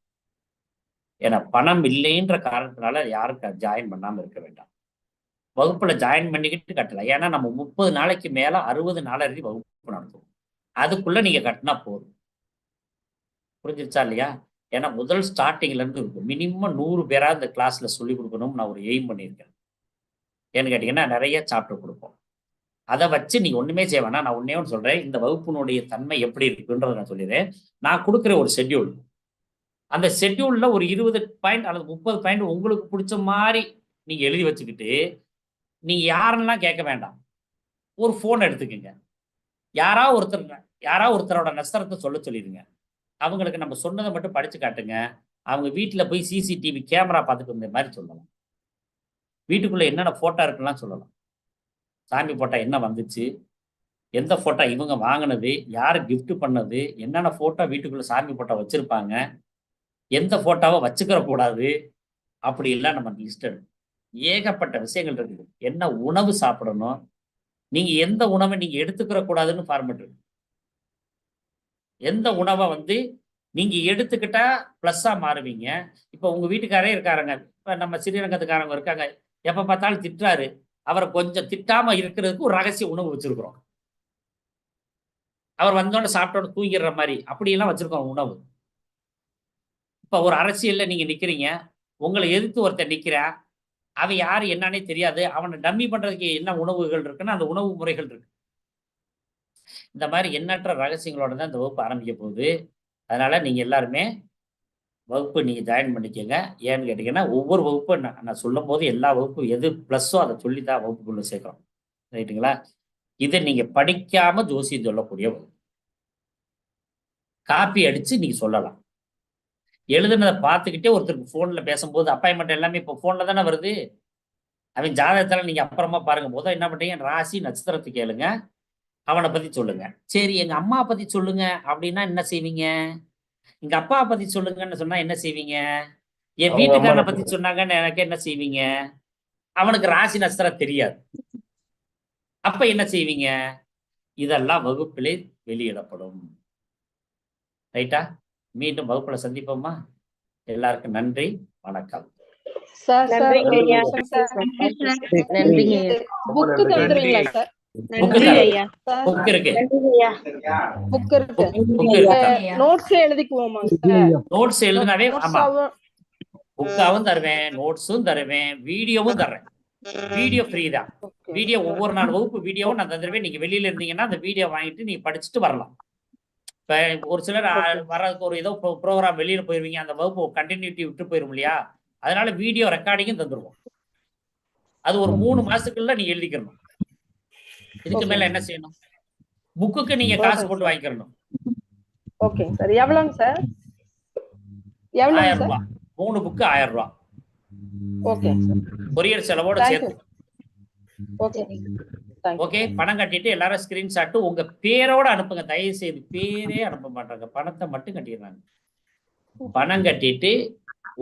ஏன்னா பணம் இல்லைன்ற காரணத்தினால யாரும் ஜாயின் பண்ணாம இருக்க வேண்டாம். வகுப்புல ஜாயின் பண்ணிக்கிட்டு கட்டலாம். ஏன்னா நம்ம 30 நாளைக்கு மேல 60 நாளை வகுப்பு நடத்துவோம். அதுக்குள்ள நீங்க கட்டினா போதும். புரிஞ்சிருச்சா இல்லையா? ஏன்னா முதல் ஸ்டார்டிங்ல இருந்து இருக்கும். மினிமம் 100 பேராவது இந்த கிளாஸ்ல சொல்லிக் கொடுக்கணும்னு நான் ஒரு எய்ம் பண்ணியிருக்கேன். ஏன்னு கேட்டீங்கன்னா நிறைய சாப்டர் கொடுப்போம். அதை வச்சு நீங்க ஒண்ணுமே செய்ய வேணாம். நான் ஒன்னே ஒன்று சொல்றேன். இந்த வகுப்பினுடைய தன்மை எப்படி இருக்குன்றதை நான் சொல்லிடுறேன். நான் கொடுக்குற ஒரு ஷெட்யூல், அந்த ஷெட்யூல்ல ஒரு 20 பாயிண்ட் அல்லது 30 பாயிண்ட் உங்களுக்கு பிடிச்ச மாதிரி நீங்க எழுதி வச்சுக்கிட்டு நீங்க யாரெல்லாம் கேட்க வேண்டாம். ஒரு போன் எடுத்துக்கோங்க. யாரா ஒருத்தரோட நஷ்டத்தை சொல்லிடுங்க. அவங்களுக்கு நம்ம சொன்னதை மட்டும் படிச்சு காட்டுங்க. அவங்க வீட்டில் போய் சிசிடிவி கேமரா பார்த்துட்டு வந்த மாதிரி சொல்லலாம். வீட்டுக்குள்ள என்னென்ன போட்டோ இருக்குலாம் சொல்லலாம். சாமி போட்டோ என்ன வந்துச்சு, எந்த போட்டோ இவங்க வாங்கினது, யார் கிஃப்ட் பண்ணது, என்னென்ன போட்டோ வீட்டுக்குள்ள சாமி போட்டோ வச்சிருப்பாங்க, எந்த போட்டோவை வச்சுக்கிற கூடாது, அப்படி எல்லாம் நம்ம லிஸ்ட் எடுக்கணும். ஏகப்பட்ட விஷயங்கள் இருக்குது. என்ன உணவு சாப்பிடணும், நீங்க எந்த உணவை நீங்க எடுத்துக்கிற கூடாதுன்னு ஃபார்மேட் இருக்கு. எந்த உணவை நீங்க எடுத்துக்கிட்டா பிளஸ்ஸா மாறுவீங்க. இப்ப உங்க வீட்டுக்காரே இருக்காருங்க, இப்ப நம்ம ஸ்ரீரங்கத்துக்காரங்க இருக்காங்க, எப்ப பார்த்தாலும் திட்டுறாரு. அவரை கொஞ்சம் திட்டாம இருக்கிறதுக்கு ஒரு ரகசிய உணவு வச்சிருக்கிறோம். அவர் வந்தோடனே சாப்பிட்டோன்னு தூங்கிடுற மாதிரி அப்படியெல்லாம் வச்சிருக்கோம் உணவு. இப்ப ஒரு அரசியல்ல நீங்க நிக்கிறீங்க, உங்களை எதிர்த்து ஒருத்தர் நிக்கிறான், அவன் யாரு என்னன்னே தெரியாது, அவனை டம்மி பண்றதுக்கு என்ன உணவுகள் இருக்குன்னா அந்த உணவு முறைகள் இருக்கு. இந்த மாதிரி எண்ணற்ற ரகசியங்களோட தான் இந்த வகுப்பு ஆரம்பிக்க போகுது. அதனால நீங்க எல்லாருமே வகுப்பு நீங்க ஜாயின் பண்ணிக்கோங்க. ஏன்னு கேட்டீங்கன்னா ஒவ்வொரு வகுப்பு நான் சொல்லும் போது எல்லா வகுப்பும் எது ப்ளஸ்ஸோ அதை சொல்லித்தான் வகுப்புக்குள்ள சேர்க்கிறோம். ரைட்டுங்களா? இதை நீங்க படிக்காம ஜோசியம் சொல்லக்கூடிய வகுப்பு. காப்பி அடிச்சு நீங்க சொல்லலாம். எழுதுனதை பார்த்துக்கிட்டே ஒருத்தருக்கு போன்ல பேசும்போது அப்பாயின்மெண்ட் எல்லாமே இப்போ போன்ல தானே வருது. அவன் ஜாதகத்தில் நீங்க அப்புறமா பாருங்க. முதல் என்ன பண்றீங்க, ராசி நட்சத்திரத்தை கேளுங்க, அவனை பத்தி சொல்லுங்க. சரி எங்க அம்மா பத்தி சொல்லுங்க அப்படின்னா என்ன செய்வீங்க? எங்க அப்பா பத்தி சொல்லுங்கன்னு சொன்னா என்ன செய்வீங்க? என் வீட்டுக்காரனை பத்தி சொன்னாங்கன்னு எனக்கு என்ன செய்வீங்க? அவனுக்கு ராசி நட்சத்திரம் தெரியாது. அப்ப என்ன செய்வீங்க? இதெல்லாம் வகுப்பிலே வெளியிடப்படும். ரைட்டா? மீண்டும் வகுப்புல சந்திப்போமா? எல்லாருக்கும் நன்றி, வணக்கம். புக் இருக்கு. நோட்ஸ் எழுதினாவே ஆமா, புக்காவும் தருவேன், நோட்ஸும் தருவேன், வீடியோவும் தர்றேன். வீடியோ ஃப்ரீ தான். வீடியோ ஒவ்வொரு நாள் வகுப்பு வீடியோவும் நான் தந்துடுவேன். நீங்க வெளியில இருந்தீங்கன்னா அந்த வீடியோ வாங்கிட்டு நீங்க படிச்சுட்டு வரலாம். இப்ப ஒரு சிலர் வர்றதுக்கு ஒரு ஏதோ ப்ரோக்ராம் வெளியில போயிருவீங்க, அந்த வகுப்பு கண்டினியூட்டி விட்டு போயிரும் இல்லையா? அதனால வீடியோ ரெக்கார்டிங்கும் தந்துருவோம். அது ஒரு 3 மாசத்துக்குள்ள நீங்க எழுதிக்கணும். இதுக்கு மேல என்ன செய்யணும்? புக்குக்கு நீங்க காசு போட்டு வாங்கிக்கணும். Okay sir. எவ்வளவுங்க சார்? 1000 ரூபாய். 3 புக்கு 1000 ரூபாய். Okay sir. கொரியர் செலவோட சேர்த்து. ஓகே. ஓகே. பணம் கட்டிட்டு எல்லாரும் ஸ்கிரீன்ஷாட் உங்க பேரோட அனுப்புங்க. தயவு செய்து பேரே அனுப்ப மாட்டாங்க, பணத்தை மட்டும் கட்டிடுறாங்க. பணம் கட்டிட்டு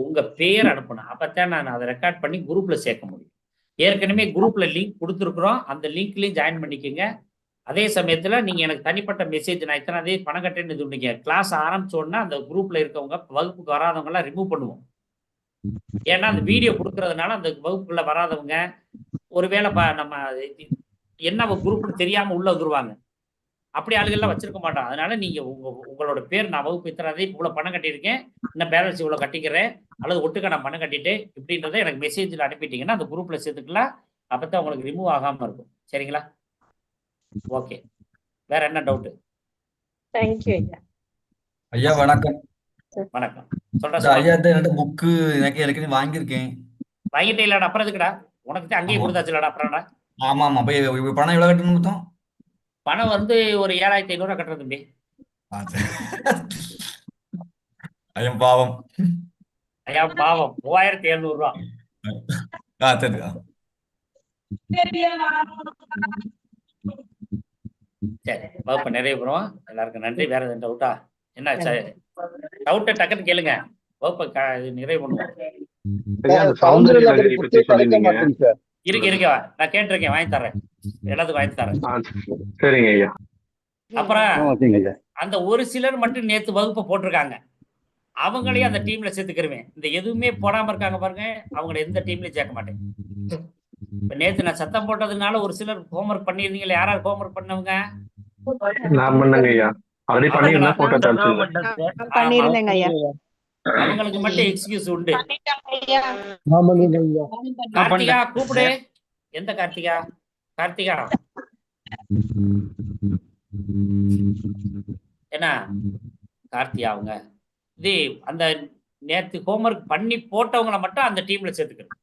உங்க பேர் அனுப்பணும். அப்பதான் நான் அதை ரெக்கார்ட் பண்ணி குரூப்ல சேர்க்க முடியும். ஏற்கனவே குரூப்ல லிங்க் கொடுத்துருக்குறோம், அந்த லிங்க்லயும் ஜாயின் பண்ணிக்கோங்க. அதே சமயத்துல நீங்க எனக்கு தனிப்பட்ட மெசேஜ், நான் இத்தனை அதே பணம் கட்டேன்னு சொன்னீங்க, கிளாஸ் ஆரம்பிச்சோன்னா அந்த குரூப்ல இருக்கவங்க வகுப்புக்கு வராதவங்க எல்லாம் ரிமூவ் பண்ணுவோம். ஏன்னா அந்த வீடியோ கொடுக்கறதுனால அந்த வகுப்புக்குள்ள வராதவங்க ஒருவேளை நம்ம என்ன குரூப்னு தெரியாம உள்ள வந்துருவாங்க. அப்படி ஆளுகள்லாம் வச்சிருக்க மாட்டோம். அதனால நீங்க உங்களோட பேர், நான் வகுப்பு இத்தனை இவ்வளவு பணம் கட்டியிருக்கேன், இன்னும் பேலன்ஸ் இவ்வளவு கட்டிக்கிறேன், அல்லது ஒட்டுக்க நான் பணம் கட்டிட்டு இப்படின்றத எனக்கு மெசேஜில் அனுப்பிட்டீங்கன்னா அந்த குரூப்ல சேர்த்துக்கலாம். அப்பதான் உங்களுக்கு ரிமூவ் ஆகாம இருக்கும். சரிங்களா? ஓகே. வேற என்ன டவுட்? தேங்க்யூ ஐயா. ஐயா வணக்கம். வணக்கம். சொல்றேன் ஐயா, என்னோட புக்கு எனக்கு ஏற்கனவே வாங்கியிருக்கேன். வாங்கிட்டே இல்லடா, அப்புறம் எதுக்குடா? உனக்கு அங்கேயே கொடுத்தாச்சுலடா, அப்புறம்டா. ஆமா ஆமா. பணம் எவ்வளவு கட்டணும் மொத்தம்? பணம் ஒரு 7500 கட்டுறது தம்பி. ஐயா பாவம். ஐயா பாவம். 3700 ரூபா. சரி. சரி, வகுப்பு நிறைய போறோம். எல்லாருக்கும் நன்றி. வேற எதுவும் டவுட்டா? என்ன டவுட்டை டக்குன்னு கேளுங்க, வகுப்பை நிறைவு பண்ணுவோம். இருக்கு நான் கேட்டிருக்கேன், வாங்கி தரேன், எல்லாத்துக்கும் வாங்கி தரேன். சரிங்க ஐயா. அப்புறம் அந்த ஒரு சிலர் மட்டும் நேத்து வகுப்பை போட்டிருக்காங்க, அவங்களையும் அந்த டீம்ல சேர்த்துக்கிருவேன். இந்த எதுவுமே போடாம இருக்காங்க பாருங்க, அவங்கள எந்த டீம்லயும் சேர்க்க மாட்டேன். இப்ப நேத்து நான் சத்தம் போட்டதுனால ஒரு சிலர் ஹோம்ஒர்க் பண்ணிருந்தீங்களா? யாராவது ஹோம்ஒர்க் பண்ணவங்க? நான் பண்ணங்க ஐயா. ஆல்ரெடி பண்ணிருந்தேன், போட்டோ பண்ணிருந்தேங்க ஐயா. அவங்களுக்கு மட்டும் எக்ஸ்கியூஸ் உண்டு. ஆமாங்க ஐயா. கார்த்திகா கூப்பிடு. எந்த கார்த்திகா? கார்த்திகா என்ன கார்த்திகா அவங்க இது அந்த நேத்து ஹோம்ஒர்க் பண்ணி போட்டவங்கள மட்டும் அந்த டீம்ல சேர்த்துக்கணும்.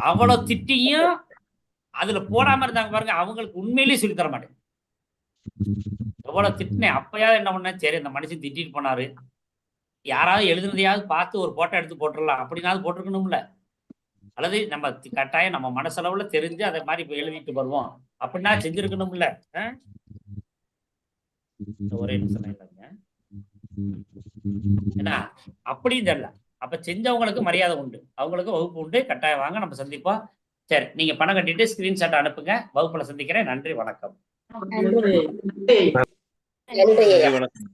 அவ்வளவு திட்டியும் அதுல போடாம இருந்தாங்க பாருங்க, அவங்களுக்கு உண்மையிலேயே சொல்லி தர மாட்டேன். எவ்வளவு திட்டினேன். அப்பயாவது என்ன பண்ணேன், சரி இந்த மனுஷன் திட்டிட்டு போனாரு, யாராவது எழுதுனதையாவது பார்த்து ஒரு போட்டோ எடுத்து போட்டுடலாம் அப்படின்னாவது போட்டிருக்கணும்ல. அல்லது நம்ம கட்டாயம் நம்ம மனசளவுல தெரிஞ்சு அதை மாதிரி இப்ப எழுதிட்டு வருவோம் அப்படின்னா செஞ்சிருக்கணும்ல. ஒரே நிமிஷம் இல்லைங்க, ஏன்னா அப்படியும் தெரியல. அப்ப செஞ்சவங்களுக்கு மரியாதை உண்டு, அவங்களுக்கு வகுப்பு உண்டு. கட்டாயம் வாங்க, நம்ம சந்திப்போம். சரி, நீங்க பணம் கட்டிட்டு ஸ்கிரீன்ஷாட் அனுப்புங்க. வகுப்புல சந்திக்கிறேன். நன்றி, வணக்கம். நன்றி. வணக்கம்.